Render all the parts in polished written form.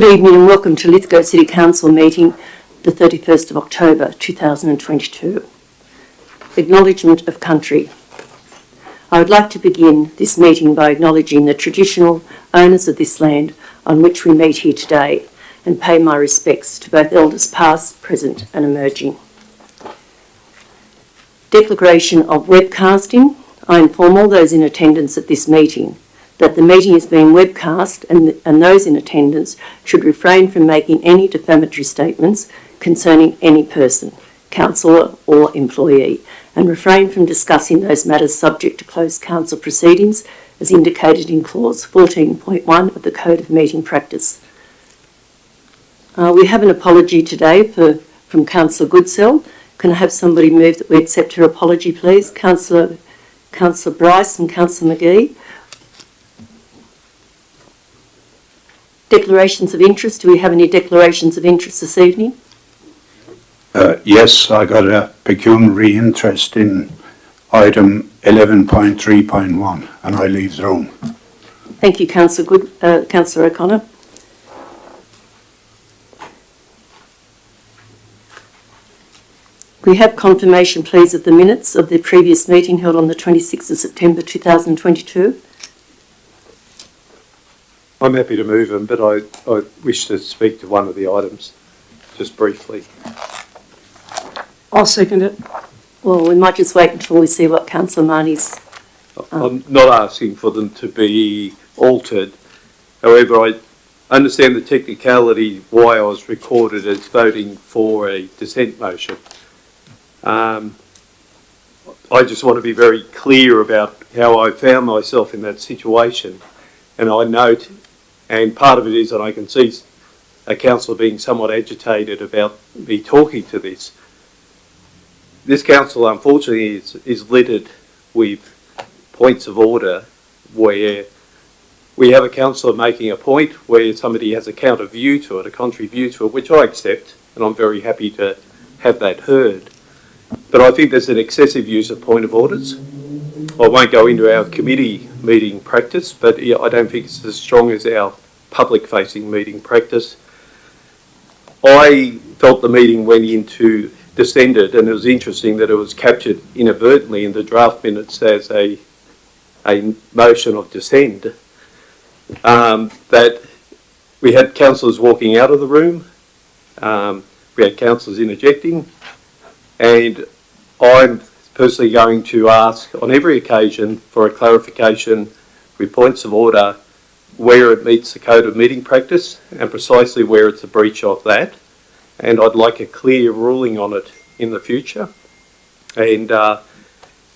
Good evening and welcome to Lithgow City Council meeting, the 31st of October 2022. Acknowledgement of country. I would like to begin this meeting by acknowledging the traditional owners of this land on which we meet here today and pay my respects to both elders past, present and emerging. Declaration of webcasting. I inform all those in attendance at this meeting that the meeting is being webcast and those in attendance should refrain from making any defamatory statements concerning any person, councillor or employee, and refrain from discussing those matters subject to closed council proceedings as indicated in clause 14.1 of the Code of Meeting Practice. We have an apology today from Councillor Goodsell. Can I have somebody move that we accept her apology, please? Councillor Bryce and Councillor McGee. Declarations of interest. Do we have any declarations of interest this evening? Yes, I got a pecuniary interest in item 11.3.1 and I leave the room. Thank you, Councillor O'Connor. We have confirmation, please, of the minutes of the previous meeting held on the 26th of September 2022. I'm happy to move them, but I wish to speak to one of the items, just briefly. I'll second it. Well, we might just wait until we see what Councillor Marnie's... I'm not asking for them to be altered. However, I understand the technicality why I was recorded as voting for a dissent motion. I just want to be very clear about how I found myself in that situation. And I note, and part of it is that I can see a councillor being somewhat agitated about me talking to this. This council, unfortunately, is littered with points of order where we have a councillor making a point where somebody has a counter view to it, a contrary view to it, which I accept, and I'm very happy to have that heard. But I think there's an excessive use of point of orders. I won't go into our committee meeting practice, but I don't think it's as strong as our public-facing meeting practice. I felt the meeting went into descended, and it was interesting that it was captured inadvertently in the draft minutes as a motion of dissent, that we had councillors walking out of the room, we had councillors interjecting, and I'm personally going to ask on every occasion for a clarification with points of order where it meets the Code of Meeting Practice and precisely where it's a breach of that. And I'd like a clear ruling on it in the future. And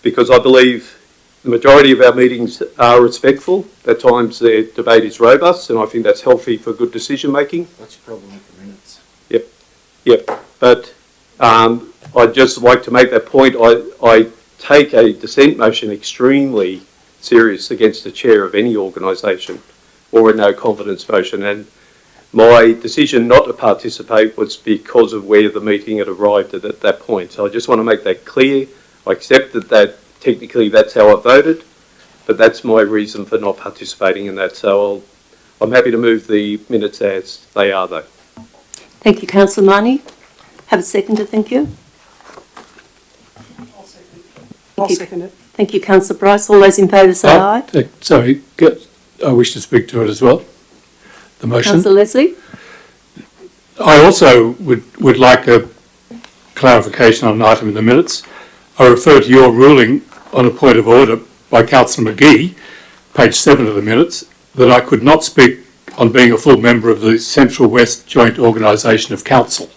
because I believe the majority of our meetings are respectful, at times their debate is robust, and I think that's healthy for good decision making. That's a problem with the minutes. Yep. But I'd just like to make that point. I take a dissent motion extremely serious against the chair of any organisation or a no confidence motion, and my decision not to participate was because of where the meeting had arrived at that point. So I just want to make that clear. I accept that technically that's how I voted, but that's my reason for not participating in that. So I'm happy to move the minutes as they are, though. Thank you, Councillor Marnie. Have a seconder, thank you. I'll second it. Thank you, Councillor Bryce. All those in favour say aye. Sorry, I wish to speak to it as well. The motion. Councillor Leslie. I also would like a clarification on an item in the minutes. I refer to your ruling on a point of order by Councillor McGee, page 7 of the minutes, that I could not speak on being a full member of the Central West Joint Organisation of Council.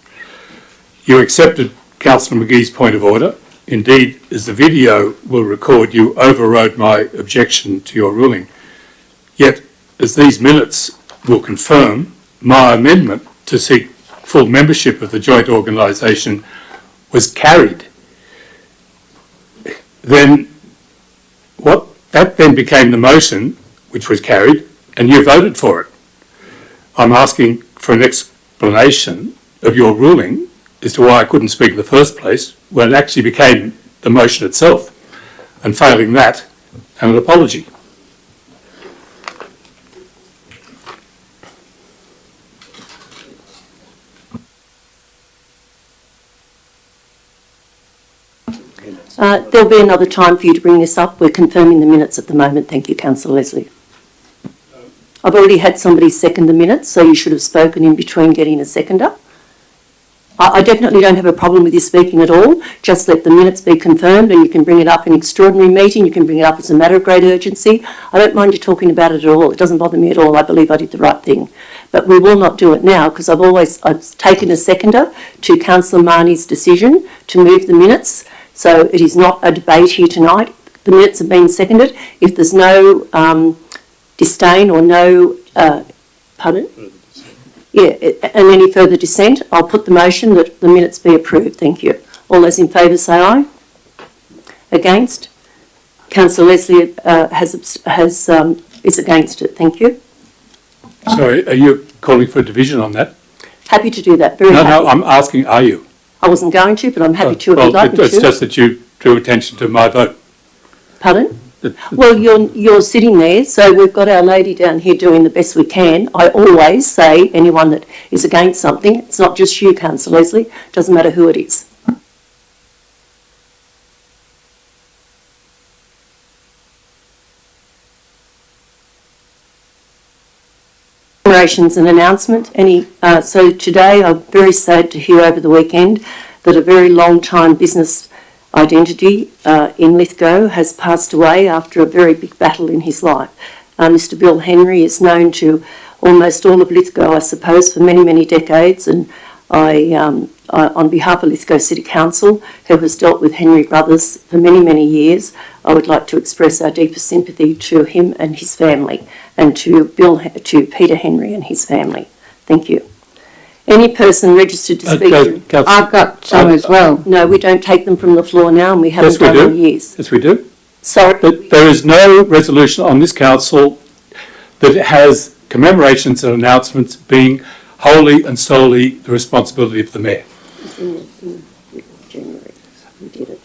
You accepted Councillor McGee's point of order. Indeed, as the video will record, you overrode my objection to your ruling. Yet, as these minutes will confirm, my amendment to seek full membership of the joint organisation was carried. Then, that then became the motion, which was carried, and you voted for it. I'm asking for an explanation of your ruling as to why I couldn't speak in the first place when it actually became the motion itself, and failing that, an apology. There'll be another time for you to bring this up. We're confirming the minutes at the moment. Thank you, Councillor Leslie. I've already had somebody second the minutes, so you should have spoken in between getting a seconder. I definitely don't have a problem with you speaking at all. Just let the minutes be confirmed, and you can bring it up in extraordinary meeting. You can bring it up as a matter of great urgency. I don't mind you talking about it at all. It doesn't bother me at all. I believe I did the right thing. But we will not do it now because I've taken a seconder to Councillor Marnie's decision to move the minutes. So it is not a debate here tonight. The minutes have been seconded. If there's no disdain or no, pardon? Yeah, and any further dissent, I'll put the motion that the minutes be approved. Thank you. All those in favour say aye. Against? Councillor Leslie is against it. Thank you. Sorry, are you calling for a division on that? Happy to do that. Very happy. No, I'm asking, are you? I wasn't going to, but I'm happy to if Well, you'd like me it's to. just that you drew attention to my vote. Pardon? Well, you're sitting there, so we've got our lady down here doing the best we can. I always say anyone that is against something, it's not just you, Councillor Leslie, doesn't matter who it is. Commemorations and announcement. So today I'm very sad to hear over the weekend that a very long time business identity in Lithgow has passed away after a very big battle in his life. Mr. Bill Henry is known to almost all of Lithgow, I suppose, for many, many decades, and I, on behalf of Lithgow City Council, who has dealt with Henry Brothers for many, many years, I would like to express our deepest sympathy to him and his family, and to Peter Henry and his family. Thank you. Any person registered to speak? I've got some as well. No, we don't take them from the floor now, and we haven't Yes, we done do. for years. Yes, we do. Sorry. But there is no resolution on this council that has commemorations and announcements being wholly and solely the responsibility of the mayor. It's in January. We did it.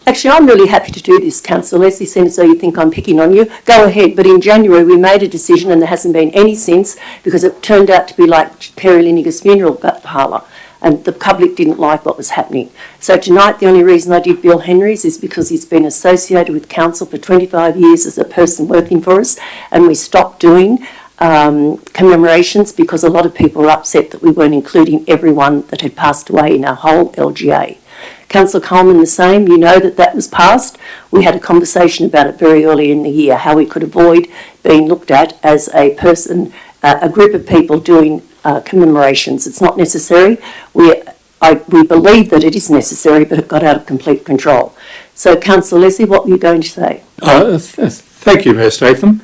Actually, I'm really happy to do this, Councillor Leslie, seems as though you think I'm picking on you. Go ahead, but in January we made a decision and there hasn't been any since because it turned out to be like Kerry Lineker's funeral parlour and the public didn't like what was happening. So tonight the only reason I did Bill Henry's is because he's been associated with council for 25 years as a person working for us, and we stopped doing commemorations because a lot of people were upset that we weren't including everyone that had passed away in our whole LGA. Councillor Coleman, the same. You know that was passed. We had a conversation about it very early in the year, how we could avoid being looked at as a person, a group of people doing commemorations. It's not necessary. We believe that it is necessary, but it got out of complete control. So, Councillor Leslie, what were you going to say? Thank you, Mayor Statham.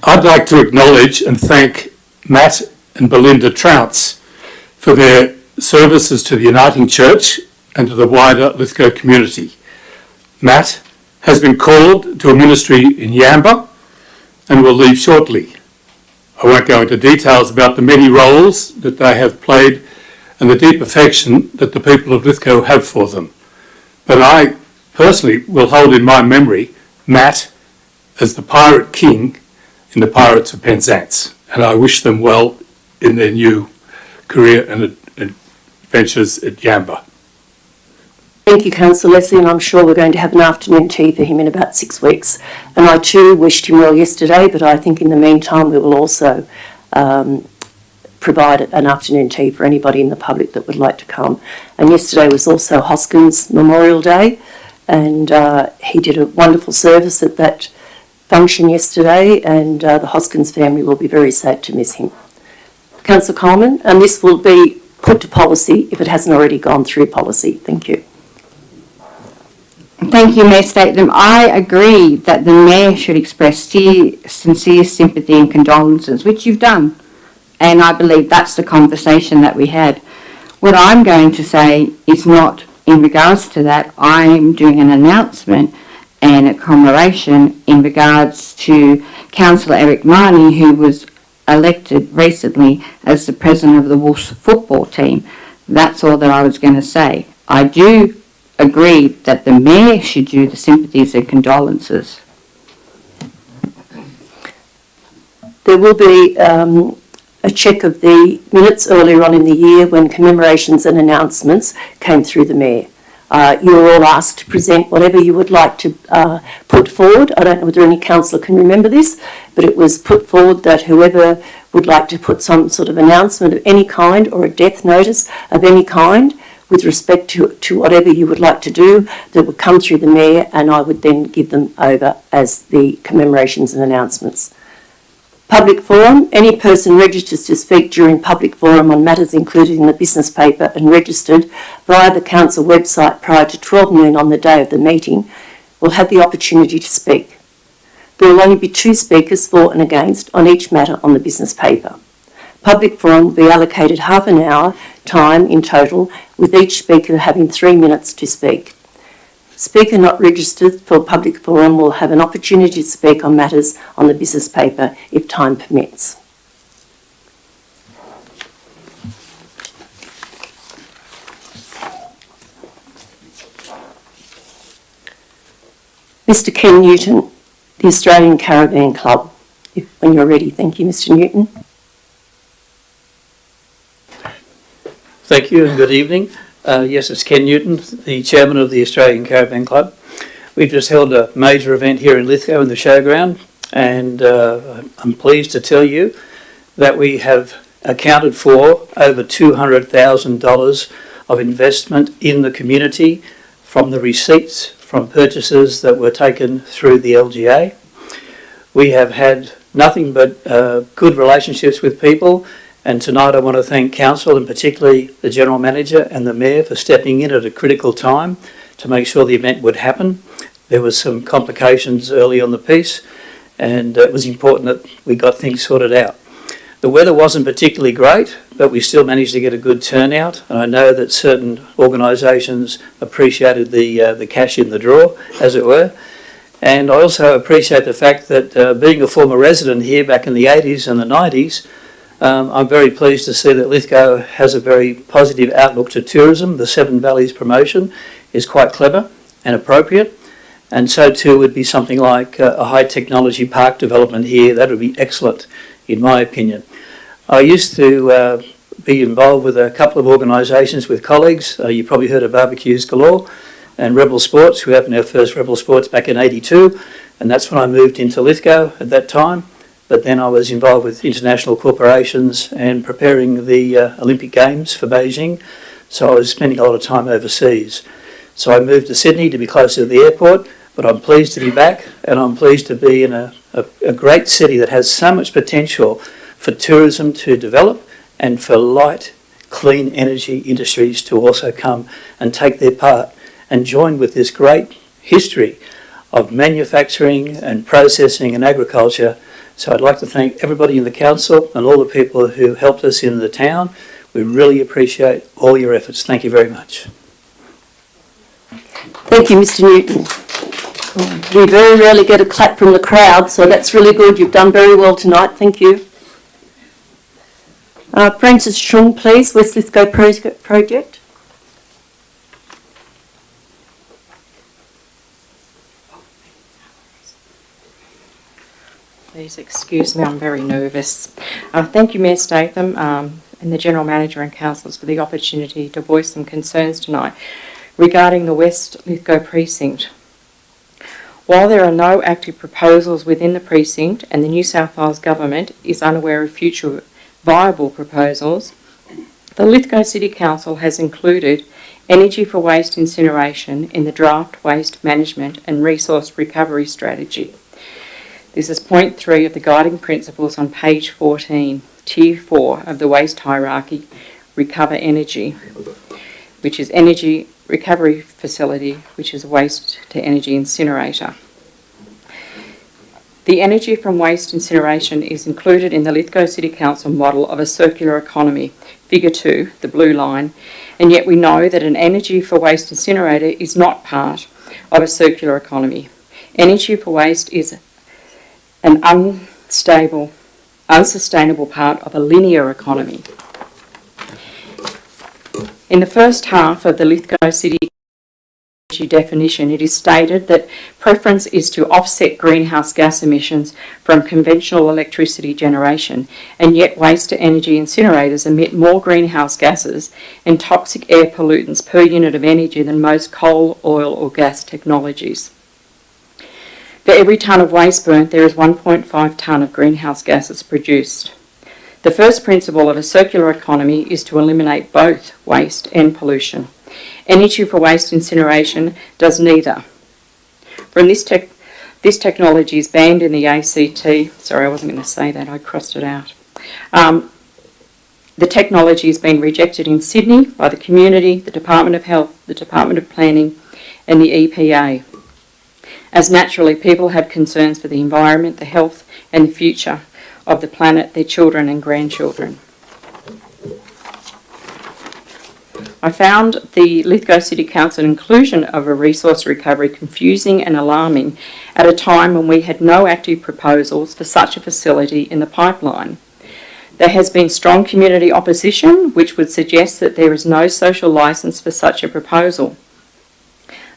I'd like to acknowledge and thank Matt and Belinda Trounce for their services to the Uniting Church and to the wider Lithgow community. Matt has been called to a ministry in Yamba and will leave shortly. I won't go into details about the many roles that they have played and the deep affection that the people of Lithgow have for them. But I personally will hold in my memory Matt as the Pirate King in the Pirates of Penzance, and I wish them well in their new career and adventures at Yamba. Thank you, Councillor Leslie, and I'm sure we're going to have an afternoon tea for him in about 6 weeks. And I too wished him well yesterday, but I think in the meantime we will also provide an afternoon tea for anybody in the public that would like to come. And yesterday was also Hoskins Memorial Day, and he did a wonderful service at that function yesterday, and the Hoskins family will be very sad to miss him. Councillor Coleman, and this will be put to policy if it hasn't already gone through policy. Thank you. Thank you, Mayor Statham. I agree that the Mayor should express sincere sympathy and condolences, which you've done. And I believe that's the conversation that we had. What I'm going to say is not in regards to that. I'm doing an announcement and a commemoration in regards to Councillor Eric Marnie, who was elected recently as the president of the Wolves football team. That's all that I was going to say. I do agree that the Mayor should do the sympathies and condolences. There will be a check of the minutes earlier on in the year when commemorations and announcements came through the Mayor. You were all asked to present whatever you would like to put forward. I don't know whether any councillor can remember this, but it was put forward that whoever would like to put some sort of announcement of any kind or a death notice of any kind with respect to whatever you would like to do, that would come through the Mayor, and I would then give them over as the commemorations and announcements. Public forum. Any person registers to speak during public forum on matters included in the business paper and registered via the council website prior to 12 noon on the day of the meeting will have the opportunity to speak. There will only be 2 speakers for and against on each matter on the business paper. Public forum will be allocated half an hour time in total, with each speaker having 3 minutes to speak. Speaker not registered for public forum will have an opportunity to speak on matters on the business paper if time permits. Mr. Ken Newton, the Australian Caravan Club. When you're ready, thank you, Mr. Newton. Thank you and good evening. Yes, it's Ken Newton, the chairman of the Australian Caravan Club. We've just held a major event here in Lithgow in the showground, and I'm pleased to tell you that we have accounted for over $200,000 of investment in the community from the receipts from purchases that were taken through the LGA. We have had nothing but good relationships with people. And tonight I want to thank Council and particularly the General Manager and the Mayor for stepping in at a critical time to make sure the event would happen. There was some complications early on the piece, and it was important that we got things sorted out. The weather wasn't particularly great, but we still managed to get a good turnout, and I know that certain organisations appreciated the cash in the drawer, as it were. And I also appreciate the fact that being a former resident here back in the 80s and the 90s, I'm very pleased to see that Lithgow has a very positive outlook to tourism. The Seven Valleys promotion is quite clever and appropriate, and so too would be something like a high technology park development here. That would be excellent, in my opinion. I used to be involved with a couple of organisations with colleagues. You probably heard of Barbecues Galore and Rebel Sports. We opened our first Rebel Sports back in '82, and that's when I moved into Lithgow at that time. But then I was involved with international corporations and preparing the Olympic Games for Beijing, so I was spending a lot of time overseas. So I moved to Sydney to be closer to the airport, but I'm pleased to be back, and I'm pleased to be in a great city that has so much potential for tourism to develop and for light, clean energy industries to also come and take their part and join with this great history of manufacturing and processing and agriculture. So I'd like to thank everybody in the council and all the people who helped us in the town. We really appreciate all your efforts. Thank you very much. Thank you, Mr. Newton. We very rarely get a clap from the crowd, so that's really good. You've done very well tonight. Thank you. Francis Chung, please, West Lithgow Project. Please excuse me, I'm very nervous. Thank you, Mayor Statham, and the General Manager and Councillors for the opportunity to voice some concerns tonight regarding the West Lithgow Precinct. While there are no active proposals within the precinct and the New South Wales Government is unaware of future viable proposals, the Lithgow City Council has included energy for waste incineration in the draft waste management and resource recovery strategy. This is point 3 of the guiding principles on page 14, tier 4 of the waste hierarchy, recover energy, which is energy recovery facility, which is waste to energy incinerator. The energy from waste incineration is included in the Lithgow City Council model of a circular economy, figure 2, the blue line, and yet we know that an energy for waste incinerator is not part of a circular economy. Energy for waste is an unsustainable part of a linear economy. In the first half of the Lithgow City definition, it is stated that preference is to offset greenhouse gas emissions from conventional electricity generation, and yet waste-to-energy incinerators emit more greenhouse gases and toxic air pollutants per unit of energy than most coal, oil or gas technologies. For every tonne of waste burnt, there is 1.5 tonne of greenhouse gases produced. The first principle of a circular economy is to eliminate both waste and pollution. Energy for waste incineration does neither. From this technology is banned in the ACT. Sorry, I wasn't going to say that. I crossed it out. The technology has been rejected in Sydney by the community, the Department of Health, the Department of Planning and the EPA. As naturally, people have concerns for the environment, the health and the future of the planet, their children and grandchildren. I found the Lithgow City Council inclusion of a resource recovery confusing and alarming at a time when we had no active proposals for such a facility in the pipeline. There has been strong community opposition, which would suggest that there is no social licence for such a proposal.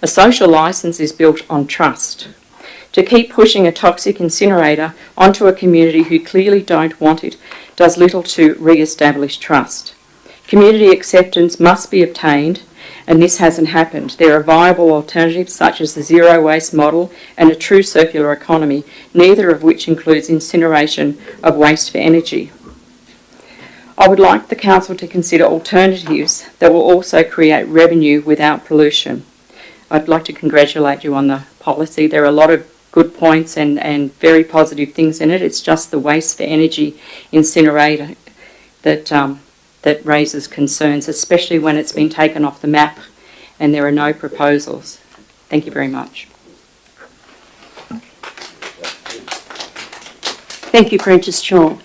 A social licence is built on trust. To keep pushing a toxic incinerator onto a community who clearly don't want it does little to re-establish trust. Community acceptance must be obtained, and this hasn't happened. There are viable alternatives such as the zero waste model and a true circular economy, neither of which includes incineration of waste for energy. I would like the Council to consider alternatives that will also create revenue without pollution. I'd like to congratulate you on the policy. There are a lot of good points and very positive things in it. It's just the waste for energy incinerator that raises concerns, especially when it's been taken off the map and there are no proposals. Thank you very much. Thank you, Prentice Chong.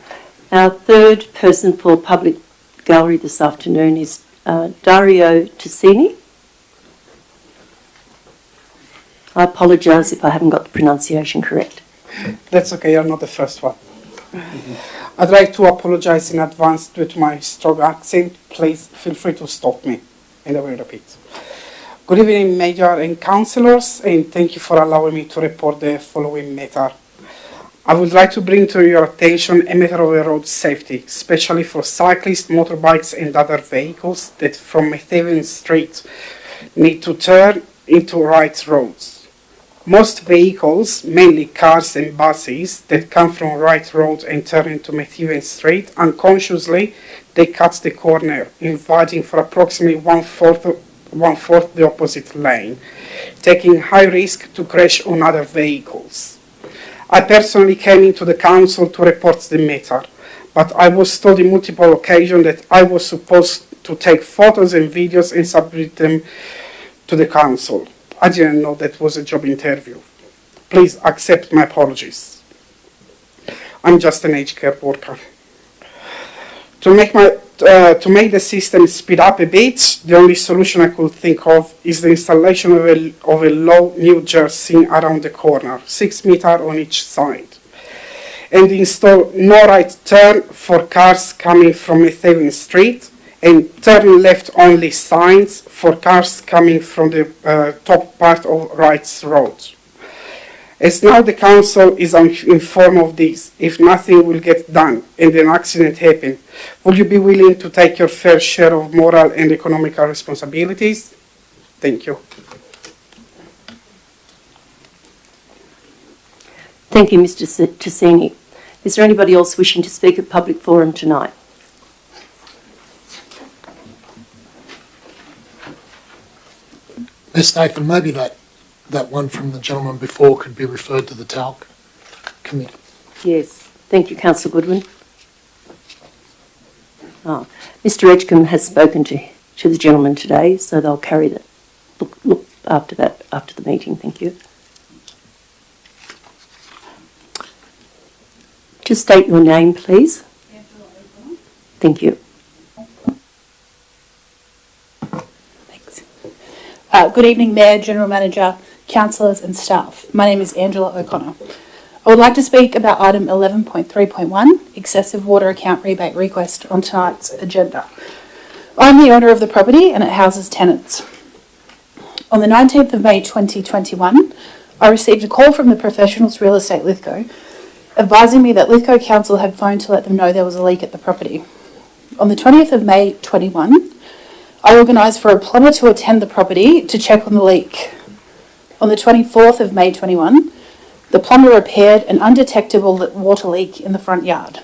Our third person for public gallery this afternoon is Dario Ticini. I apologise if I haven't got the pronunciation correct. That's okay, you're not the first one. I'd like to apologise in advance due to my strong accent. Please feel free to stop me, and I will repeat. Good evening, Mayor and Councillors, and thank you for allowing me to report the following matter. I would like to bring to your attention a matter of road safety, especially for cyclists, motorbikes and other vehicles that from Methven Street need to turn into right roads. Most vehicles, mainly cars and buses, that come from right road and turn into Methven Street, unconsciously they cut the corner, inviting for approximately one-fourth the opposite lane, taking high risk to crash on other vehicles. I personally came into the council to report the matter, but I was told on multiple occasions that I was supposed to take photos and videos and submit them to the council. I didn't know that was a job interview. Please accept my apologies. I'm just an aged care worker. To make the system speed up a bit, the only solution I could think of is the installation of a low New Jersey around the corner, 6 meters on each side, and install no right turn for cars coming from Methven Street, and turn left only signs for cars coming from the top part of Wright's Road. As now the council is informed of this, if nothing will get done and an accident happen, will you be willing to take your fair share of moral and economical responsibilities? Thank you. Thank you, Mr. Ticini. Is there anybody else wishing to speak at public forum tonight? Ms. Nathan, maybe that one from the gentleman before could be referred to the TALC committee. Yes. Thank you, Councillor Goodwin. Mr. Edgecombe has spoken to the gentleman today, so they'll carry that. Look after that after the meeting. Thank you. Just state your name, please. Thank you. Good evening, Mayor, General Manager, Councillors and staff. My name is Angela O'Connor. I would like to speak about item 11.3.1, excessive water account rebate request on tonight's agenda. I'm the owner of the property and it houses tenants. On the 19th of May 2021, I received a call from the Professionals Real Estate Lithgow advising me that Lithgow Council had phoned to let them know there was a leak at the property. On the 20th of May 21, I organised for a plumber to attend the property to check on the leak. On the 24th of May 21, the plumber repaired an undetectable water leak in the front yard.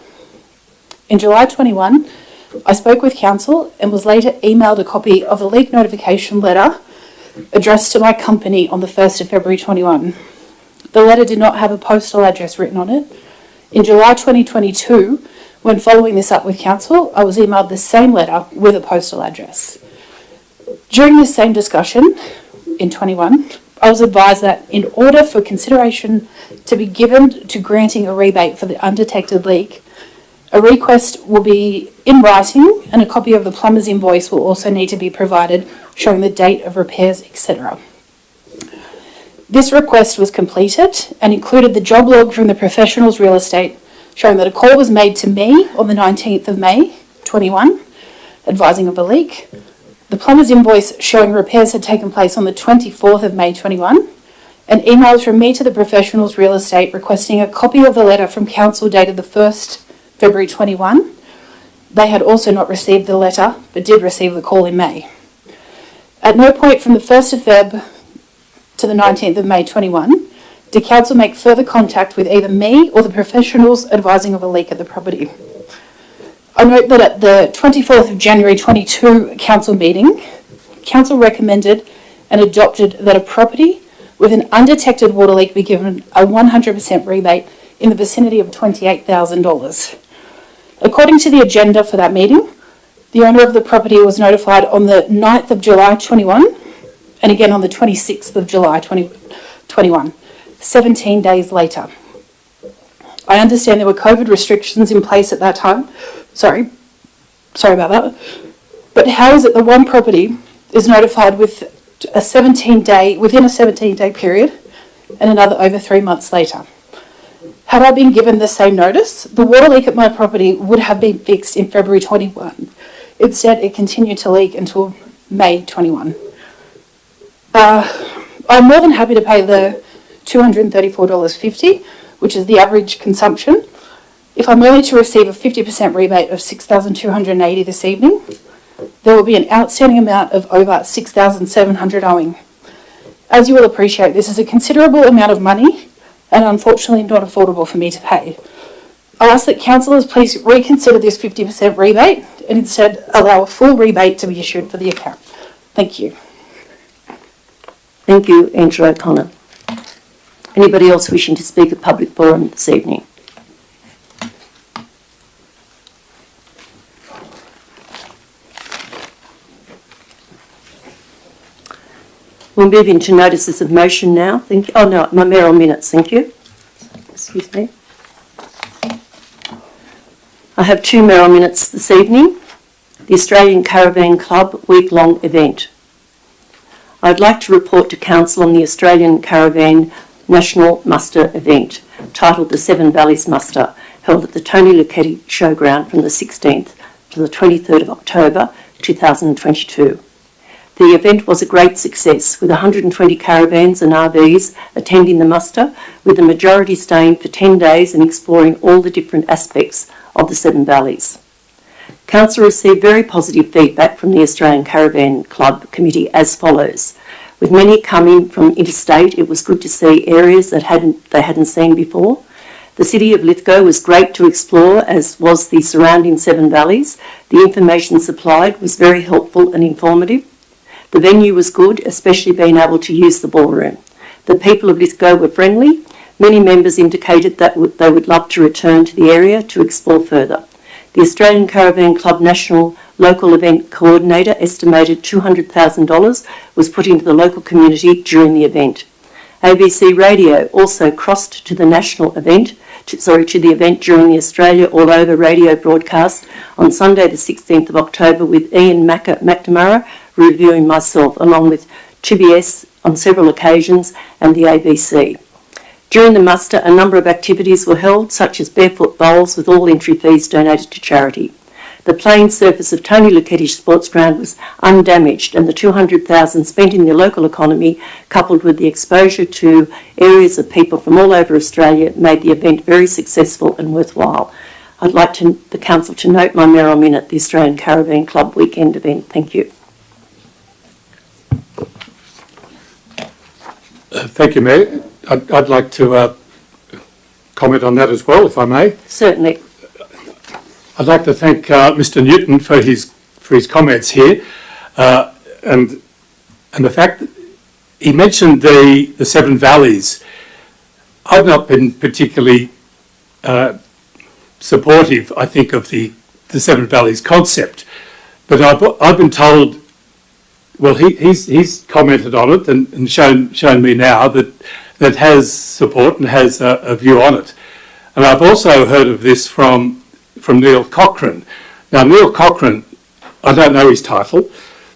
In July 21, I spoke with council and was later emailed a copy of a leak notification letter addressed to my company on the 1st of February 21. The letter did not have a postal address written on it. In July 2022, when following this up with council, I was emailed the same letter with a postal address. During this same discussion, in 21, I was advised that in order for consideration to be given to granting a rebate for the undetected leak, a request will be in writing and a copy of the plumber's invoice will also need to be provided showing the date of repairs, etc. This request was completed and included the job log from the Professionals Real Estate showing that a call was made to me on the 19th of May 21 advising of a leak, the plumber's invoice showing repairs had taken place on the 24th of May 21, and emails from me to the Professionals Real Estate requesting a copy of the letter from council dated the 1st February 21. They had also not received the letter, but did receive the call in May. At no point from the 1st of Feb to the 19th of May 21 did council make further contact with either me or the professionals advising of a leak at the property. I note that at the 24th of January 22 council meeting, council recommended and adopted that a property with an undetected water leak be given a 100% rebate in the vicinity of $28,000. According to the agenda for that meeting, the owner of the property was notified on the 9th of July 21 and again on the 26th of July 2021, 17 days later. I understand there were COVID restrictions in place at that time. Sorry about that. But how is it that one property is notified within a 17-day period and another over 3 months later? Had I been given the same notice, the water leak at my property would have been fixed in February 21. Instead, it continued to leak until May 21. I'm more than happy to pay the $234.50, which is the average consumption. If I'm only to receive a 50% rebate of $6,280 this evening, there will be an outstanding amount of over $6,700 owing. As you will appreciate, this is a considerable amount of money and unfortunately not affordable for me to pay. I ask that councillors please reconsider this 50% rebate and instead allow a full rebate to be issued for the account. Thank you. Thank you, Angela O'Connor. Anybody else wishing to speak at public forum this evening? We'll move into notices of motion now. Thank you. Oh no, my mayoral minutes, thank you. Excuse me. I have 2 mayoral minutes this evening. The Australian Caravan Club week-long event. I'd like to report to Council on the Australian Caravan National Muster event, titled the Seven Valleys Muster, held at the Tony Lucchetti Showground from the 16th to the 23rd of October 2022. The event was a great success, with 120 caravans and RVs attending the muster, with the majority staying for 10 days and exploring all the different aspects of the Seven Valleys. Council received very positive feedback from the Australian Caravan Club Committee as follows. With many coming from interstate, it was good to see areas that they hadn't seen before. The city of Lithgow was great to explore, as was the surrounding Seven Valleys. The information supplied was very helpful and informative. The venue was good, especially being able to use the ballroom. The people of Lithgow were friendly. Many members indicated that they would love to return to the area to explore further. The Australian Caravan Club National Local Event Coordinator estimated $200,000 was put into the local community during the event. ABC Radio also crossed to the national event, to the event during the Australia All Over radio broadcast on Sunday the 16th of October with Ian McNamara reviewing myself, along with 2BS on several occasions and the ABC. During the muster, a number of activities were held, such as barefoot bowls with all entry fees donated to charity. The playing surface of Tony Luketti Sports Ground was undamaged, and the $200,000 spent in the local economy, coupled with the exposure to areas of people from all over Australia, made the event very successful and worthwhile. I'd like the Council to note my mayoral minute, the Australian Caravan Club weekend event. Thank you. Thank you, Mayor. I'd like to comment on that as well, if I may. Certainly. I'd like to thank Mr. Newton for his comments here, and the fact that he mentioned the Seven Valleys. I've not been particularly supportive, I think, of the Seven Valleys concept, but I've been told. Well, he's commented on it and shown me now that has support and has a view on it, and I've also heard of this from Neil Cochrane. Now, Neil Cochrane, I don't know his title,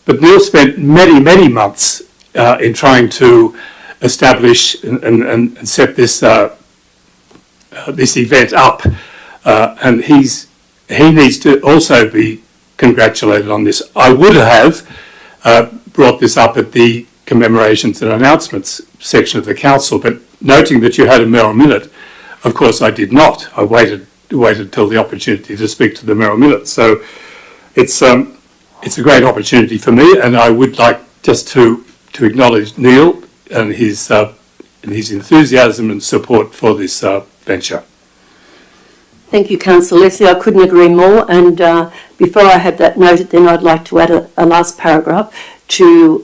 but Neil spent many months in trying to establish and set this event up, and he needs to also be congratulated on this. I would have brought this up at the commemorations and announcements section of the council, but noting that you had a mayoral minute, of course I did not. I waited till the opportunity to speak to the mayoral minute. So it's a great opportunity for me, and I would like just to acknowledge Neil and his enthusiasm and support for this venture. Thank you, Councillor Leslie. I couldn't agree more. And before I have that noted, then I'd like to add a last paragraph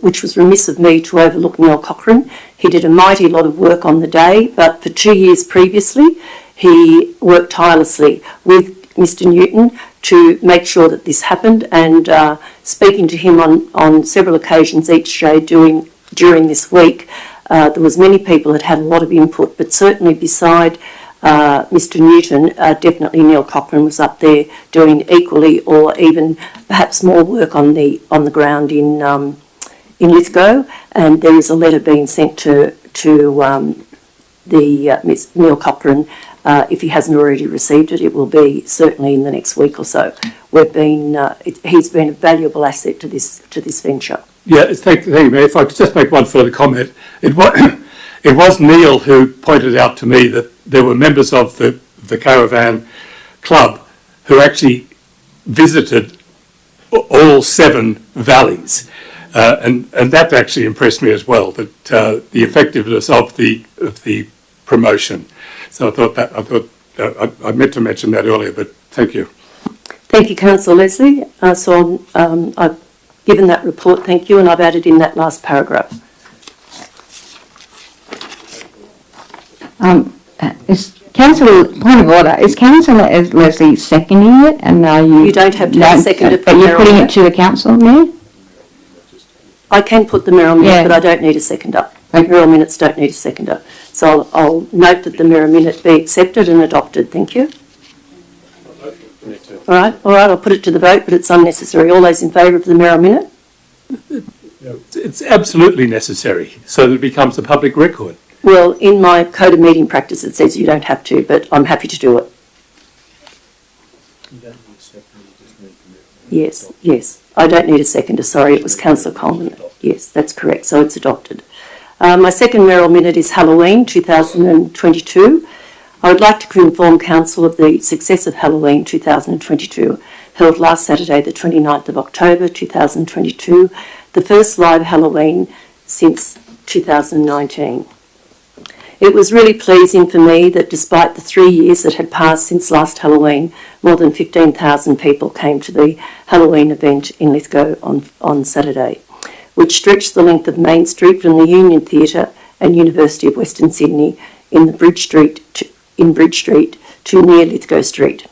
which was remiss of me to overlook Neil Cochrane. He did a mighty lot of work on the day, but for 2 years previously, he worked tirelessly with Mr. Newton to make sure that this happened, and speaking to him on several occasions each day during this week, there was many people that had a lot of input, but certainly beside Mr. Newton, definitely Neil Cochrane was up there doing equally or even perhaps more work on the ground in Lithgow, and there is a letter being sent to Miss Neil Cochrane. If he hasn't already received it, it will be certainly in the next week or so. He's been a valuable asset to this venture. Yeah, thank you, Mayor. If I could just make one further comment. It was Neil who pointed out to me that there were members of the Caravan Club who actually visited all 7 valleys, and that actually impressed me as well. That the effectiveness of the promotion. So I meant to mention that earlier, but thank you. Thank you, Councillor Leslie. So I've given that report, thank you, and I've added in that last paragraph. Point of order, is Councillor Leslie seconding it, and now You don't have to second it. But you're putting it to the council, Mayor? I can put the mayoral minute, Yeah. but I don't need a seconder. Mayoral minutes don't need a seconder. So I'll note that the mayoral minute be accepted and adopted. Thank you. All right, I'll put it to the vote, but it's unnecessary. All those in favour of the mayoral minute? It's absolutely necessary so that it becomes a public record. Well, in my code of meeting practice, it says you don't have to, but I'm happy to do it. Yes. I don't need a seconder. Sorry, it was Councillor Coleman. Yes, that's correct. So it's adopted. My second mayoral minute is Halloween 2022. I would like to inform Council of the success of Halloween 2022, held last Saturday, the 29th of October 2022, the first live Halloween since 2019. It was really pleasing for me that despite the 3 years that had passed since last Halloween, more than 15,000 people came to the Halloween event in Lithgow on Saturday, which stretched the length of Main Street from the Union Theatre and University of Western Sydney in Bridge Street to near Lithgow Street.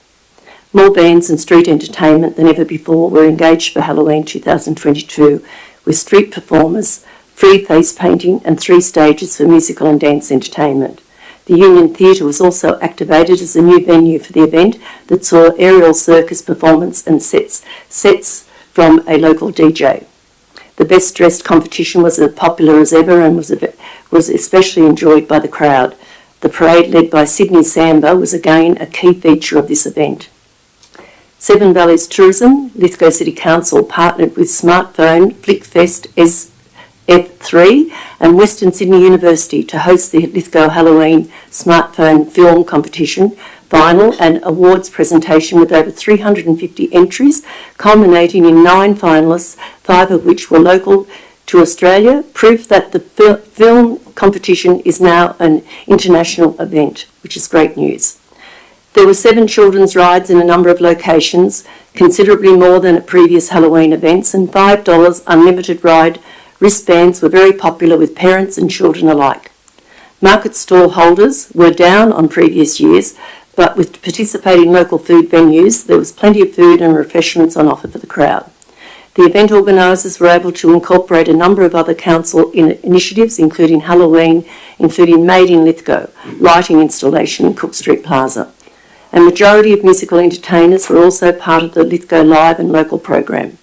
More bands and street entertainment than ever before were engaged for Halloween 2022, with street performers, free face painting and 3 stages for musical and dance entertainment. The Union Theatre was also activated as a new venue for the event that saw aerial circus performance and sets from a local DJ. The best dressed competition was as popular as ever and was especially enjoyed by the crowd. The parade led by Sydney Samba was again a key feature of this event. Seven Valleys Tourism, Lithgow City Council partnered with Smartphone Flickfest SF3 and Western Sydney University to host the Lithgow Halloween Smartphone Film Competition final and awards presentation with over 350 entries, culminating in 9 finalists, 5 of which were local to Australia, proof that the film competition is now an international event, which is great news. There were 7 children's rides in a number of locations, considerably more than at previous Halloween events, and $5 unlimited ride wristbands were very popular with parents and children alike. Market stall holders were down on previous years, but with participating local food venues, there was plenty of food and refreshments on offer for the crowd. The event organisers were able to incorporate a number of other council initiatives, including Halloween, including Made in Lithgow, lighting installation in Cook Street Plaza. A majority of musical entertainers were also part of the Lithgow Live and local program.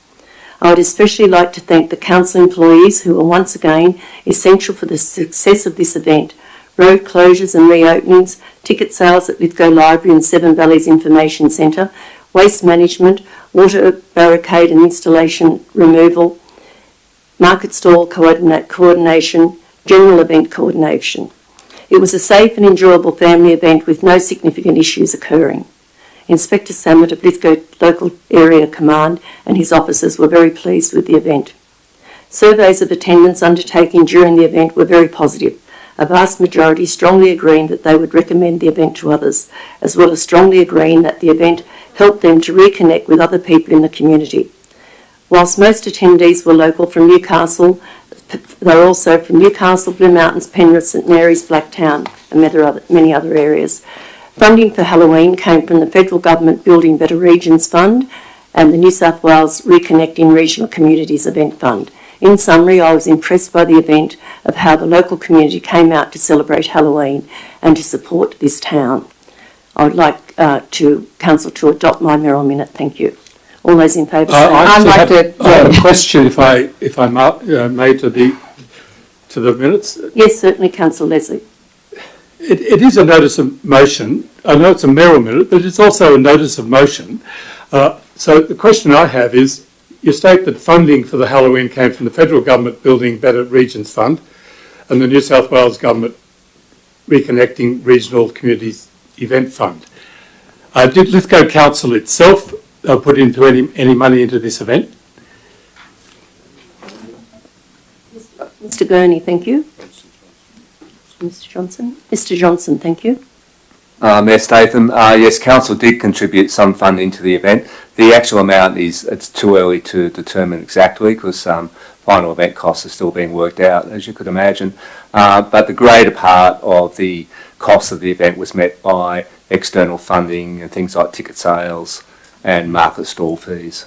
I would especially like to thank the council employees who were once again essential for the success of this event. Road closures and reopenings, ticket sales at Lithgow Library and Seven Valleys Information Centre, waste management, water barricade and installation removal, market stall coordination, general event coordination. It was a safe and enjoyable family event with no significant issues occurring. Inspector Samet of Lithgow Local Area Command and his officers were very pleased with the event. Surveys of attendance undertaken during the event were very positive, a vast majority strongly agreeing that they would recommend the event to others, as well as strongly agreeing that the event helped them to reconnect with other people in the community. Whilst most attendees were local from Newcastle, they were also from Newcastle, Blue Mountains, Penrith, St Mary's, Blacktown and many other areas. Funding for Halloween came from the Federal Government Building Better Regions Fund and the New South Wales Reconnecting Regional Communities Event Fund. In summary, I was impressed by the event of how the local community came out to celebrate Halloween and to support this town. I would like Council to adopt my mayoral minute. Thank you. All those in favour say aye. I have a question, if I may, to the minutes. Yes, certainly, Councillor Leslie. It is a notice of motion. I know it's a mayoral minute, but it's also a notice of motion. So the question I have is, you state that funding for the Halloween came from the Federal Government Building Better Regions Fund and the New South Wales Government Reconnecting Regional Communities Event Fund. Did Lithgow Council itself put into any money into this event? Mr Gurney, thank you. Mr Johnson. Mr Johnson, thank you. Mayor Statham, yes, Council did contribute some funding to the event. The actual amount it's too early to determine exactly because final event costs are still being worked out, as you could imagine. But the greater part of the cost of the event was met by external funding and things like ticket sales and market stall fees.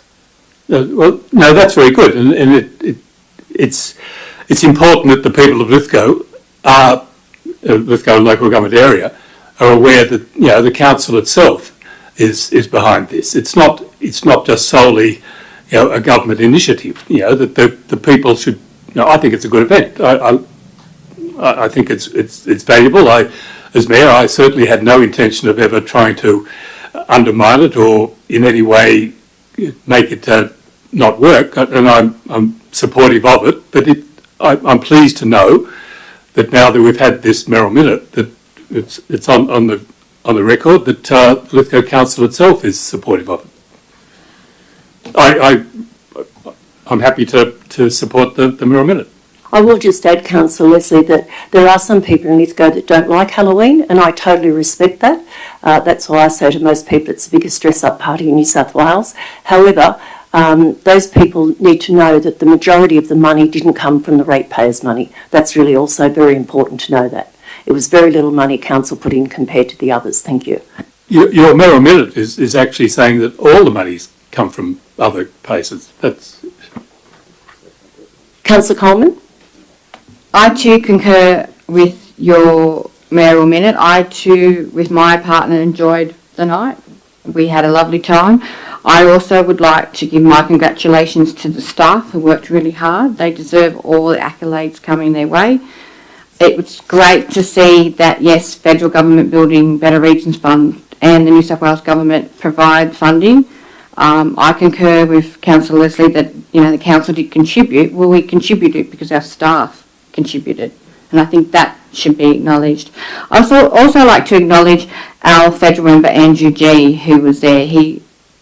Well, no, that's very good, and it's important that the people of Lithgow Lithgow local government area are aware that the council itself is behind this. It's not just solely a government initiative. That the people should. I think it's a good event. I think it's valuable. As mayor, I certainly had no intention of ever trying to undermine it or in any way make it not work. And I'm supportive of it. But I'm pleased to know that now that we've had this mayoral minute, that it's on the record that Lithgow Council itself is supportive of it. I'm happy to support the mayoral minute. I will just add, Councillor Leslie, that there are some people in Lithgow that don't like Halloween, and I totally respect that. That's why I say to most people it's the biggest dress-up party in New South Wales. However, those people need to know that the majority of the money didn't come from the ratepayers' money. That's really also very important to know that. It was very little money Council put in compared to the others. Thank you. Your mayoral minute is actually saying that all the money's come from other places. That's Councillor Coleman? I too concur with your mayoral minute. I too, with my partner, enjoyed the night. We had a lovely time. I also would like to give my congratulations to the staff who worked really hard. They deserve all the accolades coming their way. It was great to see that, yes, Federal Government Building Better Regions Fund and the New South Wales Government provide funding. I concur with Councillor Leslie that, the council did contribute. Well, we contributed because our staff contributed. And I think that should be acknowledged. I also like to acknowledge our federal member, Andrew G., who was there. He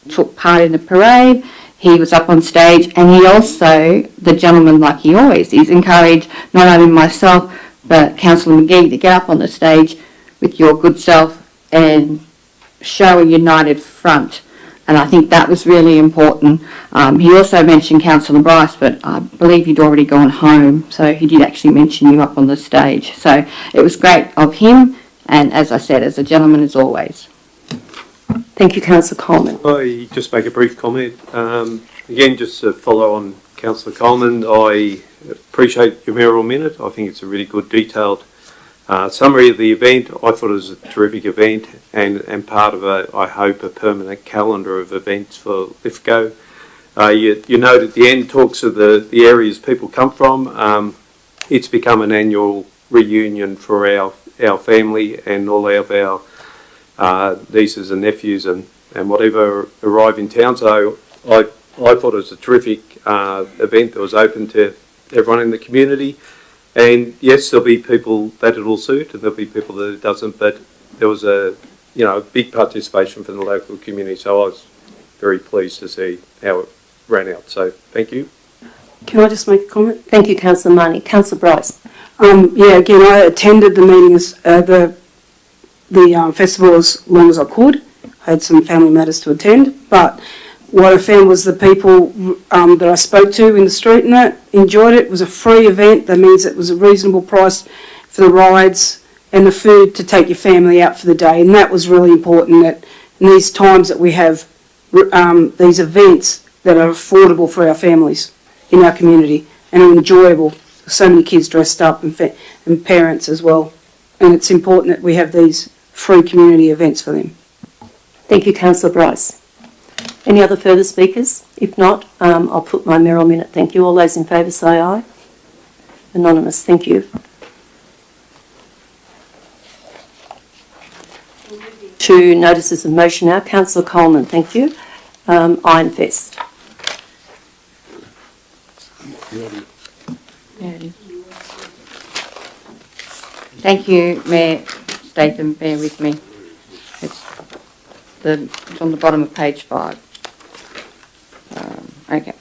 took part in the parade. He was up on stage, and he also, the gentleman like he always is, encouraged not only myself but Councillor McGee to get up on the stage with your good self and show a united front. And I think that was really important. He also mentioned Councillor Bryce, but I believe he'd already gone home, so he did actually mention you up on the stage. So it was great of him, and as I said, as a gentleman as always. Thank you, Councillor Coleman. I just make a brief comment. Again, just to follow on Councillor Coleman, I appreciate your mayoral minute. I think it's a really good detailed summary of the event. I thought it was a terrific event and part of I hope, a permanent calendar of events for Lithgow. You note at the end talks of the areas people come from. It's become an annual reunion for our family and all of our nieces and nephews and whatever arrive in town. So I thought it was a terrific event that was open to everyone in the community. And yes, there'll be people that it'll suit and there'll be people that it doesn't, but there was a big participation from the local community. So I was very pleased to see how it ran out. So thank you. Can I just make a comment? Thank you, Councillor Marnie. Councillor Bryce. Again, I attended the meetings, the festival as long as I could. I had some family matters to attend, but what I found was the people that I spoke to in the street and that enjoyed it. It was a free event. That means it was a reasonable price for the rides and the food to take your family out for the day. And that was really important, that in these times that we have these events that are affordable for our families in our community and are enjoyable. So many kids dressed up and parents as well. And it's important that we have these free community events for them. Thank you, Councillor Bryce. Any other further speakers? If not, I'll put my mayoral minute. Thank you. All those in favour say aye. Anonymous, thank you. To notices of motion now. Councillor Coleman, thank you. Ironfest. Thank you, Mayor Statham. Bear with me. It's on the bottom of page 5. Okay.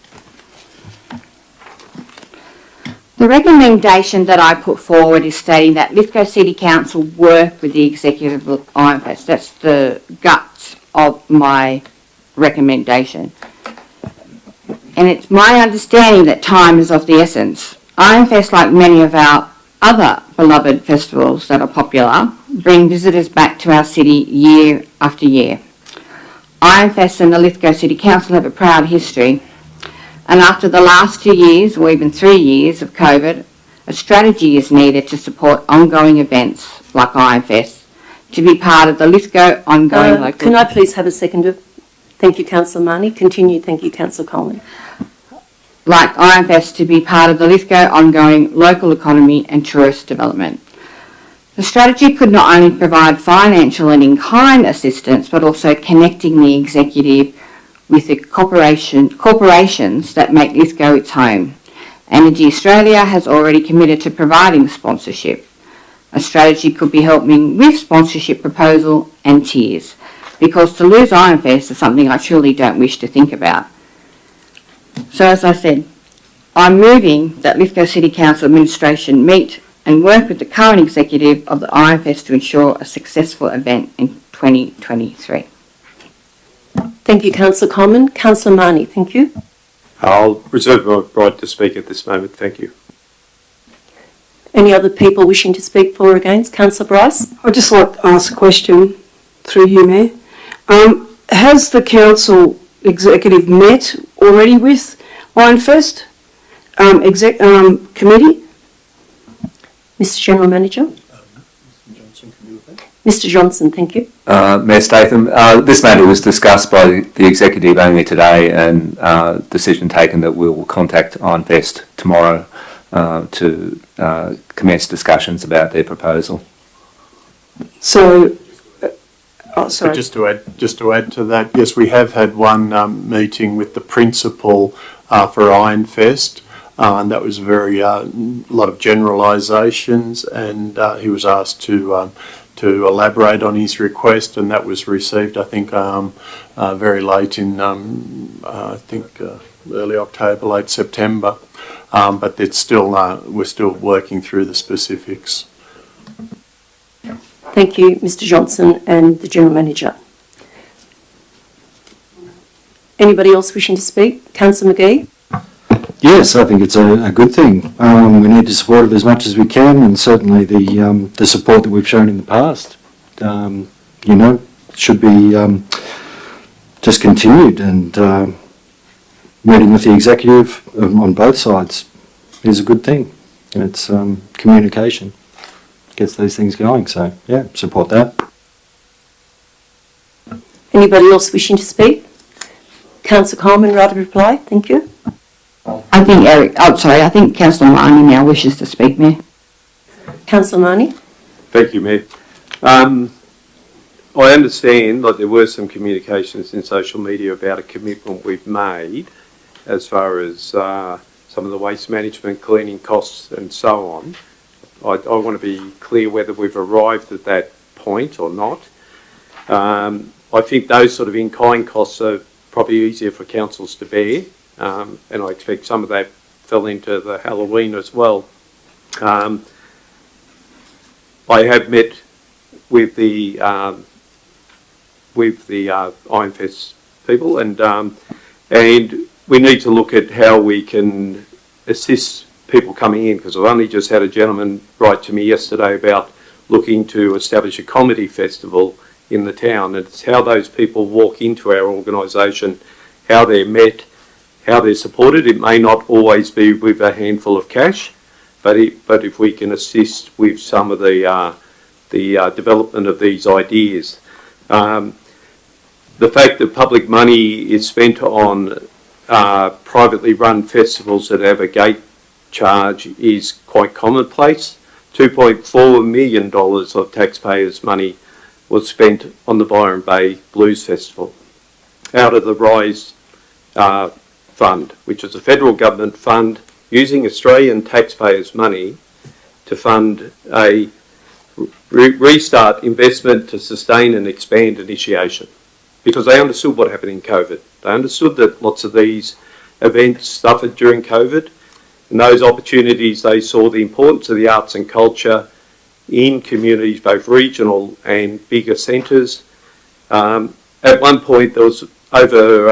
The recommendation that I put forward is stating that Lithgow City Council work with the executive of Ironfest. That's the guts of my recommendation. And it's my understanding that time is of the essence. Ironfest, like many of our other beloved festivals that are popular, bring visitors back to our city year after year. Ironfest and the Lithgow City Council have a proud history, and after the last 2 years, or even 3 years of COVID, a strategy is needed to support ongoing events like Ironfest to be part of the Lithgow ongoing local... Can I please have a seconder? Thank you, Councillor Marnie. Continue. Thank you, Councillor Coleman. Like Ironfest to be part of the Lithgow ongoing local economy and tourist development. The strategy could not only provide financial and in-kind assistance, but also connecting the executive with the corporations that make Lithgow its home. Energy Australia has already committed to providing sponsorship. A strategy could be helping with sponsorship proposal and tiers, because to lose Ironfest is something I truly don't wish to think about. So as I said, I'm moving that Lithgow City Council administration meet and work with the current executive of the Ironfest to ensure a successful event in 2023. Thank you, Councillor Coleman. Councillor Marnie, thank you. I'll reserve my right to speak at this moment. Thank you. Any other people wishing to speak for or against? Councillor Bryce? I'd just like to ask a question through you, Mayor. Has the council executive met already with Ironfest committee? Mr General Manager? Mr Johnson, thank you. Mayor Statham, this matter was discussed by the executive only today, and decision taken that we will contact Ironfest tomorrow to commence discussions about their proposal. So Oh, sorry. Just to add to that, yes, we have had one meeting with the principal for Ironfest, and that was very a lot of generalisations, and he was asked to elaborate on his request, and that was received, I think, very late in I think early October, late September, but it's still we're still working through the specifics. Thank you, Mr Johnson and the General Manager. Anybody else wishing to speak? Councillor McGee? Yes, I think it's a good thing. We need to support it as much as we can, and certainly the support that we've shown in the past, should be just continued, and meeting with the executive on both sides is a good thing. And it's communication gets these things going, so yeah, support that. Anybody else wishing to speak? Councillor Coleman, right of reply, thank you. I think Councillor Marnie now wishes to speak, Mayor. Councillor Marnie? Thank you, Mayor. I understand that there were some communications in social media about a commitment we've made as far as some of the waste management, cleaning costs and so on. I want to be clear whether we've arrived at that point or not. I think those sort of in-kind costs are probably easier for councils to bear, and I expect some of that fell into the Halloween as well. I have met with the Ironfest people, and we need to look at how we can assist people coming in, because I've only just had a gentleman write to me yesterday about looking to establish a comedy festival in the town, and it's how those people walk into our organisation, how they're met, how they're supported. It may not always be with a handful of cash, but if we can assist with some of the development of these ideas. The fact that public money is spent on privately run festivals that have a gate charge is quite commonplace. $2.4 million of taxpayers' money was spent on the Byron Bay Blues Festival out of the RISE fund, which is a federal government fund using Australian taxpayers' money to fund a restart investment to sustain and expand initiation, because they understood what happened in COVID. They understood that lots of these events suffered during COVID. In those opportunities, they saw the importance of the arts and culture in communities, both regional and bigger centres. At one point, there was over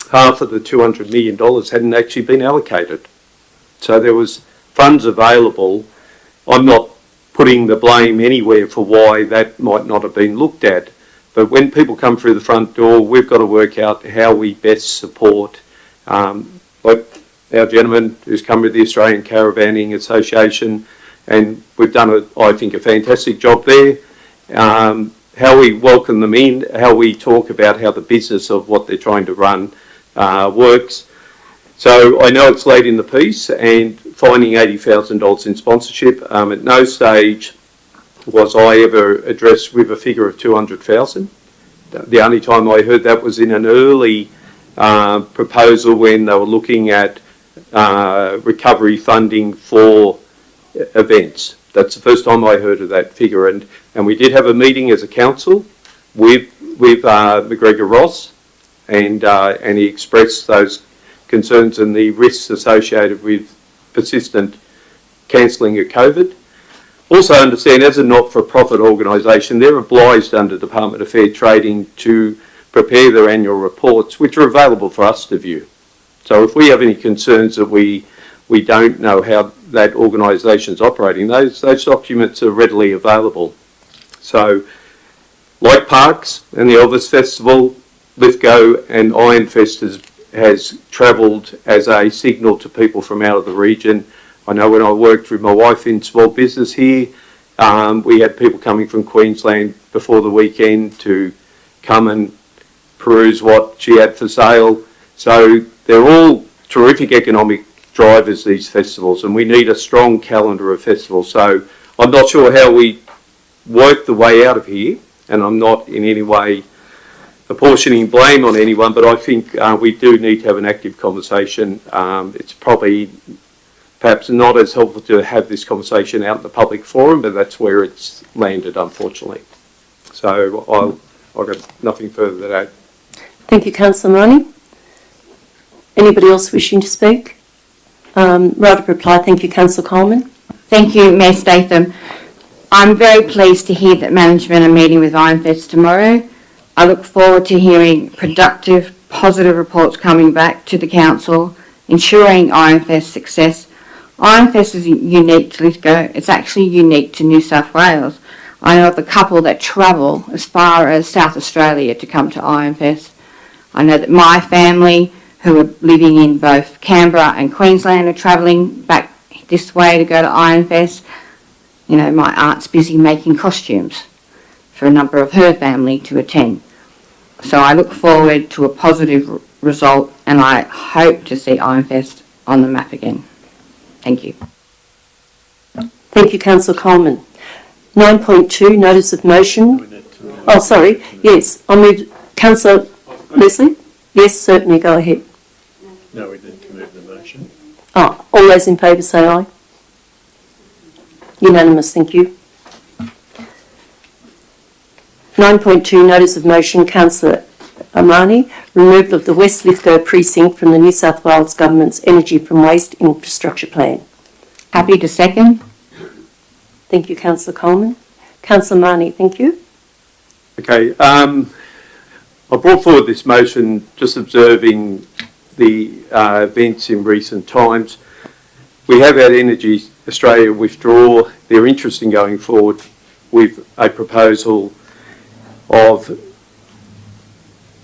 half of the $200 million hadn't actually been allocated. So there was funds available. I'm not putting the blame anywhere for why that might not have been looked at. But when people come through the front door, we've got to work out how we best support, like our gentleman who's come with the Australian Caravanning Association, and we've done, I think, a fantastic job there. How we welcome them in, how we talk about how the business of what they're trying to run works. So I know it's late in the piece, and finding $80,000 in sponsorship, at no stage was I ever addressed with a figure of 200,000. The only time I heard that was in an early proposal when they were looking at recovery funding for events. That's the first time I heard of that figure, and we did have a meeting as a council with McGregor Ross, and he expressed those concerns and the risks associated with persistent cancelling of COVID. Also understand, as a not-for-profit organisation, they're obliged under Department of Fair Trading to prepare their annual reports, which are available for us to view. So if we have any concerns that we don't know how that organisation's operating, those documents are readily available. So, like Parks and the Elvis Festival, Lithgow and Ironfest has travelled as a signal to people from out of the region. I know when I worked with my wife in small business here, we had people coming from Queensland before the weekend to come and peruse what she had for sale. So they're all terrific economic drivers, these festivals, and we need a strong calendar of festivals. So I'm not sure how we work the way out of here. and I'm not in any way apportioning blame on anyone, but I think we do need to have an active conversation. It's probably perhaps not as helpful to have this conversation out in the public forum, but that's where it's landed, unfortunately. So I've got nothing further to add. Thank you, Councillor Mahoney. Anybody else wishing to speak? Right of reply, thank you, Councillor Coleman. Thank you, Mayor Statham. I'm very pleased to hear that management are meeting with Ironfest tomorrow. I look forward to hearing productive, positive reports coming back to the council, ensuring Ironfest's success. Ironfest is unique to Lithgow. It's actually unique to New South Wales. I know of a couple that travel as far as South Australia to come to Ironfest. I know that my family, who are living in both Canberra and Queensland, are travelling back this way to go to Ironfest. You know, my aunt's busy making costumes for a number of her family to attend. So I look forward to a positive result, and I hope to see Ironfest on the map again. Thank you. Thank you, Councillor Coleman. 9.2, notice of motion. Oh, sorry. Yes, I move. Councillor Leslie? Yes, certainly, go ahead. No, we need to move the motion. Oh, all those in favour say aye. Unanimous, thank you. 9.2, notice of motion, Councillor Mahoney, removal of the West Lithgow precinct from the New South Wales Government's Energy from Waste Infrastructure Plan. Happy to second. Thank you, Councillor Coleman. Councillor Mahoney, thank you. Okay, I brought forward this motion just observing the events in recent times. We have had Energy Australia withdraw their interest in going forward with a proposal of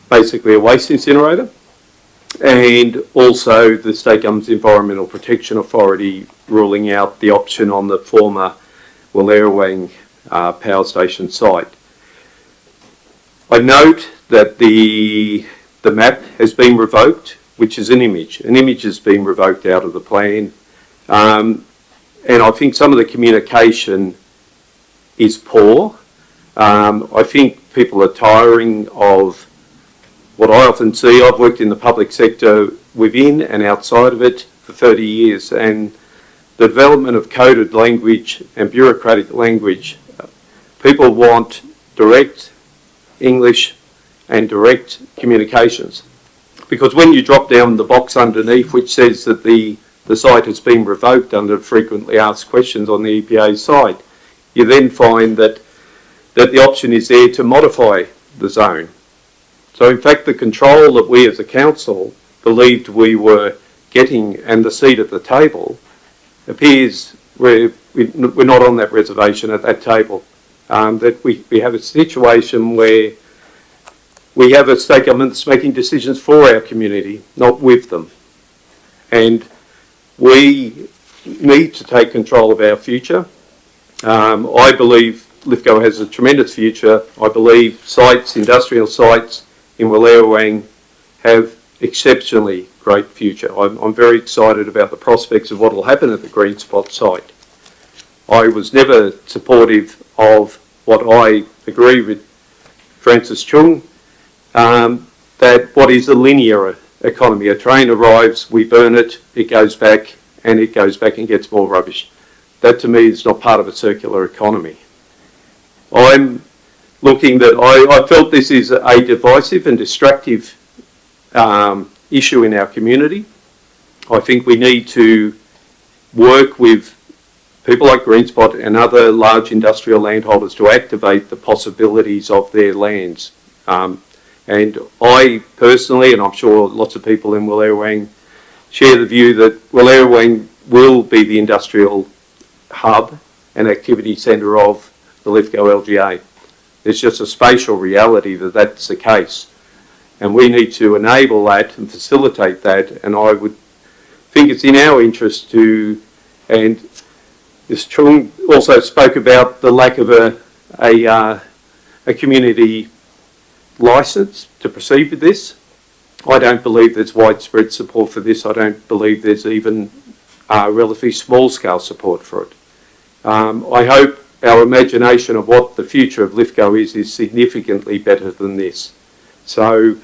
basically a waste incinerator, and also the State Government's Environmental Protection Authority ruling out the option on the former Wallerawang power station site. I note that the map has been revoked, which is an image. An image has been revoked out of the plan. And I think some of the communication is poor. I think people are tiring of what I often see. I've worked in the public sector within and outside of it for 30 years, and the development of coded language and bureaucratic language, people want direct English and direct communications. Because when you drop down the box underneath which says that the site has been revoked under frequently asked questions on the EPA's site, you then find that the option is there to modify the zone. So in fact the control that we as a council believed we were getting and the seat at the table appears we're not on that reservation at that table. That we have a situation where we have a state government that's making decisions for our community, not with them. And we need to take control of our future. I believe Lithgow has a tremendous future. I believe sites, industrial sites in Wallerawang have exceptionally great future. I'm very excited about the prospects of what will happen at the Green Spot site. I was never supportive of what I agree with Francis Chung, that what is a linear economy. A train arrives, we burn it, it goes back, and it goes back and gets more rubbish. That to me is not part of a circular economy. I'm looking that I felt this is a divisive and destructive issue in our community. I think we need to work with people like Greenspot and other large industrial landholders to activate the possibilities of their lands. And I personally, and I'm sure lots of people in Wallerawang share the view that Wallerawang will be the industrial hub and activity centre of the Lithgow LGA. It's just a spatial reality that that's the case. And we need to enable that and facilitate that. And I would think it's in our interest to, and Ms. Chung also spoke about the lack of a community licence to proceed with this. I don't believe there's widespread support for this. I don't believe there's even relatively small scale support for it. I hope our imagination of what the future of Lithgow is significantly better than this. So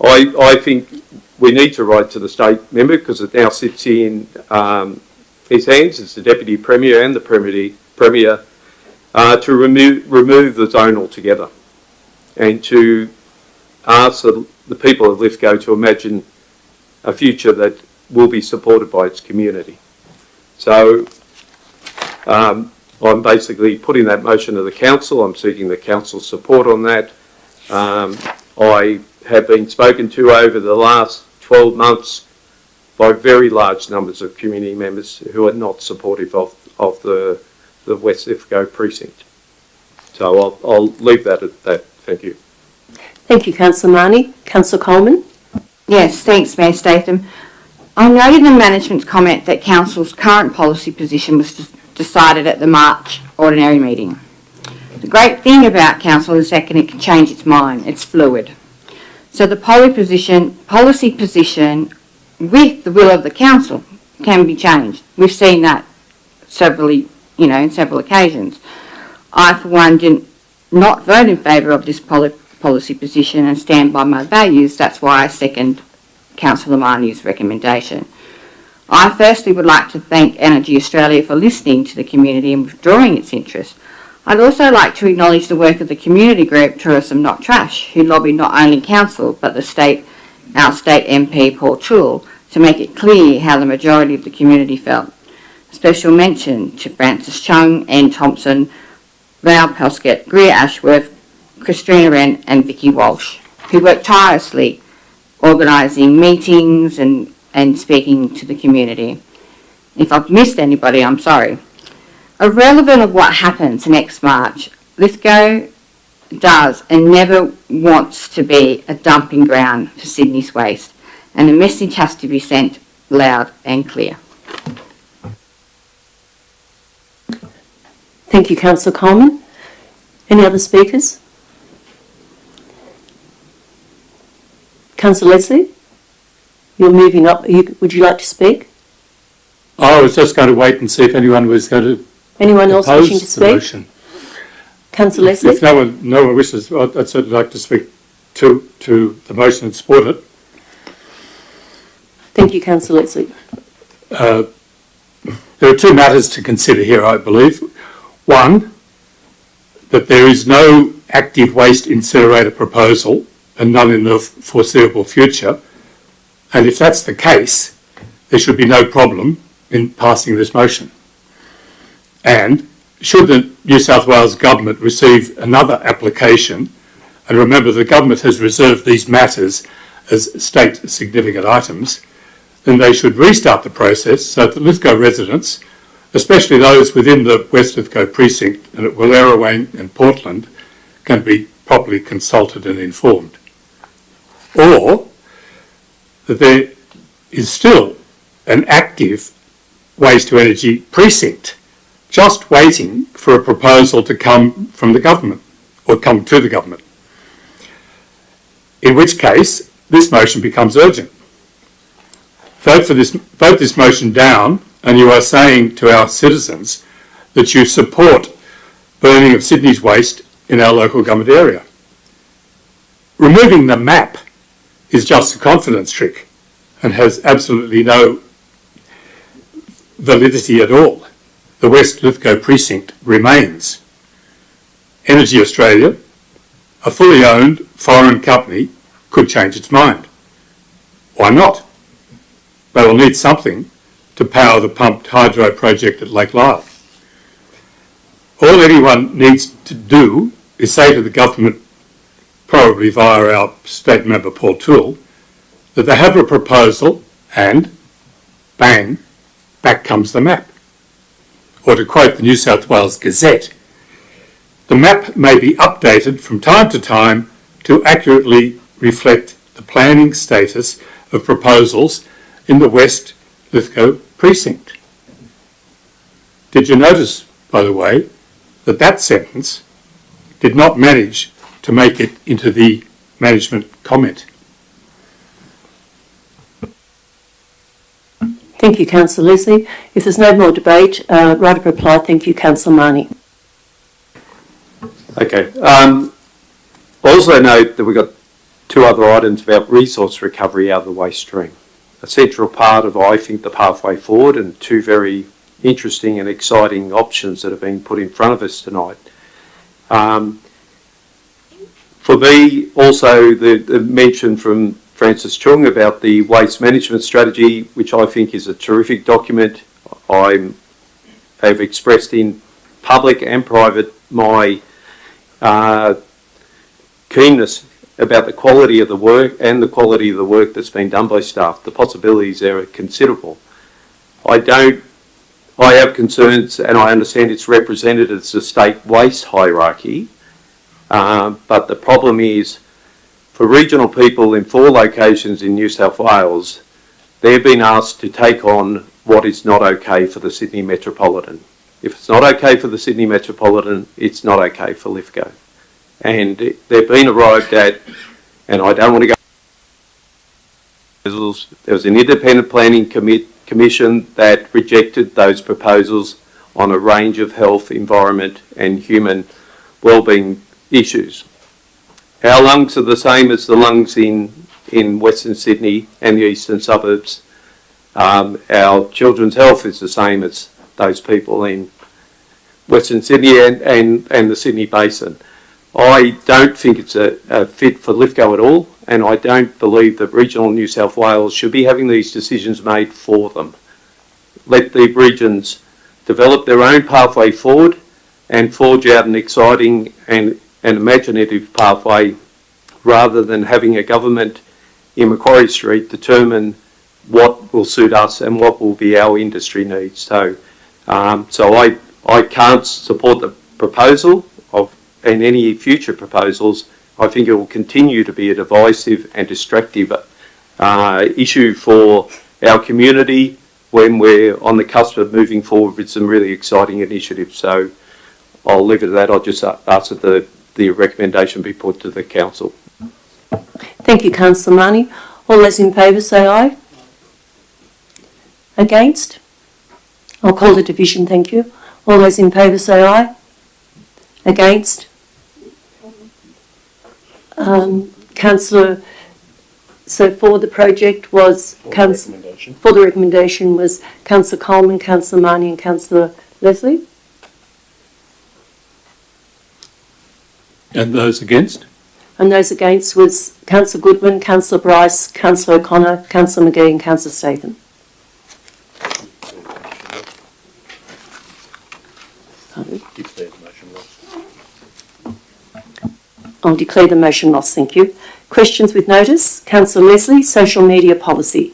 I think we need to write to the state member, because it now sits in his hands as the Deputy Premier and the Premier to remove the zone altogether, and to ask the people of Lithgow to imagine a future that will be supported by its community. So I'm basically putting that motion to the council. I'm seeking the council's support on that. I have been spoken to over the last 12 months by very large numbers of community members who are not supportive of the West Lithgow precinct. So I'll leave that at that. Thank you. Thank you, Councillor Marnie. Councillor Coleman? Yes, thanks, Mayor Statham. I noted in the management's comment that Council's current policy position was decided at the March ordinary meeting. The great thing about Council is that it can change its mind. It's fluid. So the policy position with the will of the Council can be changed. We've seen that in several occasions. I, for one, did not vote in favour of this policy position and stand by my values. That's why I second Councillor Marnie's recommendation. I firstly would like to thank Energy Australia for listening to the community and withdrawing its interest. I'd also like to acknowledge the work of the community group Tourism Not Trash, who lobbied not only Council but our state MP Paul Toole to make it clear how the majority of the community felt. A special mention to Francis Chung, Anne Thompson, Val Pelskett, Greer Ashworth, Christina Wren and Vicky Walsh, who worked tirelessly organising meetings and speaking to the community. If I've missed anybody, I'm sorry. Irrelevant of what happens next March, Lithgow does and never wants to be a dumping ground for Sydney's waste, and the message has to be sent loud and clear. Thank you, Councillor Coleman. Any other speakers? Councillor Leslie, you're moving up. Would you like to speak? I was just going to wait and see if anyone was going to Anyone else wishing to oppose the speak? motion. Councillor Leslie? If no one wishes, I'd certainly like to speak to the motion and support it. Thank you, Councillor Leslie. There are two matters to consider here, I believe. One, that there is no active waste incinerator proposal and none in the foreseeable future. And if that's the case, there should be no problem in passing this motion. And should the New South Wales Government receive another application, and remember the Government has reserved these matters as state significant items, then they should restart the process so that Lithgow residents, especially those within the West Lithgow precinct and at Wallerawang and Portland, can be properly consulted and informed. Or that there is still an active waste to energy precinct just waiting for a proposal to come from the government or come to the government. In which case, this motion becomes urgent. Vote this motion down, and you are saying to our citizens that you support burning of Sydney's waste in our local government area. Removing the map is just a confidence trick and has absolutely no validity at all. The West Lithgow precinct remains. Energy Australia, a fully owned foreign company, could change its mind. Why not? They will need something to power the pumped hydro project at Lake Lyell. All anyone needs to do is say to the government, probably via our state member Paul Toole, that they have a proposal and, bang, back comes the map. Or to quote the New South Wales Gazette, the map may be updated from time to time to accurately reflect the planning status of proposals in the West Lithgow precinct. Did you notice, by the way, that that sentence did not manage to make it into the management comment? Thank you, Councillor Leslie. If there's no more debate, right of reply, thank you, Councillor Marnie. Okay. Also note that we've got two other items about resource recovery out of the waste stream. A central part of, I think, the pathway forward, and two very interesting and exciting options that have been put in front of us tonight. For me, also, the mention from Francis Chung about the waste management strategy, which I think is a terrific document. I have expressed in public and private my keenness about the quality of the work and the quality of the work that's been done by staff. The possibilities there are considerable. I have concerns, and I understand it's represented as a state waste hierarchy, but the problem is, for regional people in 4 locations in New South Wales, they've been asked to take on what is not okay for the Sydney Metropolitan. If it's not okay for the Sydney Metropolitan, it's not okay for Lithgow. And they've been arrived at, and I don't want to go, there was an independent planning commission that rejected those proposals on a range of health, environment and human wellbeing issues. Our lungs are the same as the lungs in Western Sydney and the eastern suburbs. Our children's health is the same as those people in Western Sydney and the Sydney Basin. I don't think it's a fit for Lithgow at all, and I don't believe that regional New South Wales should be having these decisions made for them. Let the regions develop their own pathway forward and forge out an exciting and imaginative pathway, rather than having a government in Macquarie Street determine what will suit us and what will be our industry needs. So I can't support the proposal and any future proposals. I think it will continue to be a divisive and distractive issue for our community when we're on the cusp of moving forward with some really exciting initiatives. So I'll leave it at that. I'll just ask that the recommendation be put to the council. Thank you, Councillor Marnie. All those in favour say aye. Against? I'll call the division, thank you. All those in favour say aye. Against? Councillor, so for the project was... For the recommendation was Councillor Coleman, Councillor Marnie and Councillor Leslie. And those against? And those against was Councillor Goodwin, Councillor Bryce, Councillor O'Connor, Councillor McGee and Councillor Statham. I'll declare the motion lost, thank you. Questions with notice. Councillor Leslie, social media policy.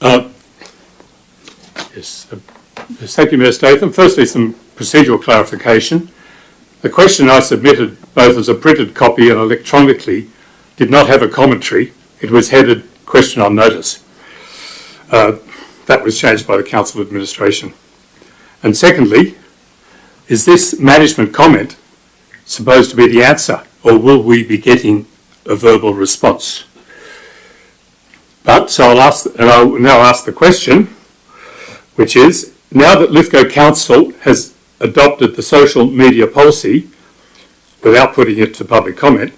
Yes, thank you, Mayor Statham. Firstly, some procedural clarification. The question I submitted, both as a printed copy and electronically, did not have a commentary. It was headed question on notice. That was changed by the council administration. And secondly, is this management comment supposed to be the answer, or will we be getting a verbal response? But, so I'll now ask the question, which is, now that Lithgow Council has adopted the social media policy without putting it to public comment,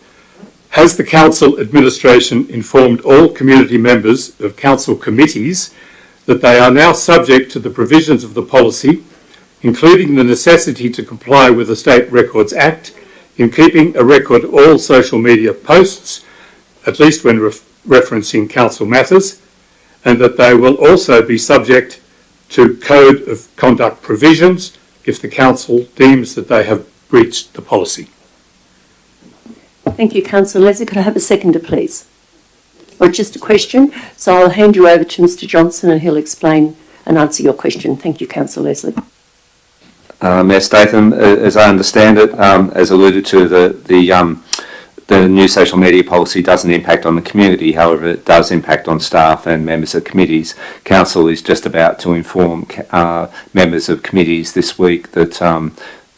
has the council administration informed all community members of council committees that they are now subject to the provisions of the policy, including the necessity to comply with the State Records Act in keeping a record of all social media posts, at least when referencing council matters, and that they will also be subject to Code of Conduct provisions if the council deems that they have breached the policy? Thank you, Councillor Leslie. Could I have a seconder, please? Or just a question? So I'll hand you over to Mr Johnson and he'll explain and answer your question. Thank you, Councillor Leslie. Mayor Statham, as I understand it, as alluded to, the new social media policy doesn't impact on the community. However, it does impact on staff and members of committees. Council is just about to inform members of committees this week that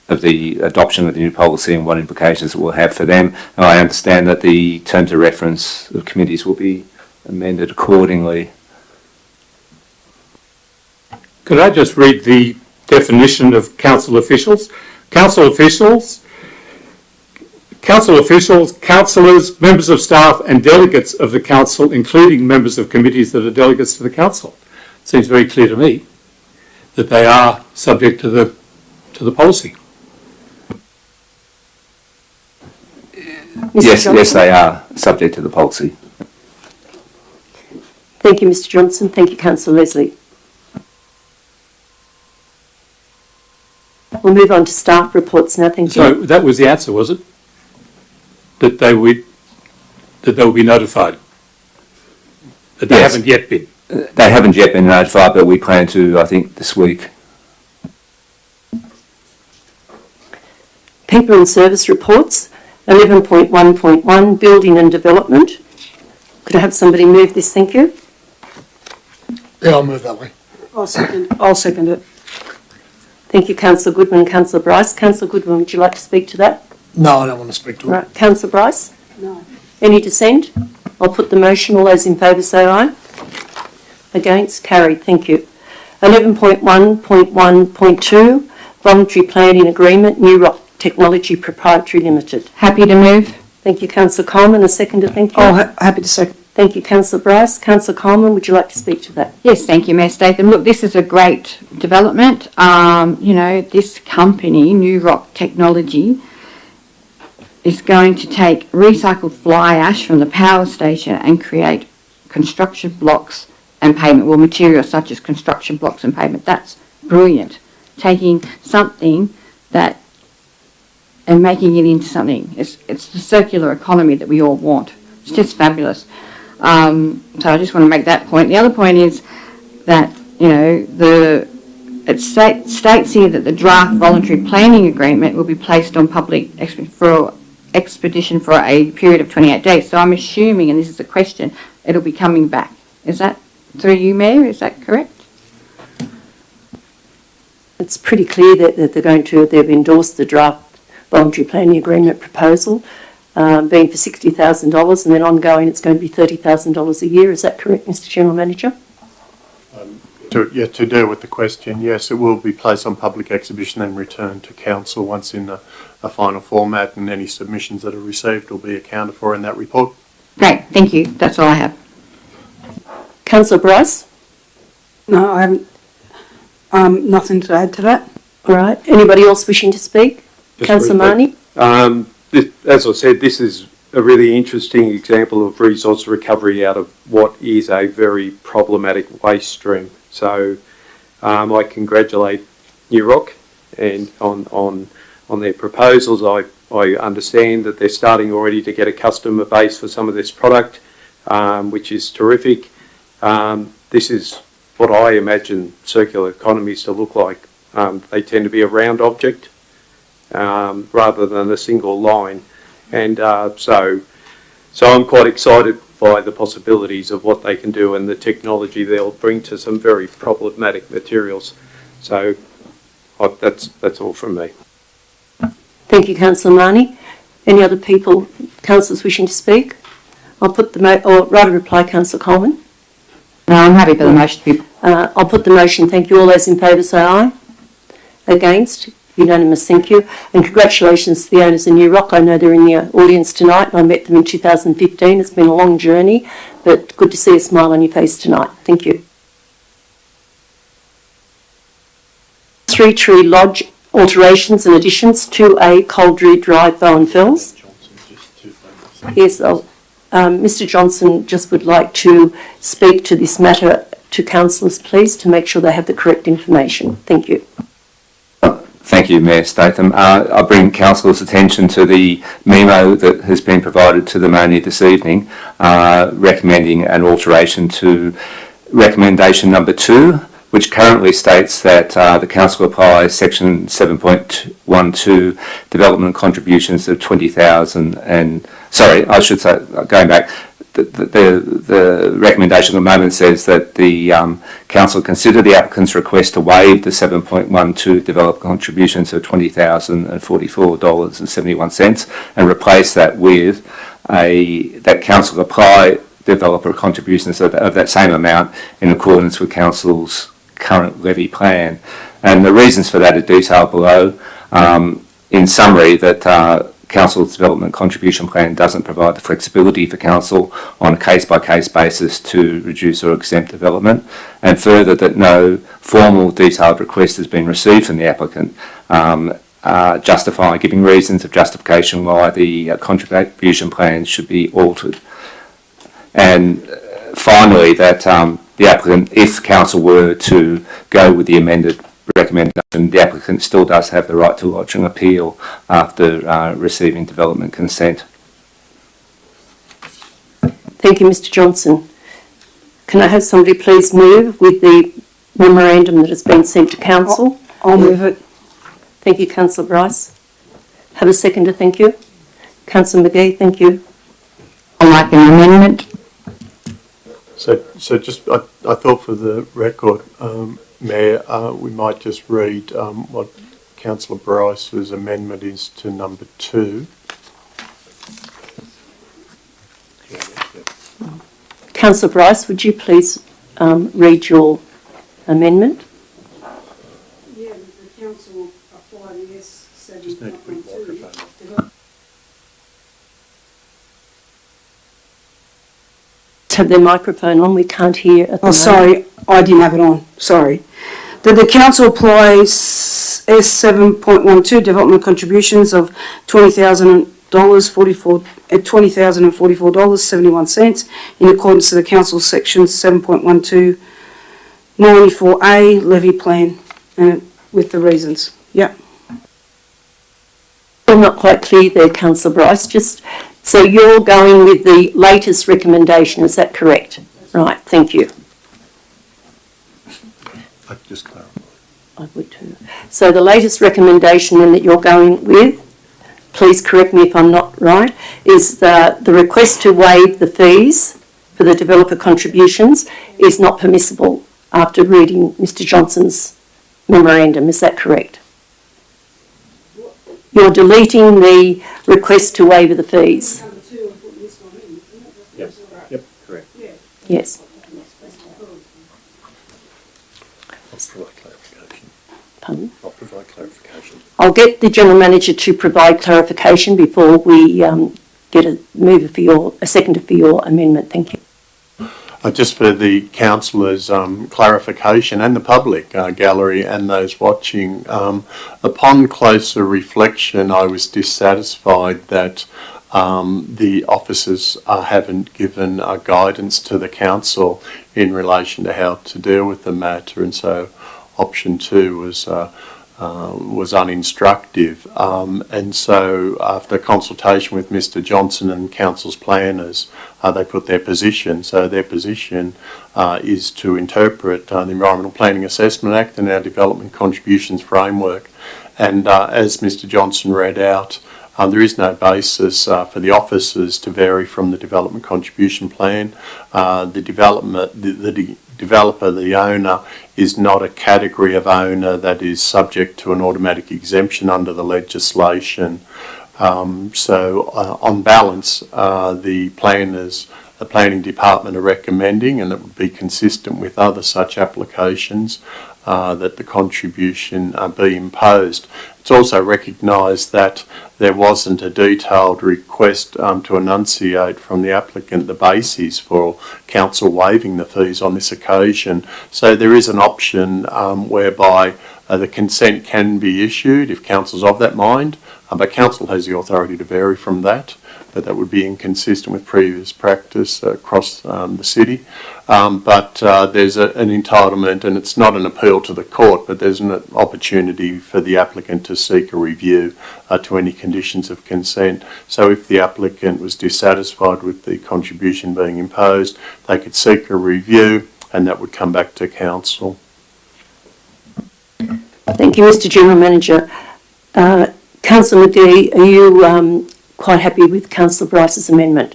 of the adoption of the new policy and what implications it will have for them. And I understand that the terms of reference of committees will be amended accordingly. Could I just read the definition of council officials? Council officials council officials, councillors, members of staff and delegates of the council, including members of committees that are delegates to the council. It seems very clear to me that they are subject to the policy. Yes, they are subject to the policy. Thank you, Mr Johnson. Thank you, Councillor Leslie. We'll move on to staff reports now. Thank you. So that was the answer, was it? That they will be notified? That they Yes. haven't yet been? They haven't yet been notified, but we plan to, I think, this week. People and service reports, 11.1.1, building and development. Could I have somebody move this? Thank you. Yeah, I'll move that way. I'll second it. Thank you, Councillor Goodman. Councillor Bryce. Councillor Goodman, would you like to speak to that? No, I don't want to speak to it. Right. Councillor Bryce? No. Any dissent? I'll put the motion. All those in favour say aye. Against? Carried. Thank you. 11.1.1.2, voluntary planning agreement, New Rock Technology Proprietary Limited. Happy to move. Thank you, Councillor Coleman. A seconder, thank you. Happy to second. Thank you, Councillor Bryce. Councillor Coleman, would you like to speak to that? Yes, thank you, Mayor Statham. Look, this is a great development. This company, New Rock Technology, is going to take recycled fly ash from the power station and create construction blocks and pavement, well, materials such as construction blocks and pavement. That's brilliant. Taking something that and making it into something. It's the circular economy that we all want. It's just fabulous. So I just want to make that point. The other point is that, it states here that the draft voluntary planning agreement will be placed on public expedition for a period of 28 days. So I'm assuming, and this is a question, it'll be coming back. Is that through you, Mayor? Is that correct? It's pretty clear that they've endorsed the draft voluntary planning agreement proposal, being for $60,000, and then ongoing it's going to be $30,000 a year. Is that correct, Mr General Manager? To deal with the question, yes, it will be placed on public exhibition and returned to council once in a final format, and any submissions that are received will be accounted for in that report. Great, thank you. That's all I have. Councillor Bryce? No, I haven't. Nothing to add to that. All right. Anybody else wishing to speak? Just Councillor briefly. Marnie? As I said, this is a really interesting example of resource recovery out of what is a very problematic waste stream. So I congratulate New Rock and on their proposals. I understand that they're starting already to get a customer base for some of this product, which is terrific. This is what I imagine circular economies to look like. They tend to be a round object rather than a single line. And so I'm quite excited by the possibilities of what they can do and the technology they'll bring to some very problematic materials. So that's all from me. Thank you, Councillor Marnie. Any other people, councillors wishing to speak? I'll put reply, Councillor Coleman. No, I'm happy for the motion to be... I'll put the motion. Thank you. All those in favour say aye. Against? Unanimous. Thank you. And congratulations to the owners of New Rock. I know they're in the audience tonight, and I met them in 2015. It's been a long journey, but good to see a smile on your face tonight. Thank you. Three Tree Lodge alterations and additions, 2A Coldrew Drive, Bowen Fells. Yes, Mr Johnson just would like to speak to this matter to councillors, please, to make sure they have the correct information. Thank you. Thank you, Mayor Statham. I bring councillors' attention to the memo that has been provided to them only this evening, recommending an alteration to recommendation number 2, which currently states that the council applies section 7.12 development contributions of 20,000 and, sorry, I should say, going back, the recommendation at the moment says that the council consider the applicant's request to waive the 7.12 development contributions of $20,044.71 and replace that with that council apply developer contributions of that same amount in accordance with council's current levy plan. And the reasons for that are detailed below. In summary, that Council's development contribution plan doesn't provide the flexibility for Council on a case-by-case basis to reduce or exempt development, and further that no formal detailed request has been received from the applicant giving reasons of justification why the contribution plan should be altered. And finally, that the applicant, if Council were to go with the amended recommendation, the applicant still does have the right to lodge an appeal after receiving development consent. Thank you, Mr Johnson. Can I have somebody please move with the memorandum that has been sent to Council? I'll move it. Thank you, Councillor Bryce. Have a seconder, thank you. Councillor McGee, thank you. I'd like an amendment. So just, I thought for the record, Mayor, we might just read what Councillor Bryce's amendment is to number 2. Councillor Bryce, would you please read your amendment? Yeah, the council applied yes 7.12. Have their microphone on, we can't hear at the moment. Sorry, I didn't have it on, sorry. That the council applies S7.12 development contributions of $20,044.71 in accordance to the council's section 7.12 94A levy plan with the reasons. Yep. I'm not quite clear there, Councillor Bryce. So you're going with the latest recommendation, is that correct? Right, thank you. I just clarify. I would too. So the latest recommendation then that you're going with, please correct me if I'm not right, is the request to waive the fees for the developer contributions is not permissible after reading Mr Johnson's memorandum, is that correct? You're deleting the request to waive the fees? Yep, correct. Yes. I'll provide clarification. Pardon? I'll provide clarification. I'll get the General Manager to provide clarification before we get a seconder for your amendment. Thank you. Just for the councillors' clarification and the public gallery and those watching, upon closer reflection, I was dissatisfied that the officers haven't given guidance to the council in relation to how to deal with the matter, and so option 2 was uninstructive. And so after consultation with Mr Johnson and council's planners, they put their position. So their position is to interpret the Environmental Planning Assessment Act and our Development Contributions Framework. And as Mr Johnson read out, there is no basis for the officers to vary from the Development Contribution Plan. The developer, the owner, is not a category of owner that is subject to an automatic exemption under the legislation. So on balance, the planning department are recommending, and it would be consistent with other such applications, that the contribution be imposed. It's also recognised that there wasn't a detailed request to enunciate from the applicant the basis for council waiving the fees on this occasion. So there is an option whereby the consent can be issued if council's of that mind, but council has the authority to vary from that. But that would be inconsistent with previous practice across the city. But there's an entitlement, and it's not an appeal to the court, but there's an opportunity for the applicant to seek a review to any conditions of consent. So if the applicant was dissatisfied with the contribution being imposed, they could seek a review, and that would come back to council. Thank you, Mr General Manager. Councillor McGee, are you quite happy with Councillor Bryce's amendment?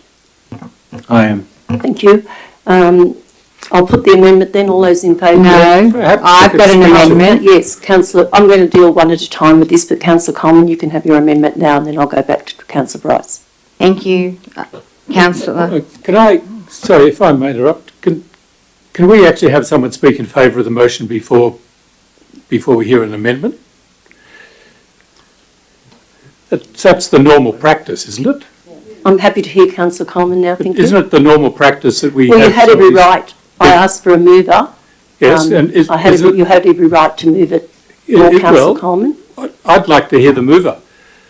I am. Thank you. I'll put the amendment then. All those in favour? No, I've got an amendment. Yes, Councillor, I'm going to deal one at a time with this, but Councillor Coleman, you can have your amendment now, and then I'll go back to Councillor Bryce. Thank you, Councillor. Sorry if I may interrupt, can we actually have someone speak in favour of the motion before we hear an amendment? That's the normal practice, isn't it? I'm happy to hear Councillor Coleman now, thank you. Isn't it the normal practice that we Well, you have had some of every these- right. I asked for a mover. Yes, and is it? You had every right to move it, Well, Councillor Coleman. I'd like to hear the mover.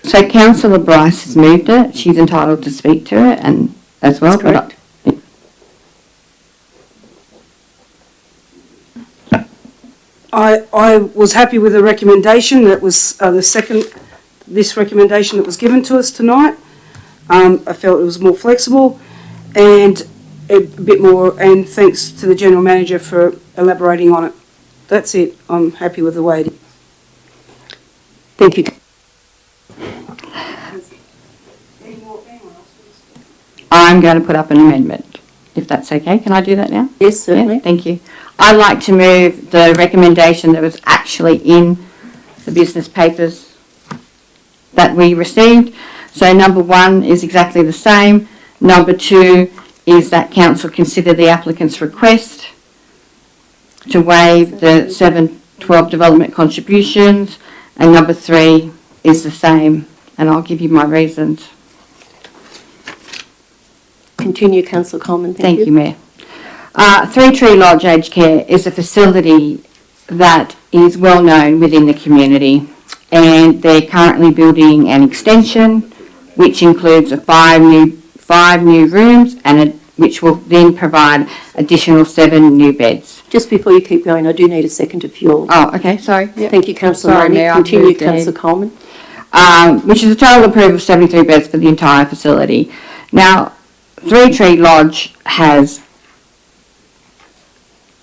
So councillor Bryce has moved it. She's entitled to speak to it and as well. That's correct. I was happy with the recommendation that was this recommendation that was given to us tonight. I felt it was more flexible and a bit more, and thanks to the General Manager for elaborating on it. That's it. I'm happy with the way it is. Thank you. I'm going to put up an amendment, if that's okay. Can I do that now? Yes, certainly. Yeah, thank you. I'd like to move the recommendation that was actually in the business papers that we received. So number 1 is exactly the same. Number 2 is that council consider the applicant's request to waive the 7/12 development contributions. And number 3 is the same. And I'll give you my reasons. Continue, Councillor Coleman, Thank you, Mayor. Three Tree Lodge Aged Care is a facility that is well known within the community, and they're currently building an extension which includes 5 new rooms and which will then provide additional 7 new beds. Just before you keep going, I do need a second of your... Oh, okay, sorry. Yep. Thank you, Councillor Sorry, Marnie. Mayor, I've Continue, moved ahead. Councillor Coleman. Which is a total approval of 73 beds for the entire facility. Now, Three Tree Lodge has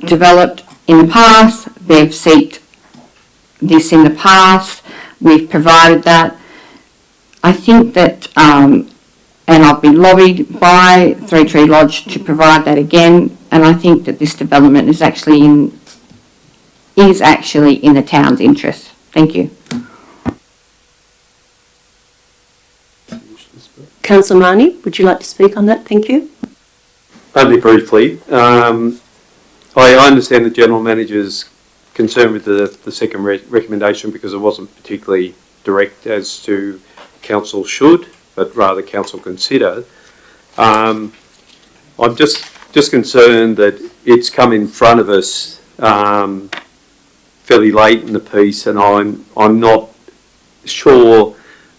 developed in the past, they've sought this in the past, we've provided that. I think that, and I've been lobbied by Three Tree Lodge to provide that again, and I think that this development is actually in the town's interest. Thank you. Councillor Marnie, would you like to speak on that? Thank you. Only briefly. I understand the General Manager's concern with the second recommendation because it wasn't particularly direct as to council should, but rather council consider. I'm just concerned that it's come in front of us fairly late in the piece, and I'm not sure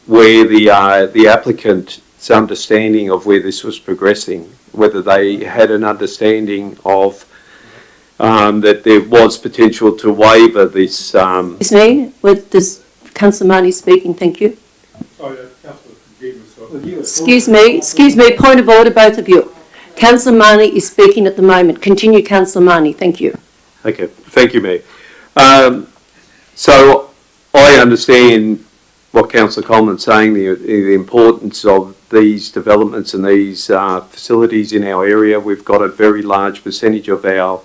where the applicant's understanding of where this was progressing, whether they had an understanding of that there was potential to waiver this. Excuse me, does Councillor Marnie speaking? Thank you. Excuse me, point of order, both of you. Councillor Marnie is speaking at the moment. Continue, Councillor Marnie, thank you. Okay, thank you, Mayor. So I understand what Councillor Coleman's saying, the importance of these developments and these facilities in our area. We've got a very large percentage of our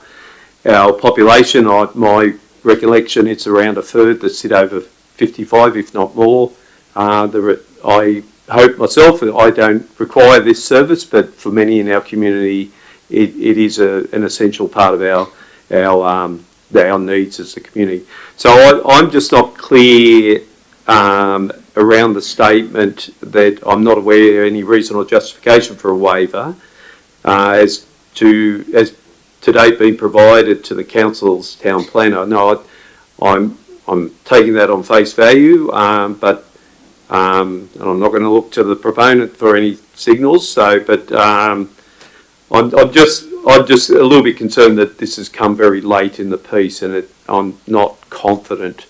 population. My recollection, it's around a third that sit over 55, if not more. I hope myself that I don't require this service, but for many in our community, it is an essential part of our needs as a community. So I'm just not clear around the statement that I'm not aware of any reason or justification for a waiver as to date being provided to the council's town planner. No, I'm taking that on face value, but and I'm not going to look to the proponent for any signals. So, but I'm just a little bit concerned that this has come very late in the piece, and I'm not confident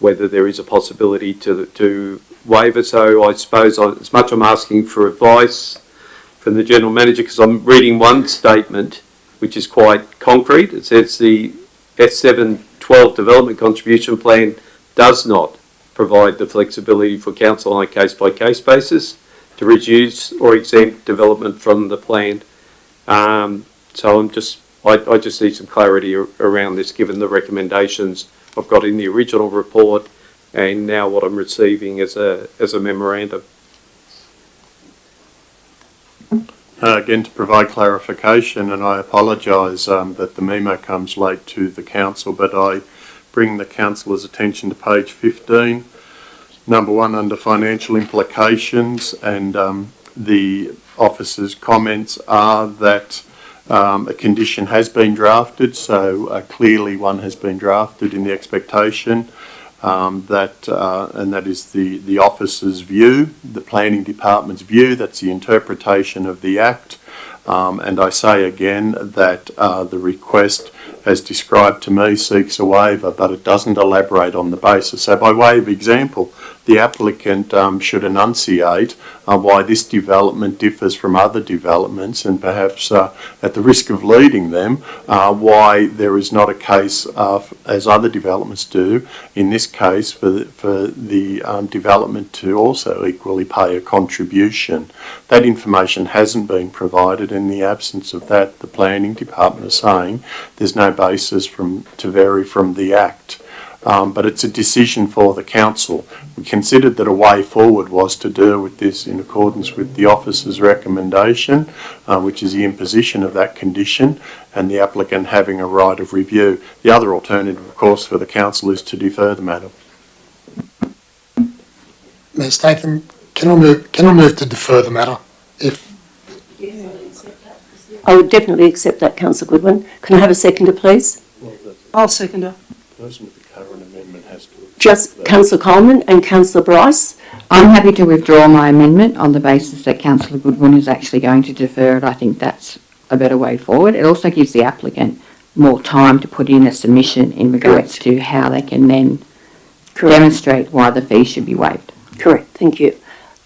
whether there is a possibility to waiver. So I suppose as much I'm asking for advice from the General Manager, because I'm reading one statement which is quite concrete. It says the S7/12 development contribution plan does not provide the flexibility for council on a case-by-case basis to reduce or exempt development from the plan. So I just need some clarity around this, given the recommendations I've got in the original report and now what I'm receiving as a memorandum. Again, to provide clarification, and I apologise that the memo comes late to the council, but I bring the councillor's attention to page 15. Number one, under financial implications, and the officer's comments are that a condition has been drafted, so clearly one has been drafted in the expectation and that is the officer's view, the planning department's view. That's the interpretation of the Act. And I say again that the request, as described to me, seeks a waiver, but it doesn't elaborate on the basis. So by way of example, the applicant should enunciate why this development differs from other developments, and perhaps at the risk of leading them, why there is not a case, as other developments do, in this case for the development to also equally pay a contribution. That information hasn't been provided. In the absence of that, the planning department is saying there's no basis to vary from the Act. But it's a decision for the council. We considered that a way forward was to deal with this in accordance with the officer's recommendation, which is the imposition of that condition, and the applicant having a right of review. The other alternative, of course, for the council is to defer the matter. Mayor Statham, can I move to defer the matter? I would definitely accept that, Councillor Goodwin. Can I have a seconder, please? I'll second her. The person with the current amendment has to... Just Councillor Coleman and Councillor Bryce. I'm happy to withdraw my amendment on the basis that Councillor Goodwin is actually going to defer it. I think that's a better way forward. It also gives the applicant more time to put in a submission in regards to how they can then demonstrate why the fee should be waived. Correct, thank you.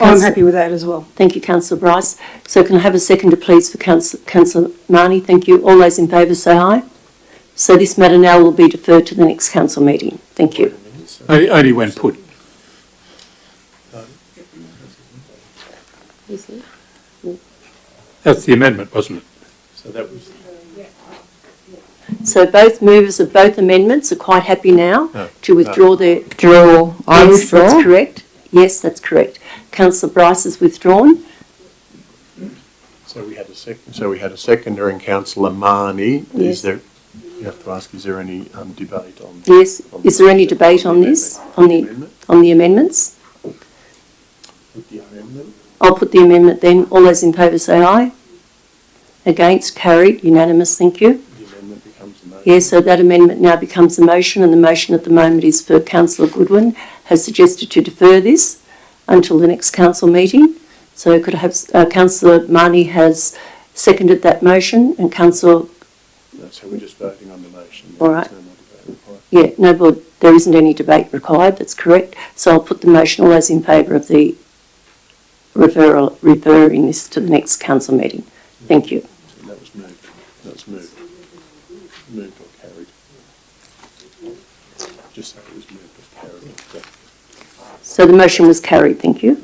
I'm happy with that as well. Thank you, Councillor Bryce. So can I have a seconder, please, for Councillor Marnie? Thank you. All those in favour say aye. So this matter now will be deferred to the next council meeting. Thank you. Only when put. That's the amendment, wasn't it? So that was... So both movers of both amendments are quite happy now to withdraw their... Withdraw. I Yes, withdraw. that's correct. Yes, that's correct. Councillor Bryce has withdrawn. So we had a second. So we had a seconder in Councillor Marnie. Yes. Is there? You have to ask. Is there any debate on? Yes. Is there any debate on this? On the amendments? With the amendment. I'll put the amendment then. All those in favour say aye. Against? Carried. Unanimous. Thank you. The amendment becomes a motion. Yes, so that amendment now becomes a motion, and the motion at the moment is for Councillor Goodwin has suggested to defer this until the next council meeting. So could I have Councillor Marnie has seconded that motion, and Councillor... No, so we're just voting on the motion. All right. No more debate required. Yeah, no, but there isn't any debate required, that's correct. So I'll put the motion, all those in favour of the referring this to the next council meeting. Thank you. So that was moved. That was moved. Moved or carried. Just say it was moved or carried. Okay. So the motion was carried, thank you.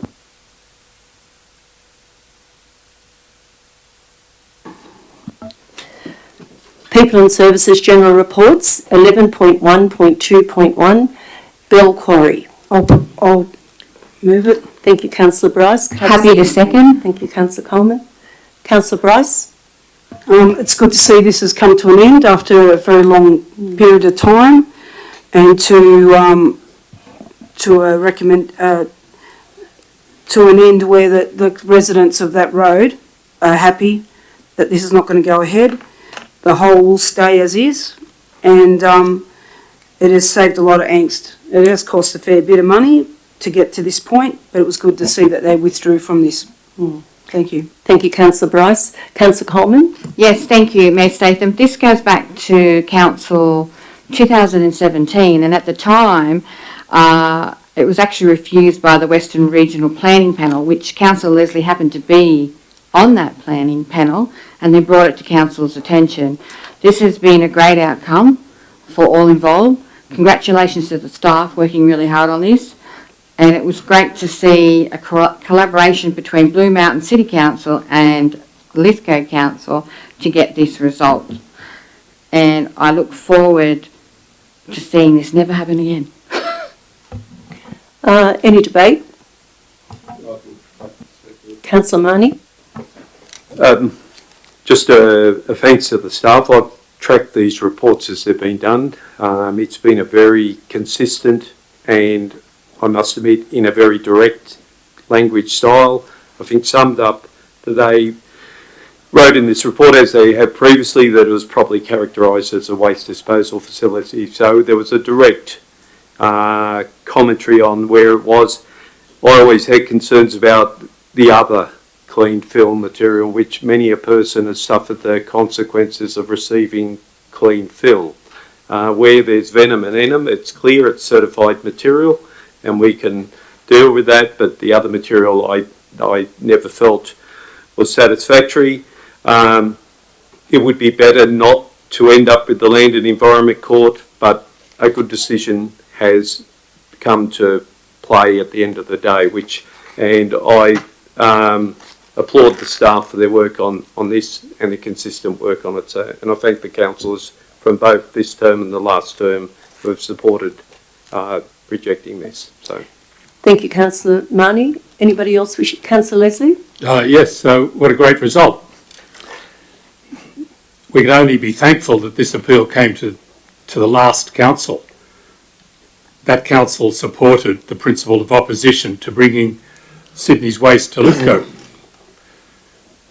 People and Services General Reports, 11.1.2.1, Bell Quarry. I'll move it. Thank you, Councillor Bryce. Happy to second. Thank you, Councillor Coleman. Councillor Bryce? It's good to see this has come to an end after a very long period of time, and to recommend to an end where the residents of that road are happy that this is not going to go ahead. The hole will stay as is, and it has saved a lot of angst. It has cost a fair bit of money to get to this point, but it was good to see that they withdrew from this. Thank you. Thank you, Councillor Bryce. Councillor Coleman? Yes, thank you, Mayor Statham. This goes back to Council 2017, and at the time, it was actually refused by the Western Regional Planning Panel, which Councillor Leslie happened to be on that planning panel, and they brought it to Council's attention. This has been a great outcome for all involved. Congratulations to the staff working really hard on this. And it was great to see a collaboration between Blue Mountain City Council and Lithgow Council to get this result. And I look forward to seeing this never happen again. Any debate? Councillor Marnie? Just a thanks to the staff. I've tracked these reports as they've been done. It's been a very consistent and I must admit, in a very direct language style. I think summed up that they wrote in this report, as they have previously, that it was properly characterised as a waste disposal facility. So there was a direct commentary on where it was. I always had concerns about the other clean fill material, which many a person has suffered the consequences of receiving clean fill. Where there's venom and venom, it's clear it's certified material and we can deal with that, but the other material I never felt was satisfactory. It would be better not to end up with the Land and Environment Court, but a good decision has come to play at the end of the day, and I applaud the staff for their work on this and the consistent work on it. So, and I thank the councillors from both this term and the last term who have supported rejecting this. So, Thank you, Councillor Marnie. Anybody else wish? Councillor Leslie? Yes, so what a great result. We can only be thankful that this appeal came to the last council. That council supported the principle of opposition to bringing Sydney's waste to Lithgow.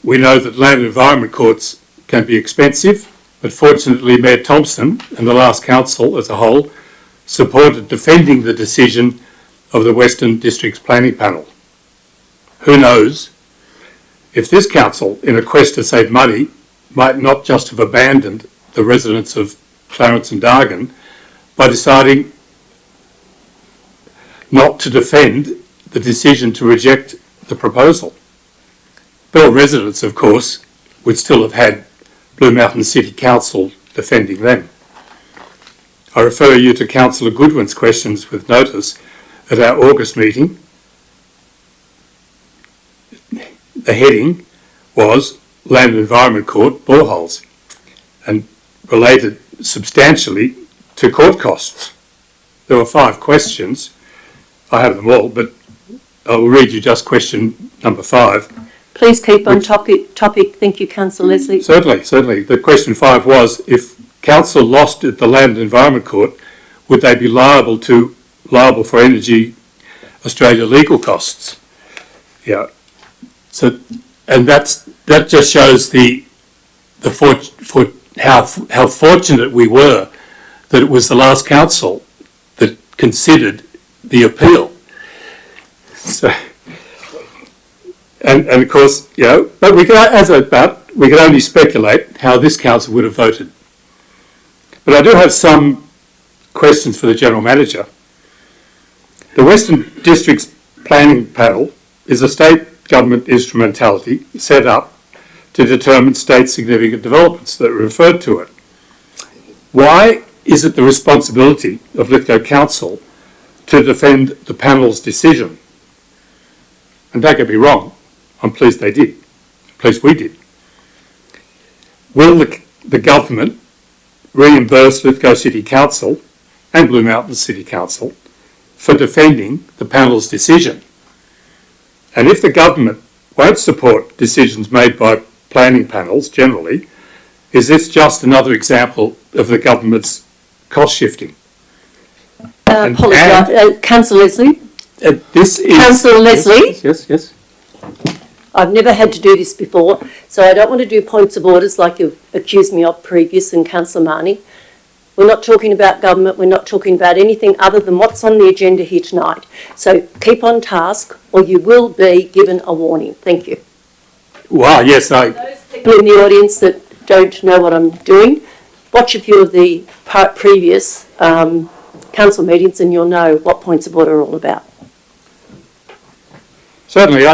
We know that land and environment courts can be expensive, but fortunately Mayor Thompson and the last council as a whole supported defending the decision of the Western District's planning panel. Who knows if this council, in a quest to save money, might not just have abandoned the residents of Clarence and Dargan by deciding not to defend the decision to reject the proposal. Bell residents, of course, would still have had Blue Mountain City Council defending them. I refer you to Councillor Goodwin's questions with notice at our August meeting. The heading was Land and Environment Court boreholes and related substantially to court costs. There were 5 questions. I have them all, but I will read you just question number 5. Please keep on topic. Thank you, Councillor Leslie. Certainly. The question 5 was, if council lost at the Land and Environment Court, would they be liable for Energy Australia legal costs? Yeah. So, and that just shows how fortunate we were that it was the last council that considered the appeal. So, and of course, but we can only speculate how this council would have voted. But I do have some questions for the General Manager. The Western District's planning panel is a state government instrumentality set up to determine state significant developments that are referred to it. Why is it the responsibility of Lithgow Council to defend the panel's decision? And don't get me wrong, I'm pleased they did. Pleased we did. Will the government reimburse Lithgow City Council and Blue Mountain City Council for defending the panel's decision? And if the government won't support decisions made by planning panels generally, is this just another example of the government's cost shifting? Councillor Leslie? Councillor Leslie? Yes. I've never had to do this before, so I don't want to do points of orders like you've accused me of previous, and Councillor Marnie. We're not talking about government, we're not talking about anything other than what's on the agenda here tonight. So keep on task or you will be given a warning. Thank you. Wow, yes, Those people in the audience that don't know what I'm doing, watch a few of the previous council meetings and you'll know what points of order are all about. Certainly.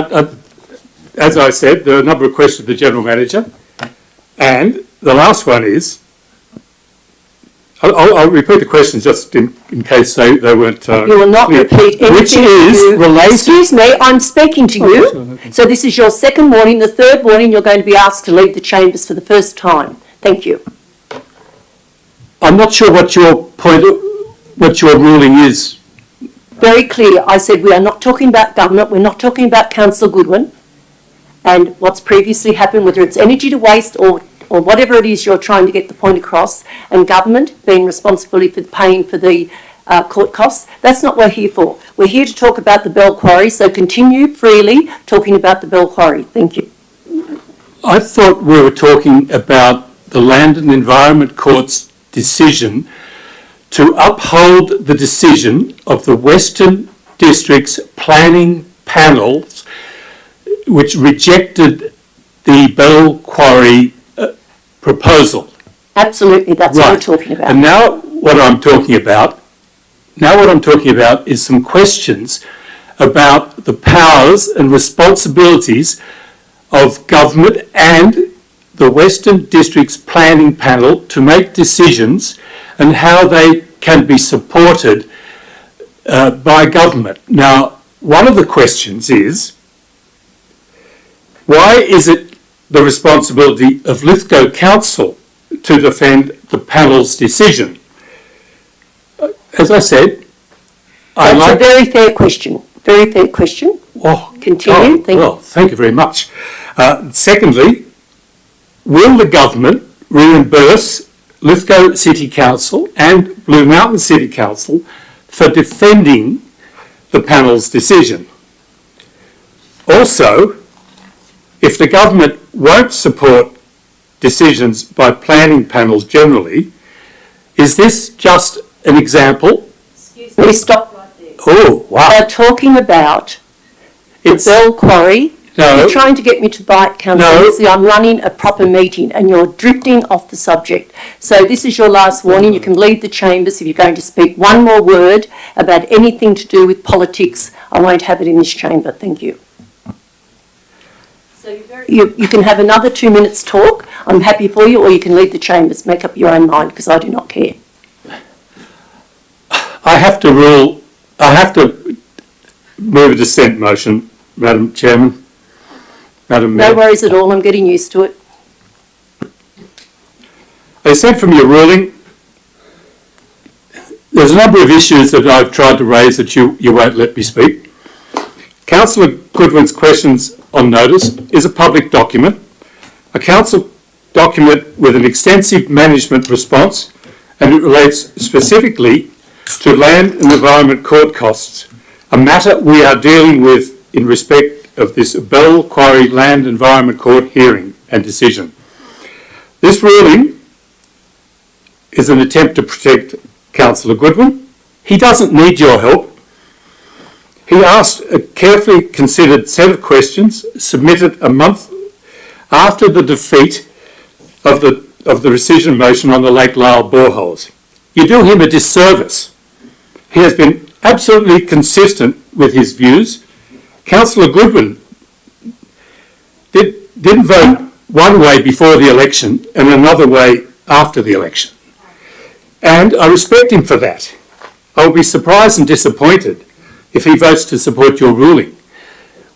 As I said, there are a number of questions to the General Manager. And the last one is, I'll repeat the questions just in case they weren't you will not clear. repeat anything. Which is related... Excuse me, I'm speaking to you. Okay. So this is your second warning. The third warning, you're going to be asked to leave the chambers for the first time. Thank you. I'm not sure what your ruling is. Very clear. I said we are not talking about government. We're not talking about Councillor Goodwin and what's previously happened, whether it's energy to waste or whatever it is you're trying to get the point across, and government being responsible for paying for the court costs. That's not what we're here for. We're here to talk about the Bell Quarry, so continue freely talking about the Bell Quarry. Thank you. I thought we were talking about the Land and Environment Court's decision to uphold the decision of the Western District's planning panels, which rejected the Bell Quarry proposal. Absolutely, that's what we're talking about. And now what I'm talking about is some questions about the powers and responsibilities of government and the Western District's planning panel to make decisions and how they can be supported by government. Now, one of the questions is, why is it the responsibility of Lithgow Council to defend the panel's decision? As I said, That's a very fair question. Very fair question. Oh, Continue. Thank you very much. Secondly, will the government reimburse Lithgow City Council and Blue Mountain City Council for defending the panel's decision? Also, if the government won't support decisions by planning panels generally, is this just an example? Excuse me, stop right there. Oh, wow. They're talking about the Bell Quarry. No. You're trying to get me to bite, Councillor Leslie. I'm running a proper meeting and you're drifting off the subject. So this is your last warning. You can leave the chambers if you're going to speak one more word about anything to do with politics. I won't have it in this chamber. Thank you. So you can have another 2 minutes talk. I'm happy for you, or you can leave the chambers. Make up your own mind, because I do not care. I have to move a dissent motion, Madam Chairman. Madam Mayor. No worries at all. I'm getting used to it. As said from your ruling, there's a number of issues that I've tried to raise that you won't let me speak. Councillor Goodwin's questions on notice is a public document, a council document with an extensive management response, and it relates specifically to Land and Environment Court costs, a matter we are dealing with in respect of this Bell Quarry Land Environment Court hearing and decision. This ruling is an attempt to protect Councillor Goodwin. He doesn't need your help. He asked a carefully considered set of questions submitted a month after the defeat of the rescission motion on the Lake Lyell boreholes. You do him a disservice. He has been absolutely consistent with his views. Councillor Goodwin didn't vote one way before the election and another way after the election. And I respect him for that. I will be surprised and disappointed if he votes to support your ruling.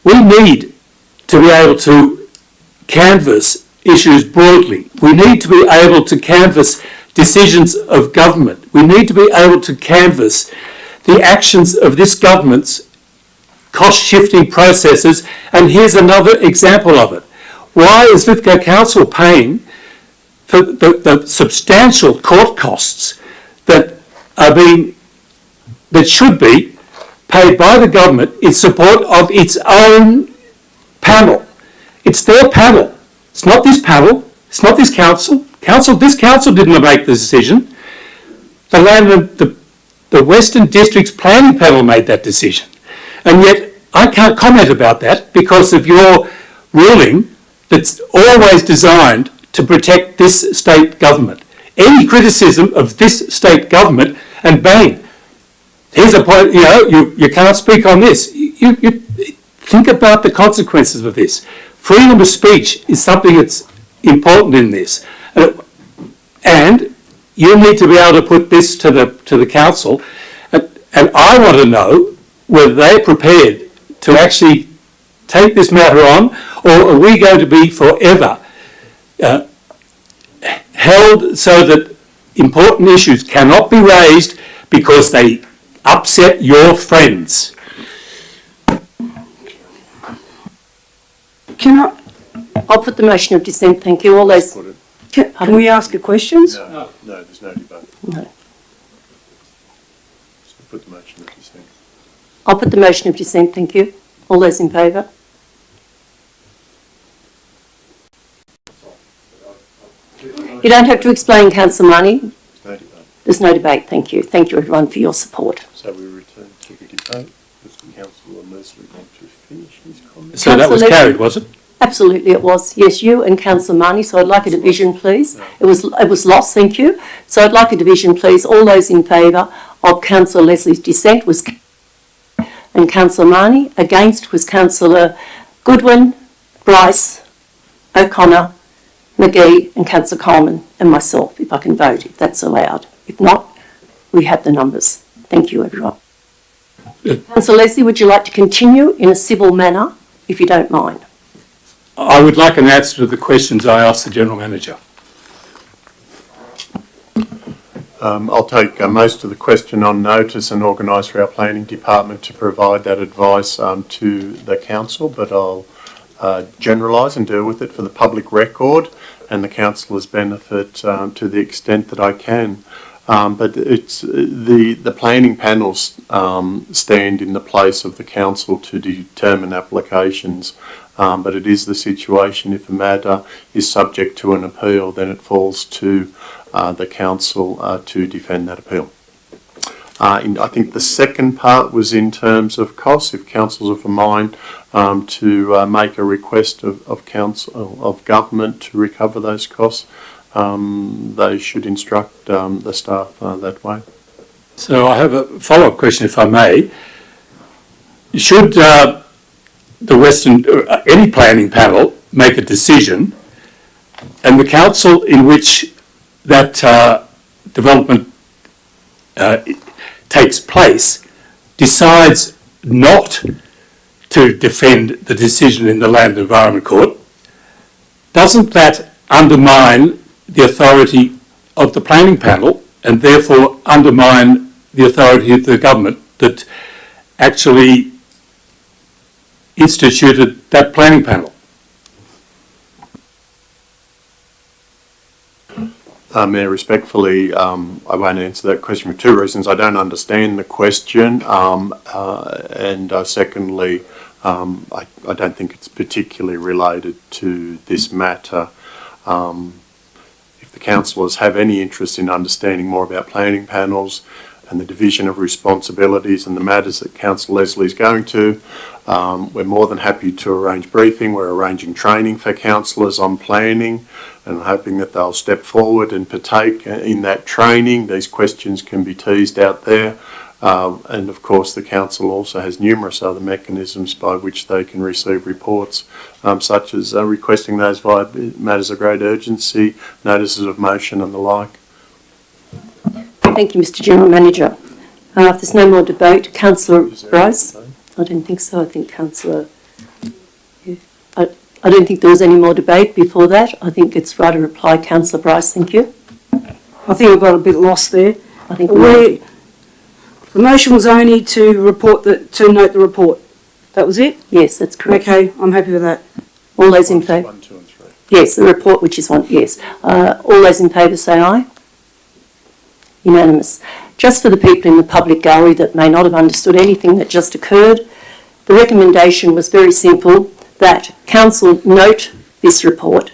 We need to be able to canvass issues broadly. We need to be able to canvass decisions of government. We need to be able to canvass the actions of this government's cost-shifting processes, and here's another example of it. Why is Lithgow Council paying for the substantial court costs that should be paid by the government in support of its own panel? It's their panel. It's not this panel. It's not this council. This council didn't make the decision. The Western District's planning panel made that decision. And yet I can't comment about that because of your ruling that's always designed to protect this state government. Any criticism of this state government, and bang, here's a point, you can't speak on this. You think about the consequences of this. Freedom of speech is something that's important in this. And you need to be able to put this to the council. And I want to know whether they're prepared to actually take this matter on, or are we going to be forever held so that important issues cannot be raised because they upset your friends? I'll put the motion of dissent. Thank you. All those. Can we ask a question? No, there's no debate. No. Put the motion of dissent. I'll put the motion of dissent, thank you. All those in favour? You don't have to explain, Councillor Marnie. No debate. There's no debate, thank you. Thank you everyone for your support. So we return to the debate. Does Councillor Leslie want to finish his comments? So that was Councillor carried, Leslie? was it? Absolutely it was. Yes, you and Councillor Marnie, so I'd like a division please. It was lost, thank you. So I'd like a division please. All those in favour of Councillor Leslie's dissent was and Councillor Marnie. Against was Councillor Goodwin, Bryce, O'Connor, McGee and Councillor Coleman and myself, if I can vote, if that's allowed. If not, we have the numbers. Thank you, everyone. Councillor Leslie, would you like to continue in a civil manner, if you don't mind? I would like an answer to the questions I asked the General Manager. I'll take most of the question on notice and organise for our planning department to provide that advice to the council, but I'll generalise and deal with it for the public record and the councillor's benefit to the extent that I can. But it's the planning panels stand in the place of the council to determine applications. But it is the situation, if a matter is subject to an appeal, then it falls to the council to defend that appeal. I think the second part was in terms of costs. If councils are of a mind to make a request of government to recover those costs, they should instruct the staff that way. So I have a follow-up question, if I may. Should the Western, any planning panel make a decision and the council in which that development takes place decides not to defend the decision in the Land and Environment Court, doesn't that undermine the authority of the planning panel and therefore undermine the authority of the government that actually instituted that planning panel? Mayor, respectfully, I won't answer that question for two reasons. I don't understand the question, and secondly, I don't think it's particularly related to this matter. If the councillors have any interest in understanding more about planning panels and the division of responsibilities and the matters that Councillor Leslie is going to, we're more than happy to arrange briefing. We're arranging training for councillors on planning and hoping that they'll step forward and partake in that training. These questions can be teased out there. And of course the council also has numerous other mechanisms by which they can receive reports, such as requesting those via matters of great urgency, notices of motion and the like. Thank you, Mr General Manager. If there's no more debate, Councillor Bryce? I don't think so. I think Councillor... Yeah. I don't think there was any more debate before that. I think it's right to reply, Councillor Bryce. Thank you. I think I got a bit lost there. I think the motion was only to note the report. That was it? Yes, that's correct. Okay, I'm happy with that. All those in favour? 1, 2 and 3. Yes, the report, which is one, yes. All those in favour say aye. Unanimous. Just for the people in the public gallery that may not have understood anything that just occurred, the recommendation was very simple, that Council note this report.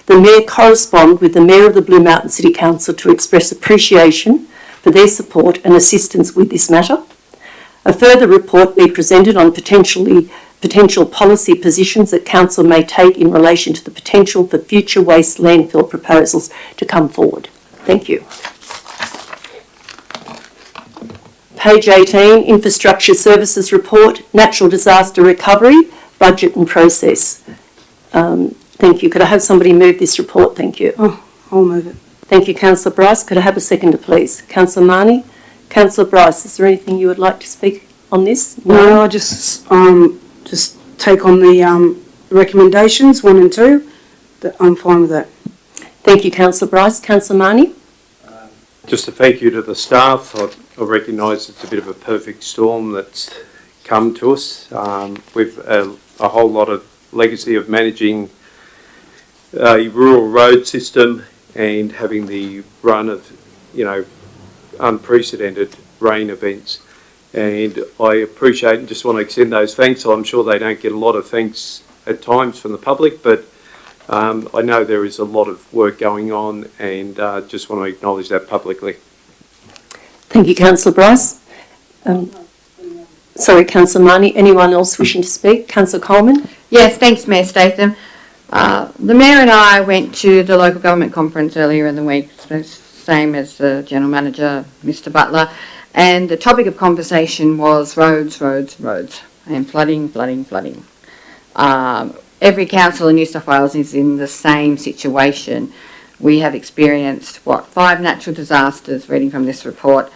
The Mayor correspond with the Mayor of the Blue Mountain City Council to express appreciation for their support and assistance with this matter. A further report be presented on potential policy positions that Council may take in relation to the potential for future waste landfill proposals to come forward. Thank you. Page 18, Infrastructure Services Report, Natural Disaster Recovery, Budget and Process. Thank you. Could I have somebody move this report? Thank you. Oh, I'll move it. Thank you, Councillor Bryce. Could I have a seconder, please? Councillor Marnie. Councillor Bryce, is there anything you would like to speak on this? No, I just take on the recommendations 1 and 2. I'm fine with that. Thank you, Councillor Bryce. Councillor Marnie. Just a thank you to the staff. I recognise it's a bit of a perfect storm that's come to us with a whole lot of legacy of managing a rural road system and having the run of, unprecedented rain events. And I appreciate and just want to extend those thanks. I'm sure they don't get a lot of thanks at times from the public, but I know there is a lot of work going on, and just want to acknowledge that publicly. Thank you, Councillor Bryce. Sorry, Councillor Marnie. Anyone else wishing to speak? Councillor Coleman? Yes, thanks, Mayor Statham. The Mayor and I went to the local government conference earlier in the week, same as the General Manager, Mr Butler, and the topic of conversation was roads, and flooding. Every council in New South Wales is in the same situation. We have experienced, 5 natural disasters, reading from this report,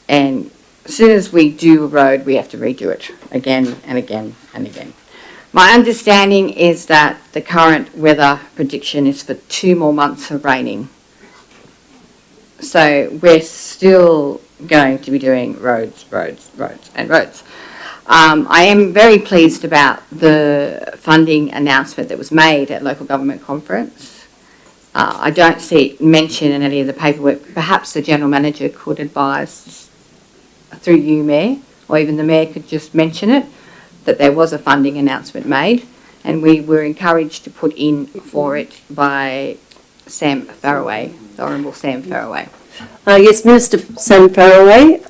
and as soon as we do a road, we have to redo it again and again and again. My understanding is that the current weather prediction is for 2 more months of raining. So we're still going to be doing roads. I am very pleased about the funding announcement that was made at local government conference. I don't see it mentioned in any of the paperwork. Perhaps the General Manager could advise through you, Mayor, or even the Mayor could just mention it, that there was a funding announcement made, and we were encouraged to put in for it by Sam Farraway, the Honourable Sam Farraway. Yes, Minister Sam Farraway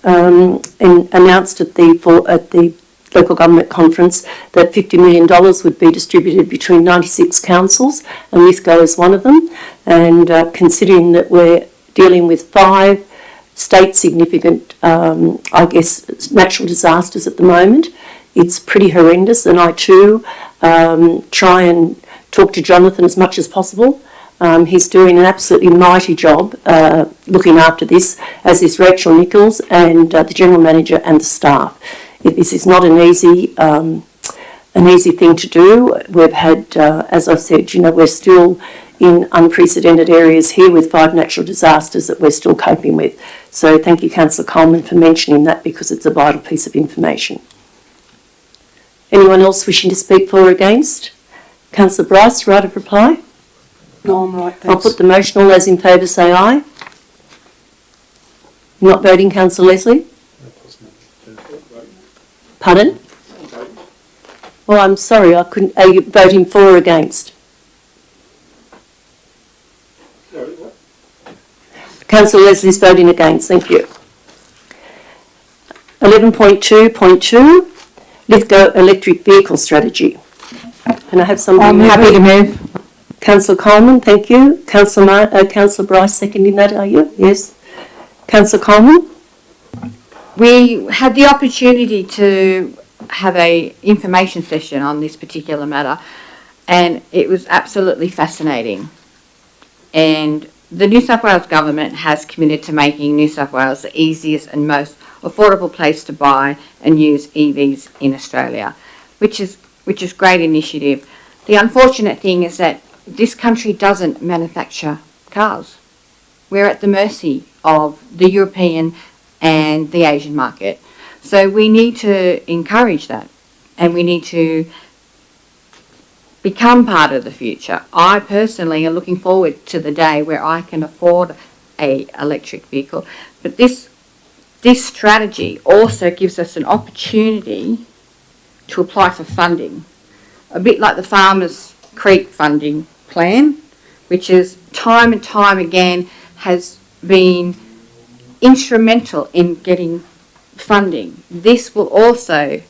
announced at the local government conference that $50 million would be distributed between 96 councils, and Lithgow is one of them. And considering that we're dealing with 5 state significant, natural disasters at the moment, it's pretty horrendous. And I too try and talk to Jonathan as much as possible. He's doing an absolutely mighty job looking after this, as is Rachel Nichols and the General Manager and the staff. This is not an easy thing to do. We've had, as I said, we're still in unprecedented areas here with 5 natural disasters that we're still coping with. So thank you, Councillor Coleman, for mentioning that, because it's a vital piece of information. Anyone else wishing to speak for or against? Councillor Bryce, right of reply? No, I'm right, thanks. I'll put the motion. All those in favour say aye. Not voting, Councillor Leslie? Pardon? Well, I'm sorry, I couldn't. Are you voting for or against? Councillor Leslie's voting against. Thank you. 11.2.2, Lithgow Electric Vehicle Strategy. Can I have somebody? I'm happy to move. Councillor Coleman, thank you. Councillor Bryce seconding that, are you? Yes. Councillor Coleman? We had the opportunity to have an information session on this particular matter, and it was absolutely fascinating. And the New South Wales Government has committed to making New South Wales the easiest and most affordable place to buy and use EVs in Australia, which is great initiative. The unfortunate thing is that this country doesn't manufacture cars. We're at the mercy of the European and the Asian market. So we need to encourage that, and we need to become part of the future. I personally am looking forward to the day where I can afford an electric vehicle. But this strategy also gives us an opportunity to apply for funding, a bit like the Farmers Creek funding plan, which is time and time again has been instrumental in getting funding. This will also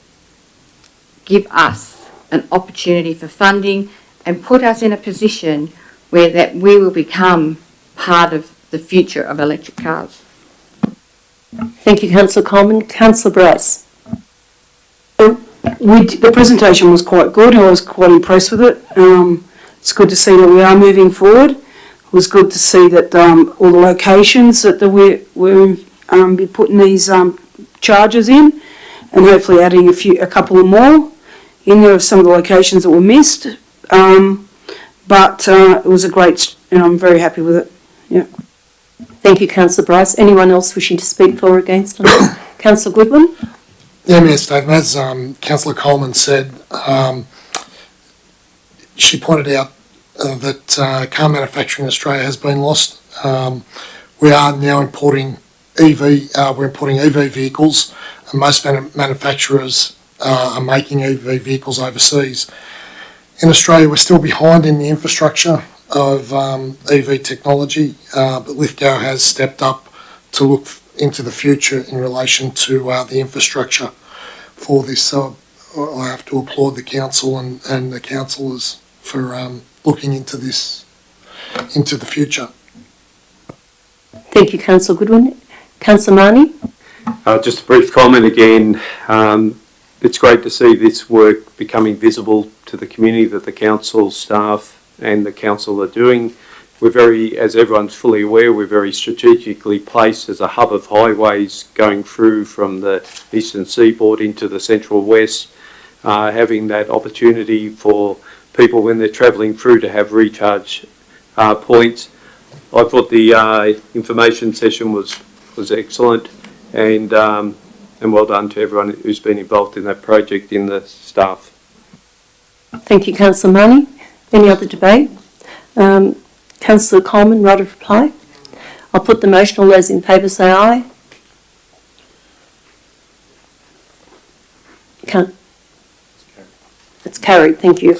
give us an opportunity for funding and put us in a position where that we will become part of the future of electric cars. Thank you, Councillor Coleman. Councillor Bryce. The presentation was quite good. I was quite impressed with it. It's good to see that we are moving forward. It was good to see that all the locations that we're be putting these charges in, and hopefully adding a couple more in there of some of the locations that were missed. But it was a great, and I'm very happy with it. Yeah. Thank you, Councillor Bryce. Anyone else wishing to speak for or against on this? Councillor Goodwin? Yeah, Mayor Statham, as Councillor Coleman said, she pointed out that car manufacturing in Australia has been lost. We are now importing EV vehicles and most manufacturers are making EV vehicles overseas. In Australia, we're still behind in the infrastructure of EV technology, but Lithgow has stepped up to look into the future in relation to the infrastructure for this. So I have to applaud the council and the councillors for looking into this, into the future. Thank you, Councillor Goodwin. Councillor Marnie? Just a brief comment again. It's great to see this work becoming visible to the community that the council staff and the council are doing. We're very, as everyone's fully aware, we're very strategically placed as a hub of highways going through from the eastern seaboard into the central west, having that opportunity for people when they're travelling through to have recharge points. I thought the information session was excellent, and well done to everyone who's been involved in that project in the staff. Thank you, Councillor Marnie. Any other debate? Councillor Coleman, right of reply. I'll put the motion. All those in favour say aye. It's carried. Thank you.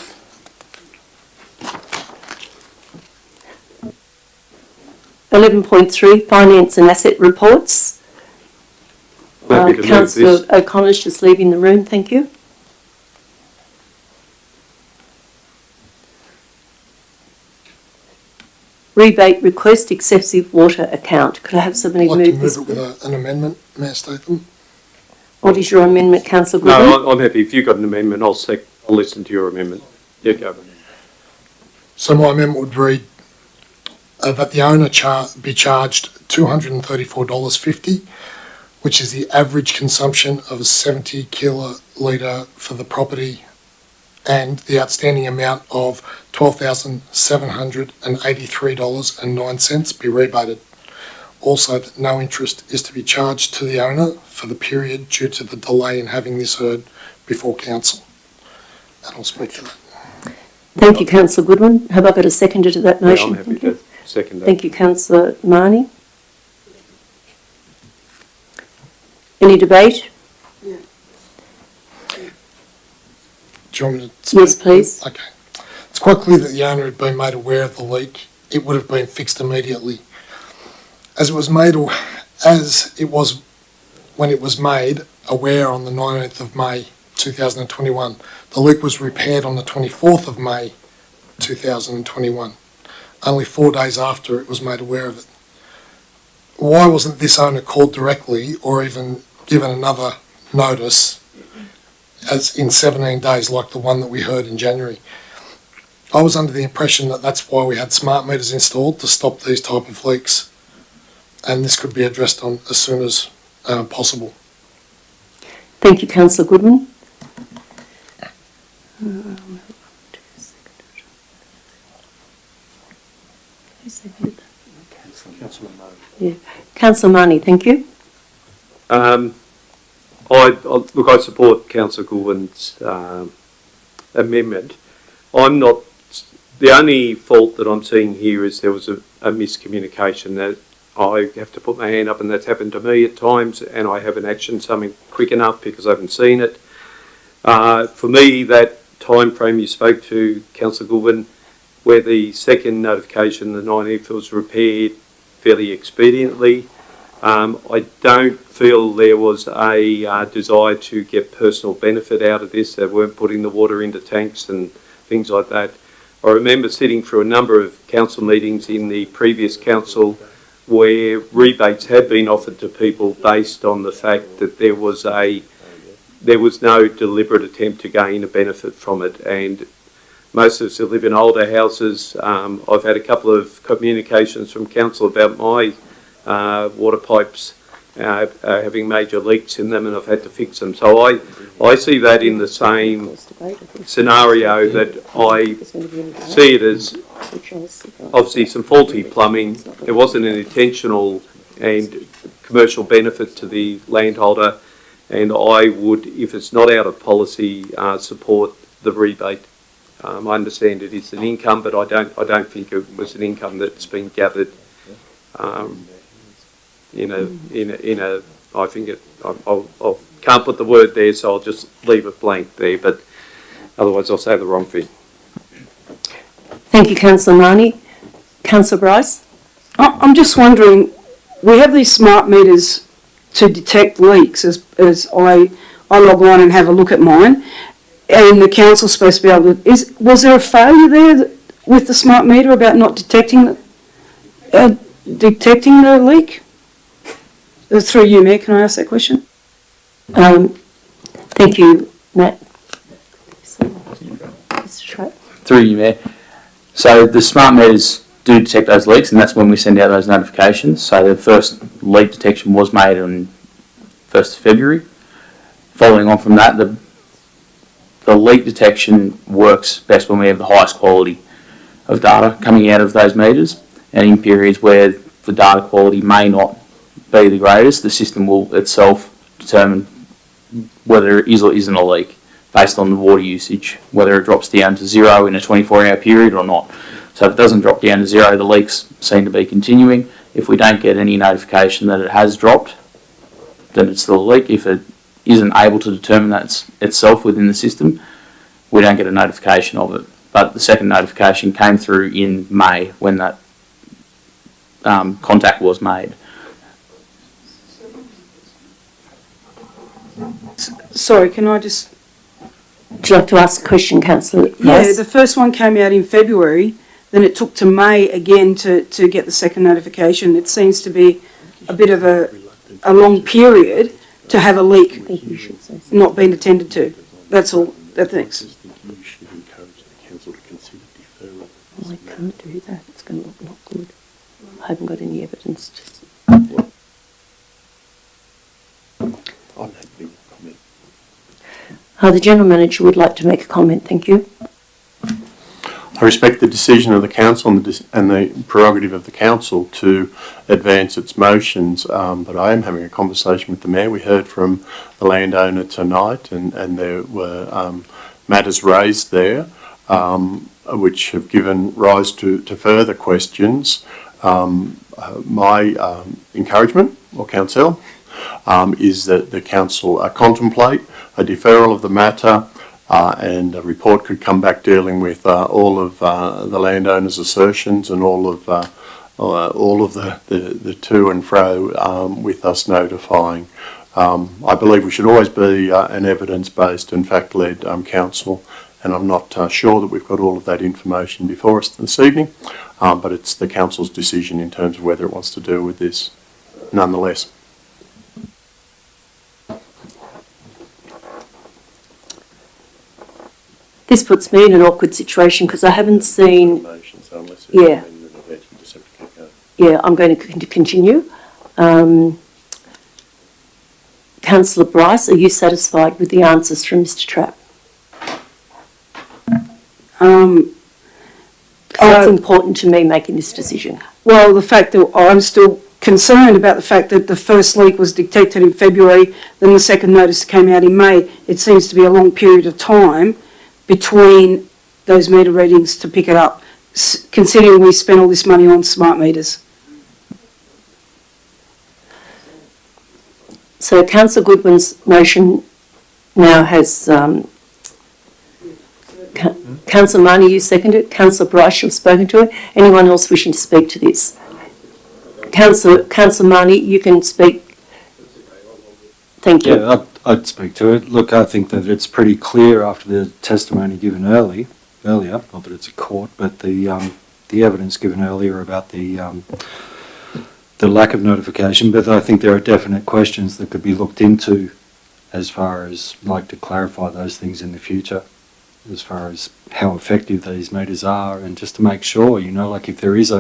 (11.3) Finance and asset reports. Councillor O'Connor's just leaving the room. Thank you. Rebate request, excessive water account. Could I have somebody I'd like to move move this? it with an amendment, Mayor Statham. What is your amendment, Councillor Goodwin? No, I'm happy. If you've got an amendment, I'll listen to your amendment. Yeah, go. So my amendment would read that the owner be charged $234.50, which is the average consumption of a 70 kilolitre for the property, and the outstanding amount of $12,783.09 be rebated. Also, that no interest is to be charged to the owner for the period due to the delay in having this heard before council. And I'll speak to that. Thank you, Councillor Goodwin. Have I got a seconder to that Yeah, motion? I'm happy to second that. Thank you, Councillor Marnie. Any debate? Do you want me to speak? Yes, please. Okay. It's quite clear that the owner had been made aware of the leak. It would have been fixed immediately. As it was when it was made aware on the 19th of May 2021. The leak was repaired on the 24th of May 2021, only 4 days after it was made aware of it. Why wasn't this owner called directly or even given another notice as in 17 days like the one that we heard in January? I was under the impression that that's why we had smart meters installed, to stop these type of leaks, and this could be addressed on as soon as possible. Thank you, Councillor Goodwin. Yeah. Councillor Marnie, thank you. I support Councillor Goodwin's amendment. The only fault that I'm seeing here is there was a miscommunication. That I have to put my hand up, and that's happened to me at times, and I haven't actioned something quick enough because I haven't seen it. For me, that time frame you spoke to, Councillor Goodwin, where the second notification, the 19th, was repaired fairly expediently. I don't feel there was a desire to get personal benefit out of this. They weren't putting the water into tanks and things like that. I remember sitting through a number of council meetings in the previous council where rebates had been offered to people based on the fact that there was no deliberate attempt to gain a benefit from it. And most of us who live in older houses, I've had a couple of communications from council about my water pipes having major leaks in them, and I've had to fix them. So I see that in the same scenario, that I see it as obviously some faulty plumbing. There wasn't an intentional and commercial benefit to the landholder, and I would, if it's not out of policy, support the rebate. I understand it is an income, but I don't think it was an income that's been gathered in a I think I can't put the word there, so I'll just leave it blank there, but otherwise I'll say the wrong thing. Thank you, Councillor Marnie. Councillor Bryce? I'm just wondering, we have these smart meters to detect leaks as I log on and have a look at mine, and the council's supposed to be able to, was there a failure there with the smart meter about not detecting the leak? Through you, Mayor, can I ask that question? Thank you, Matt. Mr. Trapp? Through you, Mayor. So the smart meters do detect those leaks, and that's when we send out those notifications. So the first leak detection was made on 1st of February. Following on from that, the leak detection works best when we have the highest quality of data coming out of those meters, and in periods where the data quality may not be the greatest, the system will itself determine whether it is or isn't a leak based on the water usage, whether it drops down to zero in a 24-hour period or not. So if it doesn't drop down to zero, the leaks seem to be continuing. If we don't get any notification that it has dropped, then it's still a leak. If it isn't able to determine that itself within the system, we don't get a notification of it. But the second notification came through in May when that contact was made. Sorry, can I just... Would you like to ask a question, Councillor? Yeah, the first one came out in February, then it took to May again to get the second notification. It seems to be a bit of a long period to have a leak not being attended to. That's all. Thanks. Well, I can't do that. It's going to look not good. I haven't got any evidence. The General Manager would like to make a comment. Thank you. I respect the decision of the council and the prerogative of the council to advance its motions, but I am having a conversation with the Mayor. We heard from the landowner tonight, and there were matters raised there which have given rise to further questions. My encouragement, or counsel, is that the council contemplate a deferral of the matter, and a report could come back dealing with all of the landowners' assertions and all of the to and fro with us notifying. I believe we should always be an evidence-based and fact-led council, and I'm not sure that we've got all of that information before us this evening, but it's the council's decision in terms of whether it wants to deal with this nonetheless. This puts me in an awkward situation because I haven't seen... Yeah. Yeah, I'm going to continue. Councillor Bryce, are you satisfied with the answers from Mr. Trapp? That's important to me making this decision. Well, the fact that I'm still concerned about the fact that the first leak was detected in February, then the second notice came out in May. It seems to be a long period of time between those meter readings to pick it up, considering we spent all this money on smart meters. So Councillor Goodwin's motion now has... Councillor Marnie, you seconded it. Councillor Bryce, you've spoken to it. Anyone else wishing to speak to this? Councillor Marnie, you can speak. Thank you. Yeah, I'd speak to it. Look, I think that it's pretty clear after the testimony given earlier, not that it's a court, but the evidence given earlier about the lack of notification. But I think there are definite questions that could be looked into as far as, like, to clarify those things in the future, as far as how effective these meters are, and just to make sure, you know, like if there is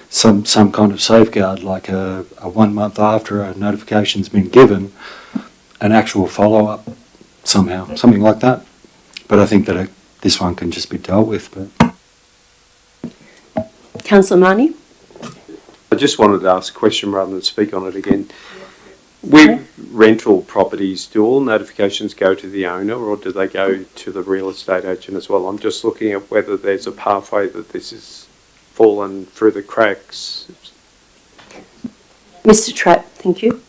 some kind of safeguard, like a 1 month after a notification's been given, an actual follow-up somehow, something like that. But I think that this one can just be dealt with. But Councillor Marnie? I just wanted to ask a question rather than speak on it again. With rental properties, do all notifications go to the owner or do they go to the real estate agent as well? I'm just looking at whether there's a pathway that this has fallen through the cracks. Mr. Trapp, thank you.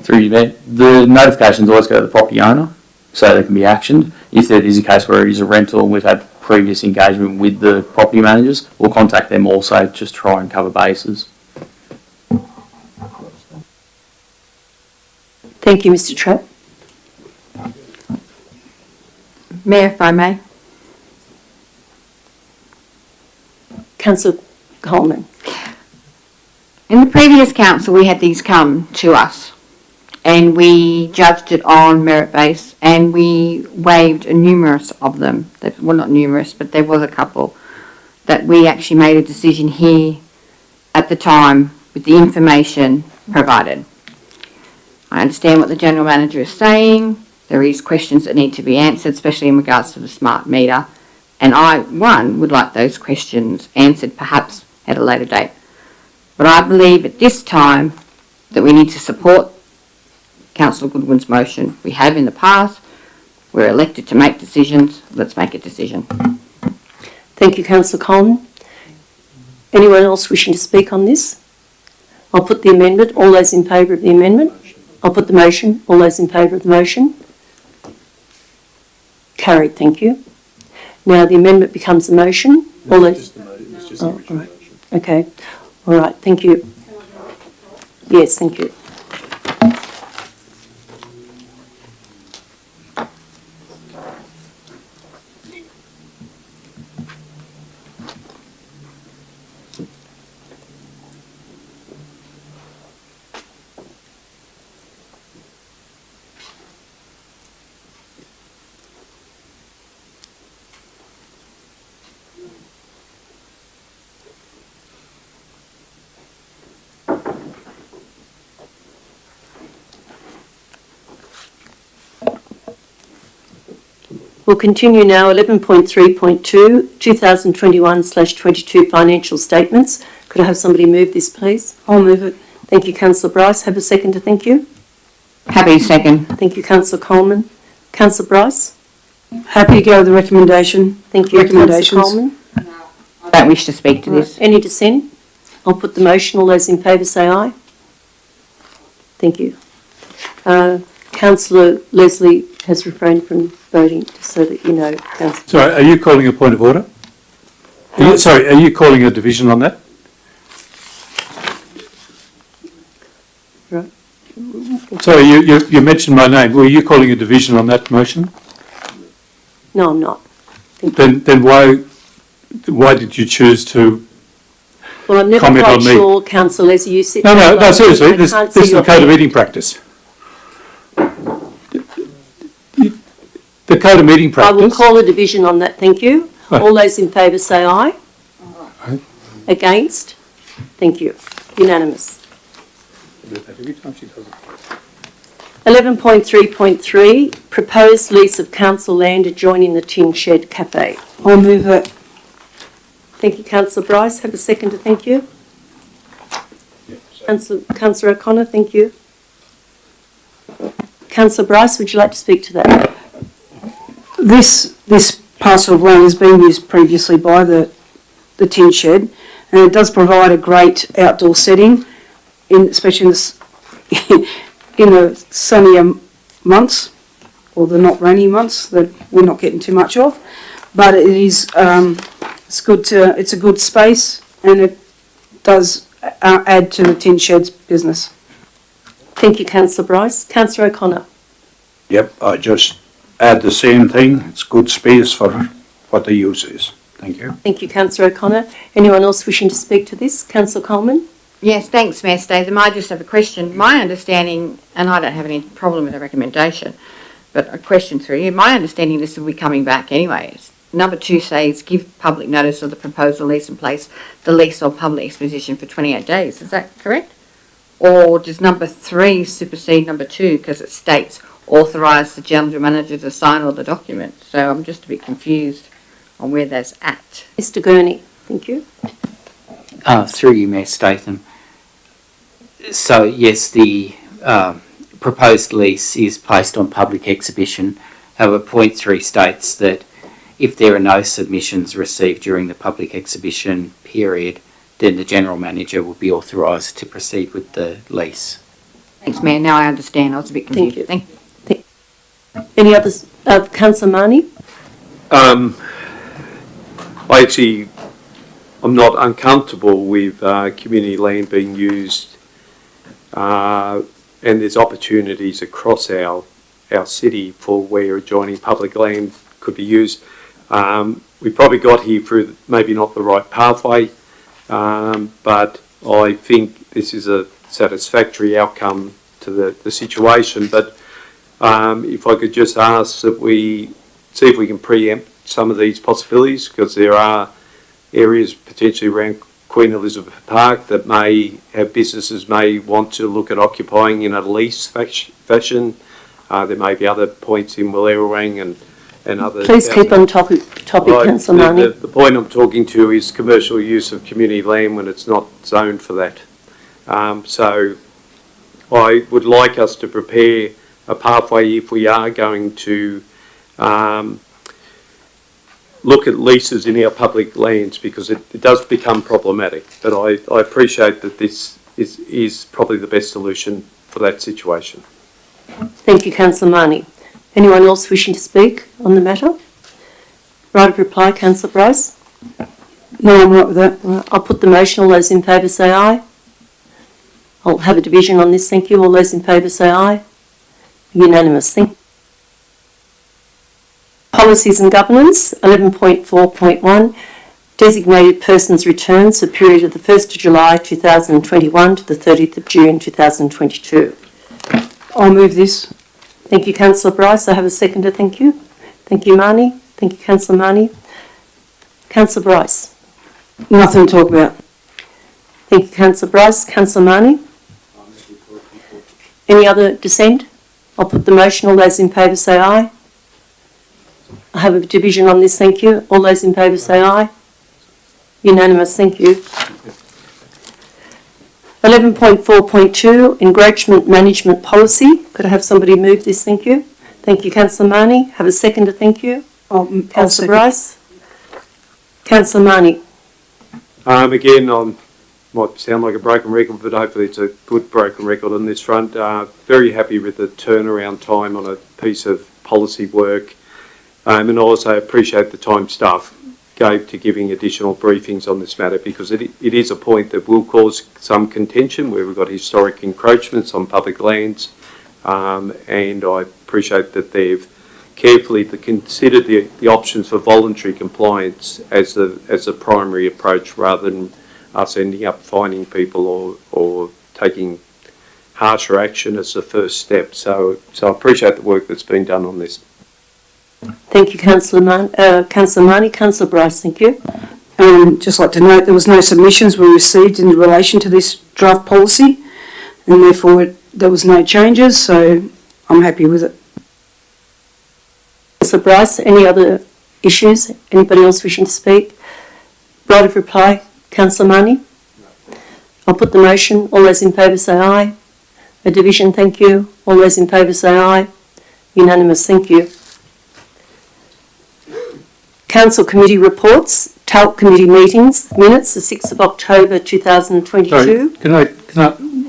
Through you, Mayor, the notifications always go to the property owner, so they can be actioned. If there is a case where it is a rental and we've had previous engagement with the property managers, we'll contact them also, just try and cover bases. Thank you, Mr Trapp. Mayor, if I may. Councillor Coleman. In the previous council, we had these come to us and we judged it on merit base and we waived numerous of them. Well, not numerous, but there was a couple that we actually made a decision here at the time with the information provided. I understand what the General Manager is saying. There is questions that need to be answered, especially in regards to the smart meter. And I, would like those questions answered perhaps at a later date. But I believe at this time that we need to support Councillor Goodwin's motion. We have in the past. We're elected to make decisions. Let's make a decision. Thank you, Councillor Coleman. Anyone else wishing to speak on this? I'll put the amendment. All those in favour of the amendment? I'll put the motion. All those in favour of the motion? Carried, thank you. Now the amendment becomes a motion. All those. Oh, all right. Okay. All right. Thank you. Yes, thank you. We'll continue now. 11.3.2, 2021/22 financial statements. Could I have somebody move this, please? I'll move it. Thank you, Councillor Bryce. Have a second to thank you. Happy second. Thank you, Councillor Coleman. Councillor Bryce? Happy to go with the recommendation. Thank you, Councillor Coleman. I don't wish to speak to this. Any dissent? I'll put the motion. All those in favour say aye. Thank you. Councillor Leslie has refrained from voting, just so that you know. Sorry, are you calling a point of order? Are you calling a division on that? Right. Sorry, you mentioned my name. Were you calling a division on that motion? No, I'm not. Then why did you choose to Well, I'm never comment quite on me? sure, Councillor Leslie, you sit No, there alone. seriously, I this can't is see the your code of head. meeting practice. The code of meeting I practice. will call a division on that, thank you. Right. All those in favour say aye. Aye. Against? Thank you. Unanimous. 11.3.3, proposed lease of council land adjoining the Tin Shed Cafe. I'll move it. Thank you, Councillor Bryce. Have a second to thank you. Councillor O'Connor, thank you. Councillor Bryce, would you like to speak to that? This parcel of land has been used previously by the tin shed, and it does provide a great outdoor setting, especially in the sunnier months, or the not rainy months that we're not getting too much of. But it is it's a good space, and it does add to the tin shed's business. Thank you, Councillor Bryce. Councillor O'Connor. Yep, I just add the same thing. It's good space for what the use is. Thank you. Thank you, Councillor O'Connor. Anyone else wishing to speak to this? Councillor Coleman? Yes, thanks, Mayor Statham. I just have a question. My understanding, and I don't have any problem with the recommendation, but a question through you. My understanding this will be coming back anyways. Number 2 says give public notice of the proposal lease in place, the lease or public exposition for 28 days. Is that correct? Or does number 3 supersede number 2 because it states authorise the general manager to sign all the documents? So I'm just a bit confused on where that's at. Mr Gurney, thank you. Through you, Mayor Statham. So yes, the proposed lease is placed on public exhibition. However, point 3 states that if there are no submissions received during the public exhibition period, then the general manager will be authorised to proceed with the lease. Thanks, Mayor. Now I understand. I was a bit confused. Thank you. Any others? Councillor Marnie? I'm not uncomfortable with community land being used, and there's opportunities across our city for where adjoining public land could be used. We probably got here through maybe not the right pathway, but I think this is a satisfactory outcome to the situation. But if I could just ask that we see if we can preempt some of these possibilities, because there are areas potentially around Queen Elizabeth Park that may have businesses may want to look at occupying in a lease fashion. There may be other points in Wallerawang and other... Please keep on topic, Right, Councillor Marnie. the point I'm talking to is commercial use of community land when it's not zoned for that. So I would like us to prepare a pathway if we are going to look at leases in our public lands, because it does become problematic. But I appreciate that this is probably the best solution for that situation. Thank you, Councillor Marnie. Anyone else wishing to speak on the matter? Right of reply, Councillor Bryce? No, I'm right with that. Right, I'll put the motion. All those in favour say aye. I'll have a division on this, thank you. All those in favour say aye. Unanimous, thank you. Policies and Governance, 11.4.1, Designated Persons Returns for the period of the 1st of July 2021 to the 30th of June 2022. I'll move this. Thank you, Councillor Bryce. I have a seconder, thank you. Thank you, Marnie. Thank you, Councillor Marnie. Councillor Bryce. Nothing to talk about. Thank you, Councillor Bryce. Councillor Marnie. Any other dissent? I'll put the motion. All those in favour say aye. I have a division on this, thank you. All those in favour say aye. Unanimous, thank you. 11.4.2, Encroachment Management Policy. Could I have somebody move this, thank you. Thank you, Councillor Marnie. Have a seconder, thank you. Councillor Bryce. Councillor Marnie. Again, I might sound like a broken record, but hopefully it's a good broken record on this front. Very happy with the turnaround time on a piece of policy work. And also appreciate the time staff gave to giving additional briefings on this matter, because it is a point that will cause some contention where we've got historic encroachments on public lands, and I appreciate that they've carefully considered the options for voluntary compliance as the primary approach, rather than us ending up fining people or taking harsher action as the first step. So I appreciate the work that's been done on this. Thank you, Councillor Marnie. Councillor Bryce, thank you. Just like to note, there was no submissions were received in relation to this draft policy, and therefore there was no changes, so I'm happy with it. Councillor Bryce, any other issues? Anybody else wishing to speak? Right of reply, Councillor Marnie? I'll put the motion. All those in favour say aye. A division, thank you. All those in favour say aye. Unanimous, thank you. Council committee reports, TALC committee meetings, minutes, the 6th of October 2022. Sorry, can I,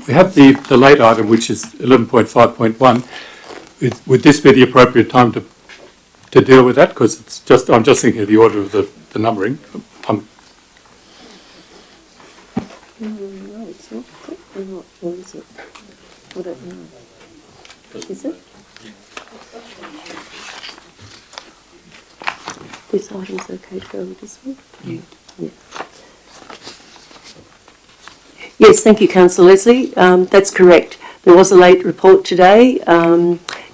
we have the late item, which is 11.5.1. Would this be the appropriate time to deal with that? Because it's just, I'm just thinking of the order of the numbering. No, it's not. Or is it? I don't know. Is it? This item's okay to go with this one? Yeah. Yes, thank you, Councillor Leslie. That's correct. There was a late report today.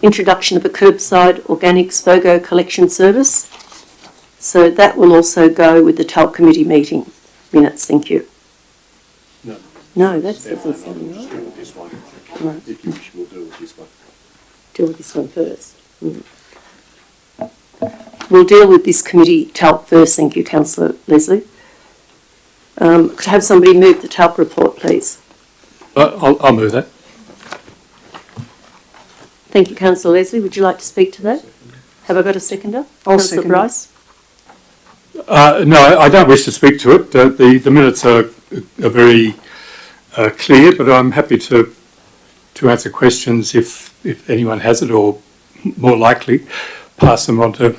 Introduction of a curbside organics FOGO collection service. So that will also go with the TALC committee meeting minutes. Thank you. No, that doesn't sound right. Deal with this one. Right. If you wish, we'll deal with this one. Deal with this one first. We'll deal with this committee TALC first. Thank you, Councillor Leslie. Could I have somebody move the TALC report, please? I'll move that. Thank you, Councillor Leslie. Would you like to speak to that? Have I got a seconder? I'll Councillor second Bryce? No, I don't wish to speak to it. The minutes are very clear, but I'm happy to to answer questions if anyone has it, or more likely, pass them on to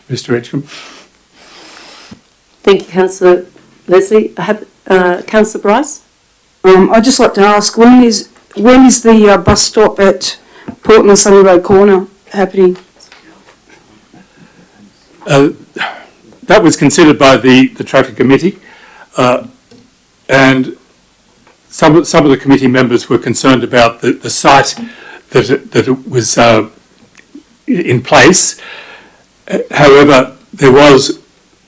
Mr Edgecombe. Thank you, Councillor Leslie. I have Councillor Bryce. I'd just like to ask, when is the bus stop at Portland Sunny Road Corner happening? That was considered by the traffic committee, and some of the committee members were concerned about the site that it was in place. However, there was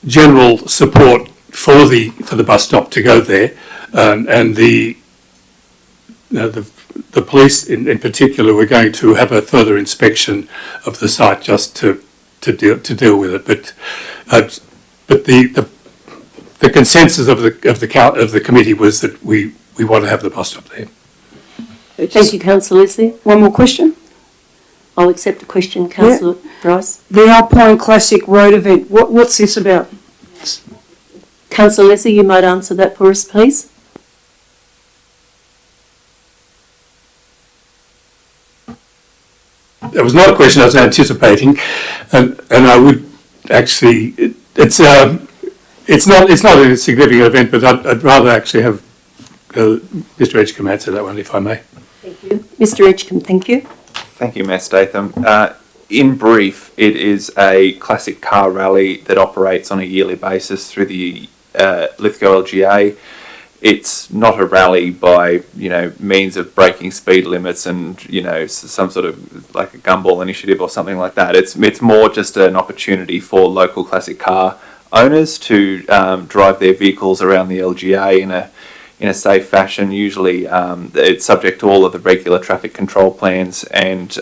general support for the bus stop to go there, and the police in particular were going to have a further inspection of the site just to deal with it. But the consensus of the committee was that we want to have the bus stop there. Thank you, Councillor Leslie. One more question. I'll accept the question, Councillor Bryce. The Alpine Classic Road event, what's this about? Councillor Leslie, you might answer that for us, please. That was not a question I was anticipating, and I would actually, it's not a significant event, but I'd rather actually have Mr Edgecombe answer that one, if I may. Thank you. Mr Edgecombe, thank you. Thank you, Mayor Statham. In brief, it is a classic car rally that operates on a yearly basis through the Lithgow LGA. It's not a rally by, means of breaking speed limits and, some sort of like a gumball initiative or something like that. It's more just an opportunity for local classic car owners to drive their vehicles around the LGA in a safe fashion. Usually it's subject to all of the regular traffic control plans and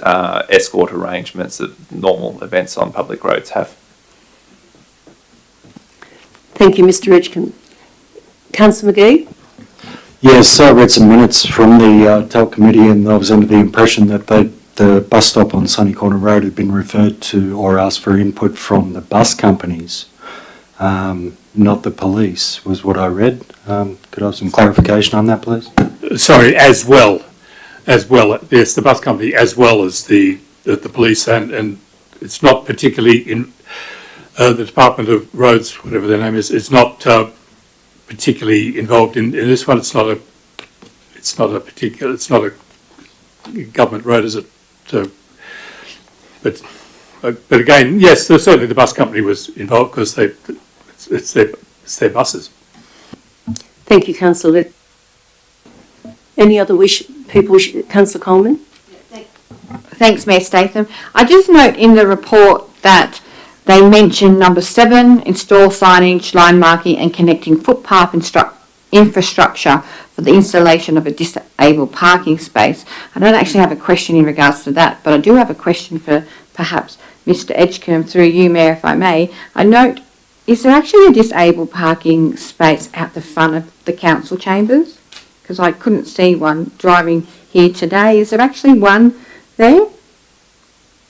escort arrangements that normal events on public roads have. Thank you, Mr Edgecombe. Councillor McGee? Yes, I read some minutes from the TALC committee, and I was under the impression that the bus stop on Sunny Corner Road had been referred to or asked for input from the bus companies, not the police, was what I read. Could I have some clarification on that, please? Sorry, as well. Yes, the bus company as well as the police, and it's not particularly in the Department of Roads, whatever their name is. It's not particularly involved in this one. It's not a government road, is it? So, but again, yes, certainly the bus company was involved because it's their buses. Thank you, Councillor. Any other people? Councillor Coleman? Thanks, Mayor Statham. I just note in the report that they mention number 7, install signage, line marking and connecting footpath infrastructure for the installation of a disabled parking space. I don't actually have a question in regards to that, but I do have a question for perhaps Mr Edgecombe, through you, Mayor, if I may. I note, is there actually a disabled parking space out the front of the council chambers? Because I couldn't see one driving here today. Is there actually one there?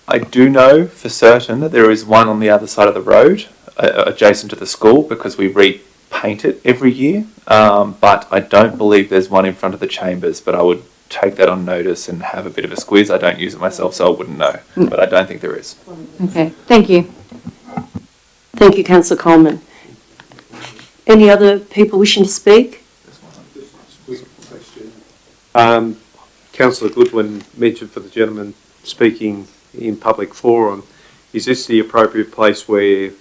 I do know for certain that there is one on the other side of the road, adjacent to the school, because we repaint it every year. But I don't believe there's one in front of the chambers, but I would take that on notice and have a bit of a squeeze. I don't use it myself, so I wouldn't know, but I don't think there is. Okay, thank you. Thank you, Councillor Coleman. Any other people wishing to speak? Councillor Goodwin mentioned for the gentleman speaking in public forum, is this the appropriate place where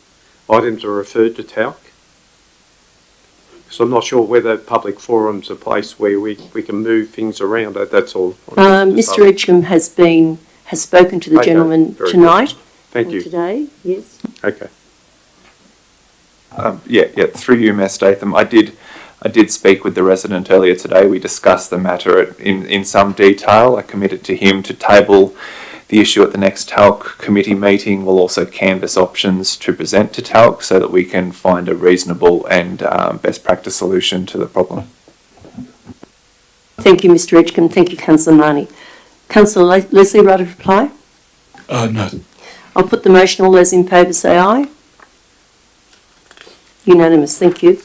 items are referred to TALC? So I'm not sure whether public forum's a place where we can move things around. That's all. Mr Edgecombe has spoken to the gentleman tonight. Thank you. Today, yes. Okay. Through you, Mayor Statham, I did speak with the resident earlier today. We discussed the matter in some detail. I committed to him to table the issue at the next TALC committee meeting. We'll also canvass options to present to TALC so that we can find a reasonable and best practice solution to the problem. Thank you, Mr Edgecombe. Thank you, Councillor Marnie. Councillor Leslie, right of reply? No. I'll put the motion. All those in favour say aye. Unanimous. Thank you.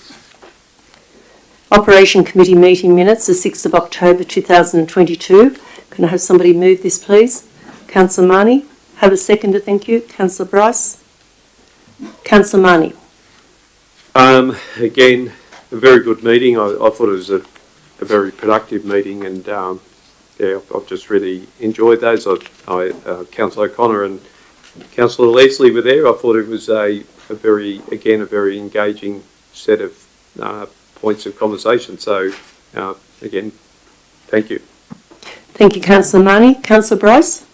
Operation Committee meeting minutes, the 6th of October 2022. Can I have somebody move this, please? Councillor Marnie. Have a seconder, thank you. Councillor Bryce. Councillor Marnie. Again, a very good meeting. I thought it was a very productive meeting, and yeah, I've just really enjoyed those. Councillor O'Connor and Councillor Leslie were there. I thought it was a very engaging set of points of conversation. So, again, thank you. Thank you, Councillor Marnie. Councillor Bryce?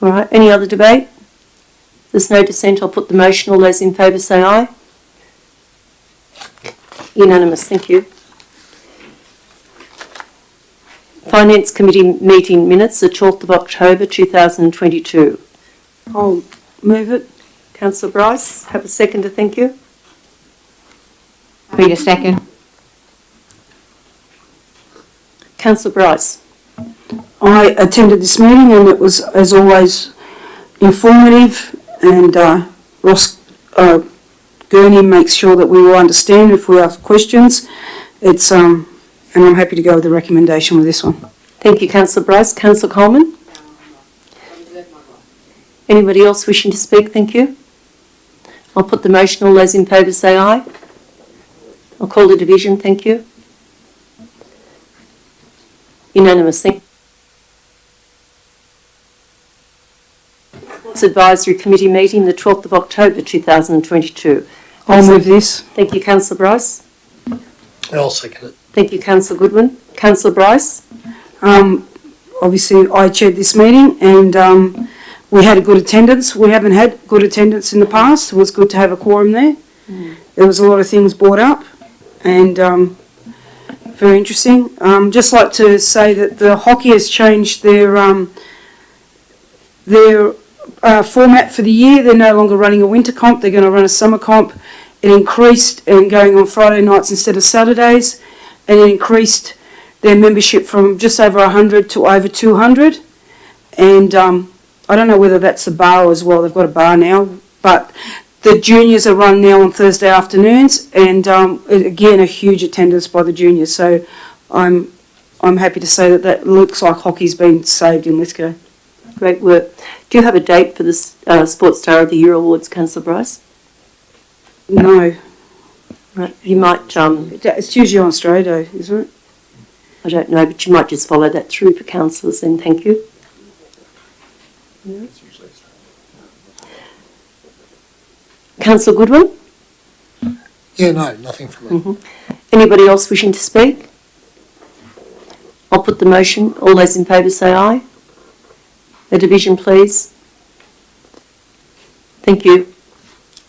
All right, any other debate? If there's no dissent, I'll put the motion. All those in favour say aye. Unanimous, thank you. Finance Committee meeting minutes, the 12th of October 2022. I'll move it. Councillor Bryce, have a seconder, thank you. Read a second. Councillor Bryce. I attended this meeting and it was, as always, informative, and Ross Gurney makes sure that we will understand if we ask questions. It's and I'm happy to go with the recommendation with this one. Thank you, Councillor Bryce. Councillor Coleman? Anybody else wishing to speak? Thank you. I'll put the motion. All those in favour say aye. I'll call the division. Thank you. Unanimous. Thank you. Advisory Committee meeting, the 12th of October 2022. I'll move this. Thank you, Councillor Bryce. I'll second it. Thank you, Councillor Goodwin. Councillor Bryce. Obviously, I chaired this meeting and we had a good attendance. We haven't had good attendance in the past. It was good to have a quorum there. There was a lot of things brought up and very interesting. Just like to say that the hockey has changed their format for the year. They're no longer running a winter comp. They're going to run a summer comp. It increased and going on Friday nights instead of Saturdays, and it increased their membership from just over 100 to over 200. And I don't know whether that's a bar as well. They've got a bar now, but the juniors are run now on Thursday afternoons, and again, a huge attendance by the juniors. So I'm happy to say that looks like hockey's been saved in Lithgow. Great work. Do you have a date for the Sports Star of the Year Awards, Councillor Bryce? No. Right. You might... it's usually on Australia Day, isn't it? I don't know, but you might just follow that through for councillors then. Thank you. Yeah. Councillor Goodwin? Yeah, no, nothing from me. Anybody else wishing to speak? I'll put the motion. All those in favour say aye. The division, please. Thank you.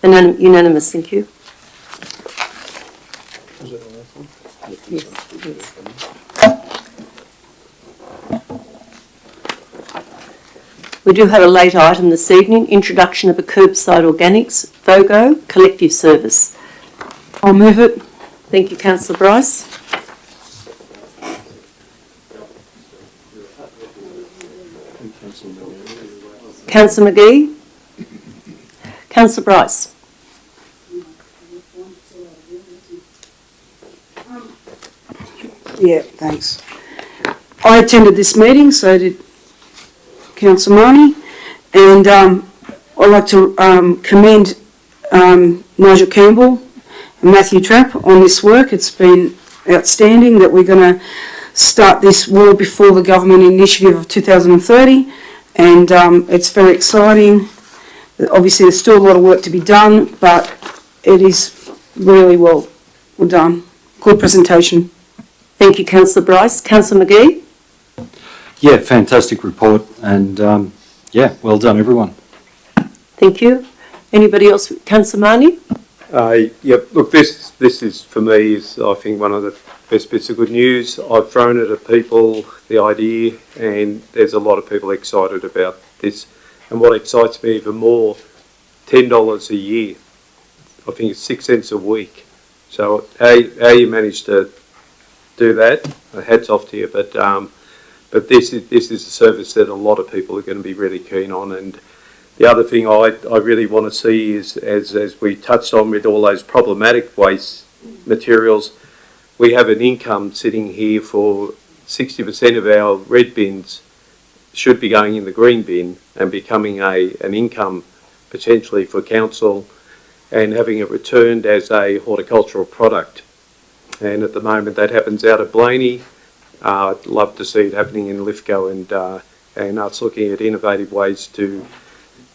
Unanimous, thank you. We do have a late item this evening, introduction of a curbside organics, FOGO, collective service. I'll move it. Thank you, Councillor Bryce. Councillor McGee. Councillor Bryce. Yeah, thanks. I attended this meeting, so did Councillor Marnie, and I'd like to commend Nigel Campbell and Matthew Trapp on this work. It's been outstanding that we're going to start this well before the government initiative of 2030, and it's very exciting. Obviously, there's still a lot of work to be done, but it is really well done. Good presentation. Thank you, Councillor Bryce. Councillor McGee? Yeah, fantastic report, and yeah, well done, everyone. Thank you. Anybody else? Councillor Marnie? Yep. Look, this is for me is I think one of the best bits of good news. I've thrown it at people the idea, and there's a lot of people excited about this. And what excites me even more, $10 a year. I think it's 6 cents a week. So how you managed to do that? Hats off to you. But this is a service that a lot of people are going to be really keen on. And the other thing I really want to see is, as we touched on with all those problematic waste materials, we have an income sitting here for 60% of our red bins should be going in the green bin and becoming an income potentially for council and having it returned as a horticultural product. And at the moment that happens out of Blaney. I'd love to see it happening in Lithgow and us looking at innovative ways to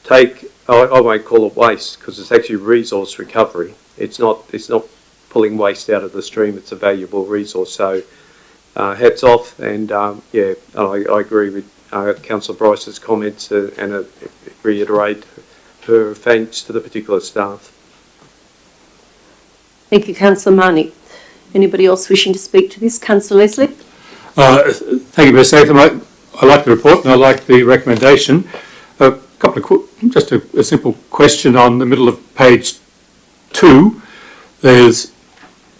take, I won't call it waste because it's actually resource recovery. It's not pulling waste out of the stream, it's a valuable resource. So hats off and I agree with Councillor Bryce's comments and reiterate her thanks to the particular staff. Thank you, Councillor Marnie. Anybody else wishing to speak to this? Councillor Leslie? Thank you, Ms. Statham. I like the report and I like the recommendation. A couple of just a simple question on the middle of page 2. There's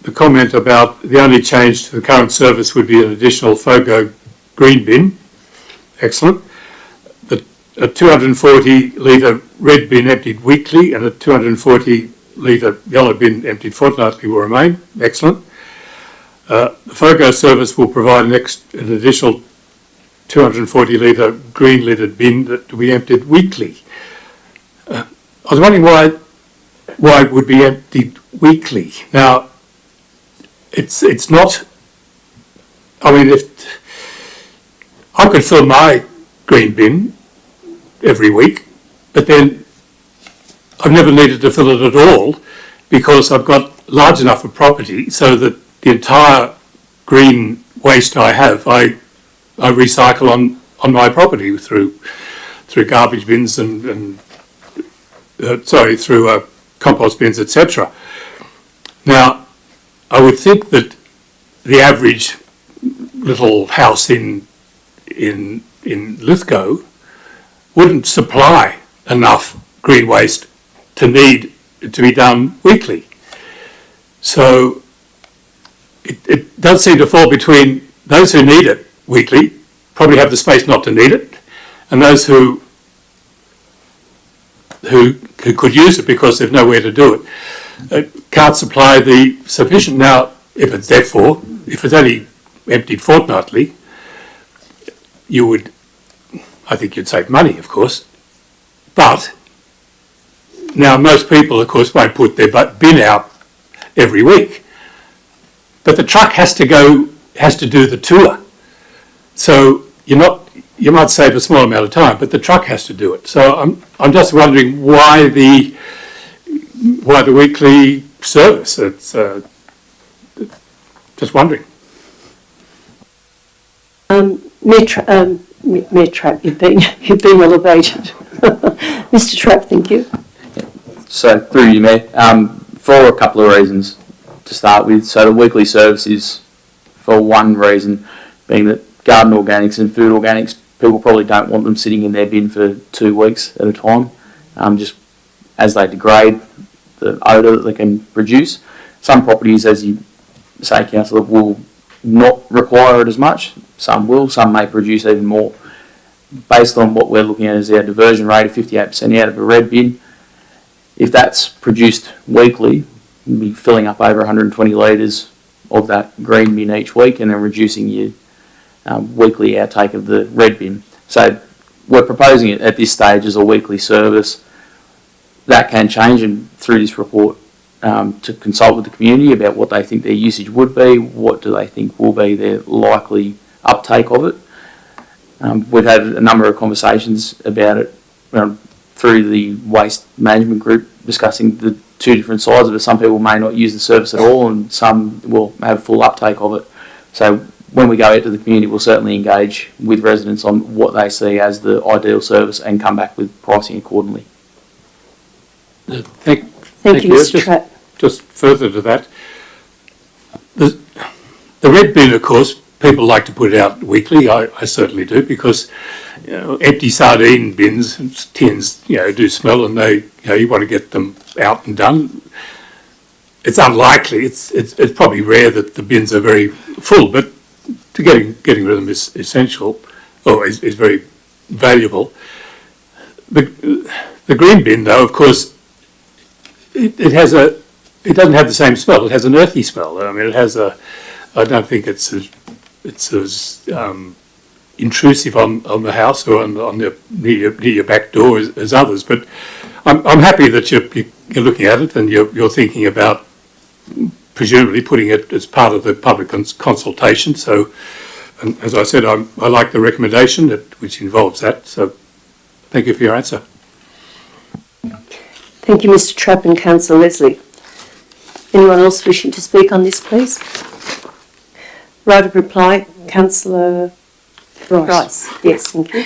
the comment about the only change to the current service would be an additional FOGO green bin. Excellent. A 240 litre red bin emptied weekly and a 240 litre yellow bin emptied fortnightly will remain. Excellent. The FOGO service will provide an additional 240 litre green lidded bin that will be emptied weekly. I was wondering why it would be emptied weekly. Now, it's not. I mean, if I could fill my green bin every week, but then I've never needed to fill it at all because I've got large enough of property so that the entire green waste I have, I recycle on my property through garbage bins and through compost bins, etc. Now, I would think that the average little house in Lithgow wouldn't supply enough green waste to need it to be done weekly. So it does seem to fall between those who need it weekly, probably have the space not to need it, and those who could use it because they've nowhere to do it. Can't supply the sufficient. Now, if it's only emptied fortnightly, I think you'd save money, of course. But now most people, of course, won't put their bin out every week. But the truck has to do the tour. So you might save a small amount of time, but the truck has to do it. So I'm just wondering why the weekly service. It's just wondering. Mayor Trapp, you've been elevated. Mr. Trapp, thank you. So through you, Mayor, for a couple of reasons to start with. So the weekly service is for one reason, being that garden organics and food organics, people probably don't want them sitting in their bin for 2 weeks at a time, just as they degrade the odour that they can produce. Some properties, as you say, Councillor, will not require it as much. Some will, some may produce even more. Based on what we're looking at as our diversion rate of 58% out of a red bin, if that's produced weekly, you'll be filling up over 120 litres of that green bin each week and then reducing your weekly outtake of the red bin. So we're proposing it at this stage as a weekly service. That can change, and through this report to consult with the community about what they think their usage would be, what do they think will be their likely uptake of it. We've had a number of conversations about it through the waste management group, discussing the two different sides of it. Some people may not use the service at all and some will have full uptake of it. So when we go out to the community, we'll certainly engage with residents on what they see as the ideal service and come back with pricing accordingly. Thank you, Mr. Trapp. Just further to that, the red bin, of course, people like to put it out weekly. I certainly do, because empty sardine bins and tins, do smell, and you want to get them out and done. It's unlikely. It's probably rare that the bins are very full, but to getting rid of them is essential, or is very valuable. The green bin, though, of course, it doesn't have the same smell. It has an earthy smell. I mean, I don't think it's as it's as intrusive on the house or on the near your back door as others. But I'm happy that you're looking at it and you're thinking about presumably putting it as part of the public consultation. So, and as I said, I like the recommendation which involves that. So, thank you for your answer. Thank you, Mr. Trapp and Councillor Leslie. Anyone else wishing to speak on this, please? Right of reply, Councillor Rice. Yes, thank you.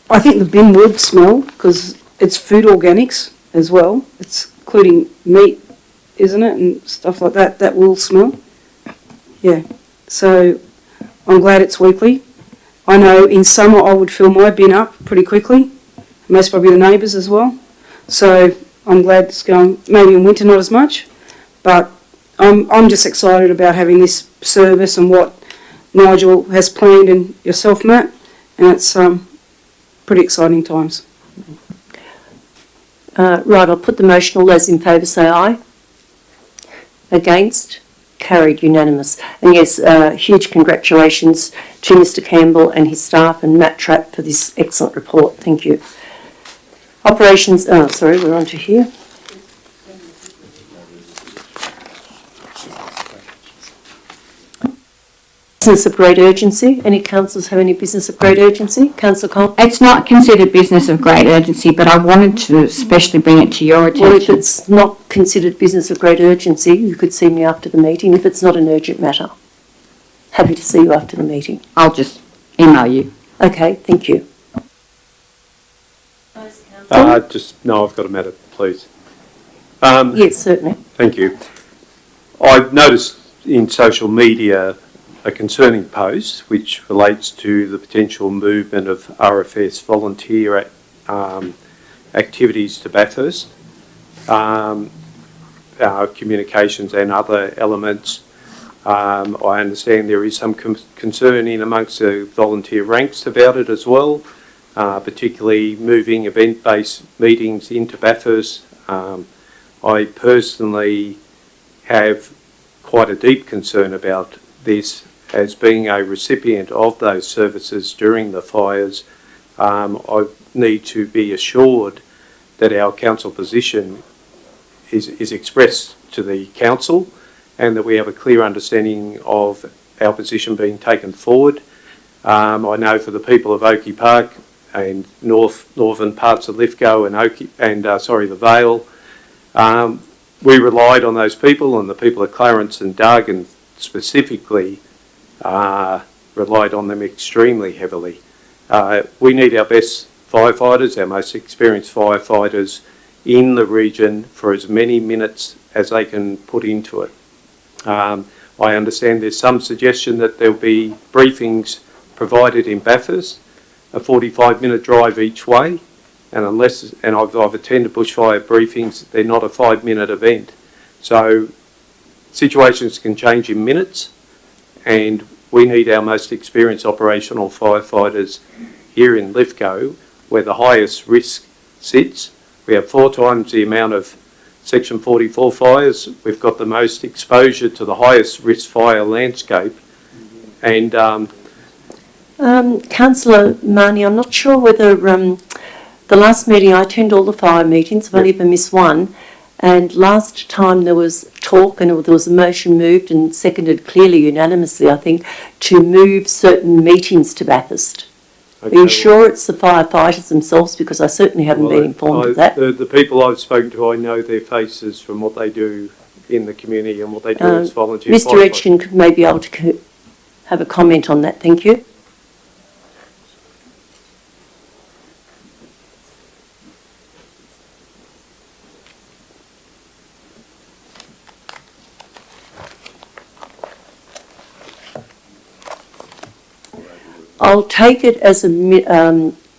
I think the bin would smell because it's food organics as well. It's including meat, isn't it, and stuff like that. That will smell. Yeah. So I'm glad it's weekly. I know in summer I would fill my bin up pretty quickly. Most probably the neighbours as well. So I'm glad it's going. Maybe in winter not as much, but I'm just excited about having this service and what Nigel has planned and yourself, Matt, and it's pretty exciting times. Right, I'll put the motion. All those in favour say aye. Against? Carried, unanimous. And yes, huge congratulations to Mr Campbell and his staff and Matt Trapp for this excellent report. Thank you. Operations, sorry, we're on to here. Business of great urgency. Any councillors have any business of great urgency? Councillor Cole? It's not considered business of great urgency, but I wanted to especially bring it to your attention. Well, if it's not considered business of great urgency, you could see me after the meeting if it's not an urgent matter. Happy to see you after the meeting. I'll just email you. Okay, thank you. I've got a matter, please. Yes, certainly. Thank you. I've noticed in social media a concerning post which relates to the potential movement of RFS volunteer activities to Bathurst, communications and other elements. I understand there is some concern in amongst the volunteer ranks about it as well, particularly moving event-based meetings into Bathurst. I personally have quite a deep concern about this as being a recipient of those services during the fires. I need to be assured that our council position is expressed to the council and that we have a clear understanding of our position being taken forward. I know for the people of Oakey Park and northern parts of Lithgow and the Vale, we relied on those people, and the people of Clarence and Dargan specifically relied on them extremely heavily. We need our best firefighters, our most experienced firefighters in the region for as many minutes as they can put into it. I understand there's some suggestion that there'll be briefings provided in Bathurst, a 45-minute drive each way, and I've attended bushfire briefings, they're not a 5-minute event. So situations can change in minutes, and we need our most experienced operational firefighters here in Lithgow, where the highest risk sits. We have 4 times the amount of Section 44 fires. We've got the most exposure to the highest risk fire landscape. And Councillor Marnie, I'm not sure whether the last meeting, I attend all the fire meetings, I've only ever missed one, and last time there was talk and there was a motion moved and seconded clearly unanimously, I think, to move certain meetings to Bathurst. okay, Are you sure it's the firefighters themselves? Because I certainly haven't been informed of that. The people I've spoken to, I know their faces from what they do in the community and what they do as volunteer Mr firefighters. Edgton could maybe able to have a comment on that. Thank you. I'll take it as a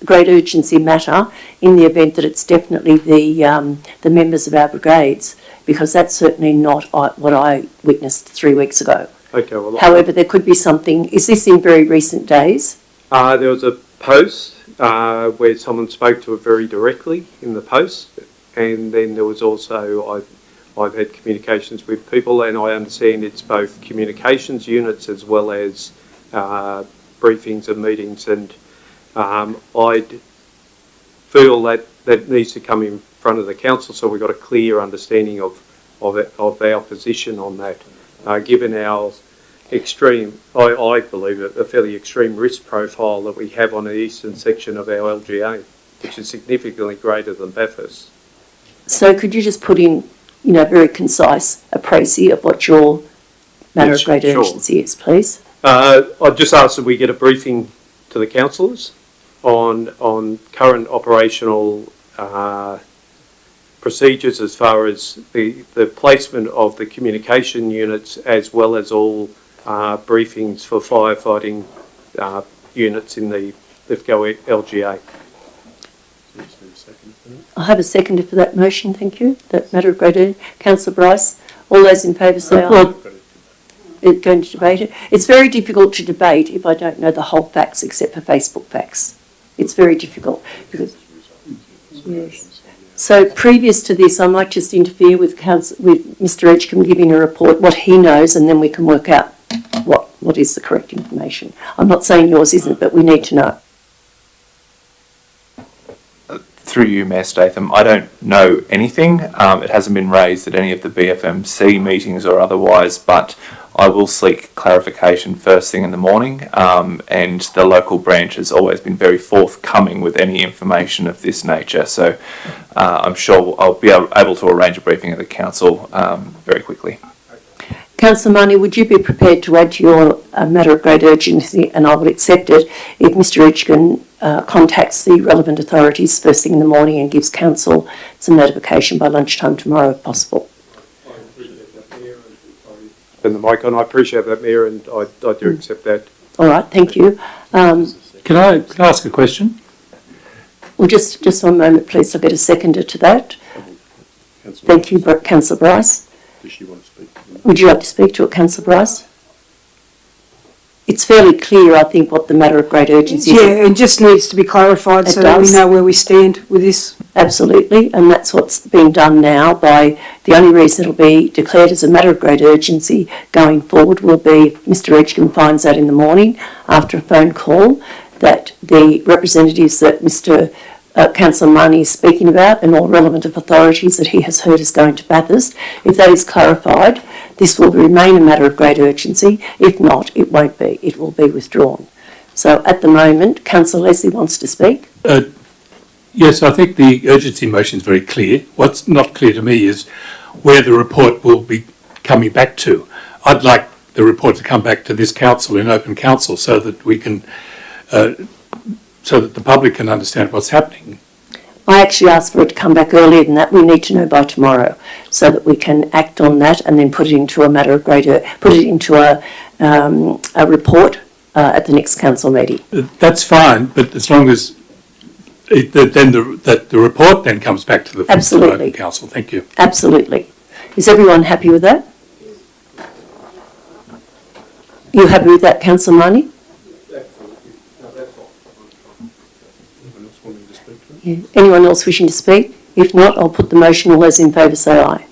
great urgency matter in the event that it's definitely the members of our brigades, because that's certainly not what I witnessed 3 weeks ago. Okay, well, However, there could be something. Is this in very recent days? there was a post where someone spoke to it very directly in the post, and then there was also, I've had communications with people, and I understand it's both communications units as well as briefings and meetings, and I'd feel that that needs to come in front of the council so we've got a clear understanding of our position on that, given our extreme, I believe, a fairly extreme risk profile that we have on the eastern section of our LGA, which is significantly greater than Bathurst. So could you just put in, very concise, a précis of what your matter Yes, of great sure. urgency is, please? I'd just ask that we get a briefing to the councillors on current operational procedures as far as the placement of the communication units, as well as all briefings for firefighting units in the Lithgow LGA. I have a seconder for that motion, thank you. That matter of great urgency. Councillor Bryce, all those in favour say aye. It's going to debate it. It's very difficult to debate if I don't know the whole facts except for Facebook facts. It's very difficult because. Yes. So previous to this, I might just interfere with Mr. Edgecombe giving a report what he knows, and then we can work out what is the correct information. I'm not saying yours isn't, but we need to know. Through you, Mayor Statham, I don't know anything. It hasn't been raised at any of the BFMC meetings or otherwise, but I will seek clarification first thing in the morning, and the local branch has always been very forthcoming with any information of this nature. So I'm sure I'll be able to arrange a briefing at the council very quickly. Councillor Marnie, would you be prepared to add to your matter of great urgency, and I will accept it, if Mr. Edgecombe contacts the relevant authorities first thing in the morning and gives council some notification by lunchtime tomorrow if possible? And the mic on, I appreciate that, Mayor, and I do accept that. All right, thank you. Can I ask a question? Well, just 1 moment, please. I'll get a seconder to that. Thank you, Councillor Bryce. Does she want to speak? Would you like to speak to it, Councillor Bryce? It's fairly clear, I think, what the matter of great urgency is. Yeah, it just needs to be clarified so that we know where we stand with this. Absolutely, and that's what's being done now by, the only reason it'll be declared as a matter of great urgency going forward will be if Mr. Edgecombe finds out in the morning after a phone call that the representatives that Mr. Councillor Marnie is speaking about and all relevant authorities that he has heard is going to Bathurst. If that is clarified, this will remain a matter of great urgency. If not, it won't be. It will be withdrawn. So at the moment, Councillor Leslie wants to speak. Yes, I think the urgency motion is very clear. What's not clear to me is where the report will be coming back to. I'd like the report to come back to this council in open council so that we can, so that the public can understand what's happening. I actually asked for it to come back earlier than that. We need to know by tomorrow so that we can act on that and then put it into a matter of put it into a report at the next council meeting. That's fine, but as long as the report then comes back to the Absolutely. council. Thank you. Absolutely. Is everyone happy with that? You happy with that, Councillor Marnie? Yeah. Anyone else wishing to speak? If not, I'll put the motion. All those in favour say aye.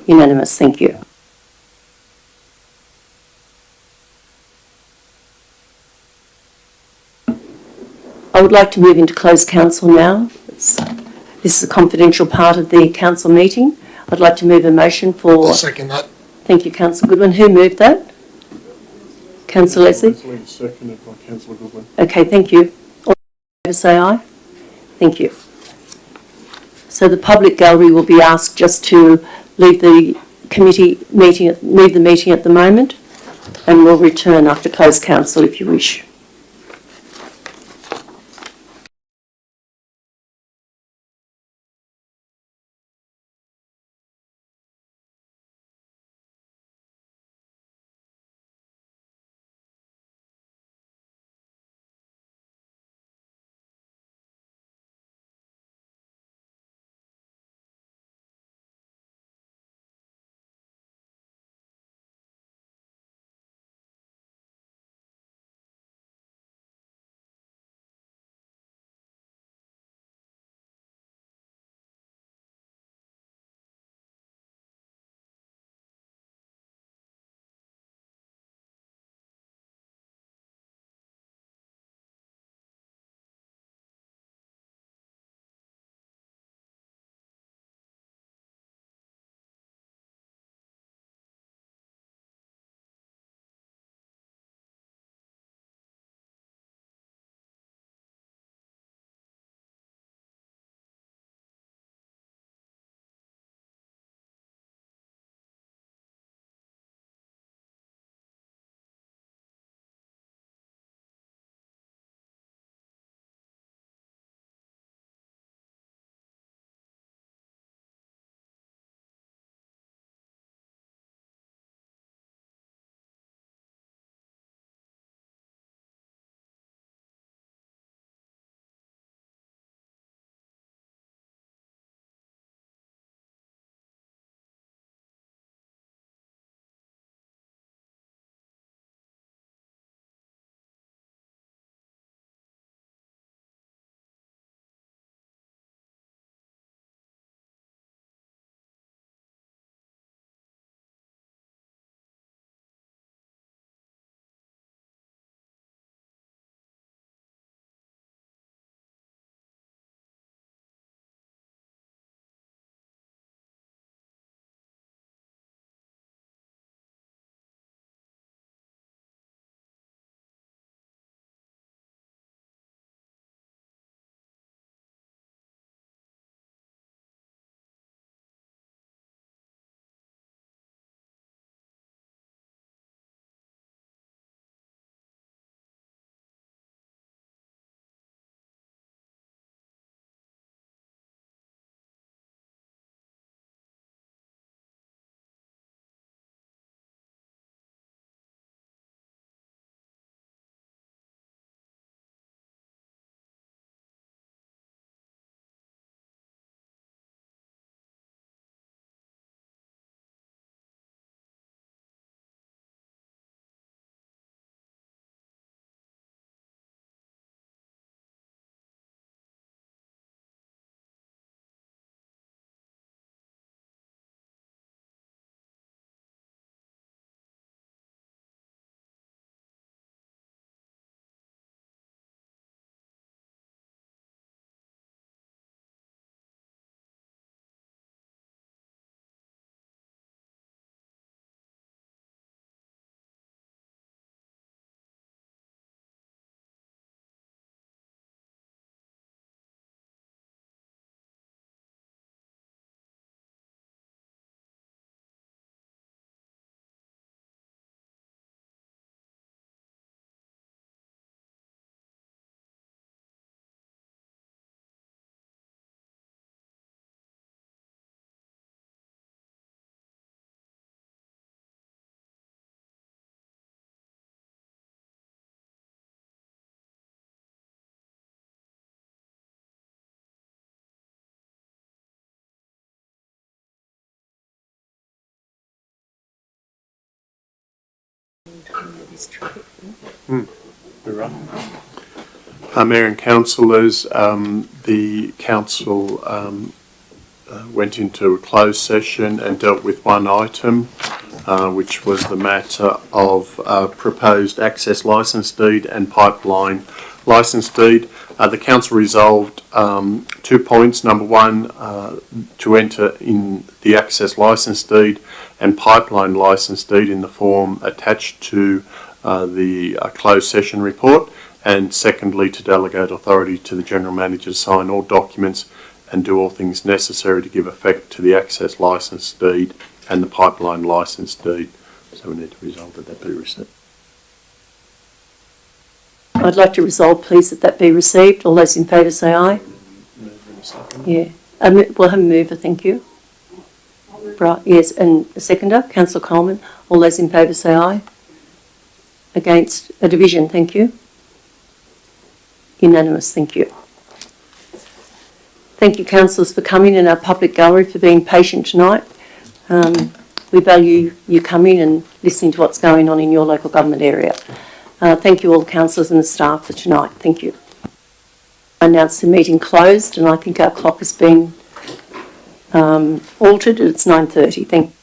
Unanimous. Thank you. I would like to move into closed council now. This is a confidential part of the council meeting. I'd like to move a motion for... I'll second that. Thank you, Councillor Goodwin. Who moved that? Councillor Leslie? Seconded by Councillor Goodwin. Okay, thank you. All in favour say aye. Thank you. So the public gallery will be asked just to leave the meeting at the moment, and we'll return after closed council if you wish. Mayor and councillors, the council went into a closed session and dealt with one item, which was the matter of proposed access licence deed and pipeline licence deed. The council resolved 2 points. Number one, to enter in the access licence deed and pipeline licence deed in the form attached to the closed session report, and secondly, to delegate authority to the General Manager to sign all documents and do all things necessary to give effect to the access licence deed and the pipeline licence deed. So we need to resolve that be received. I'd like to resolve, please, that be received. All those in favour say aye. Yeah. We'll have a mover, thank you. Right, yes, and a seconder, Councillor Coleman. All those in favour say aye. Against a division, thank you. Unanimous, thank you. Thank you, councillors, for coming, and our public gallery for being patient tonight. We value you coming and listening to what's going on in your local government area. Thank you all the councillors and the staff for tonight. Thank you. I announce the meeting closed, and I think our clock has been altered. It's 9:30. Thank you.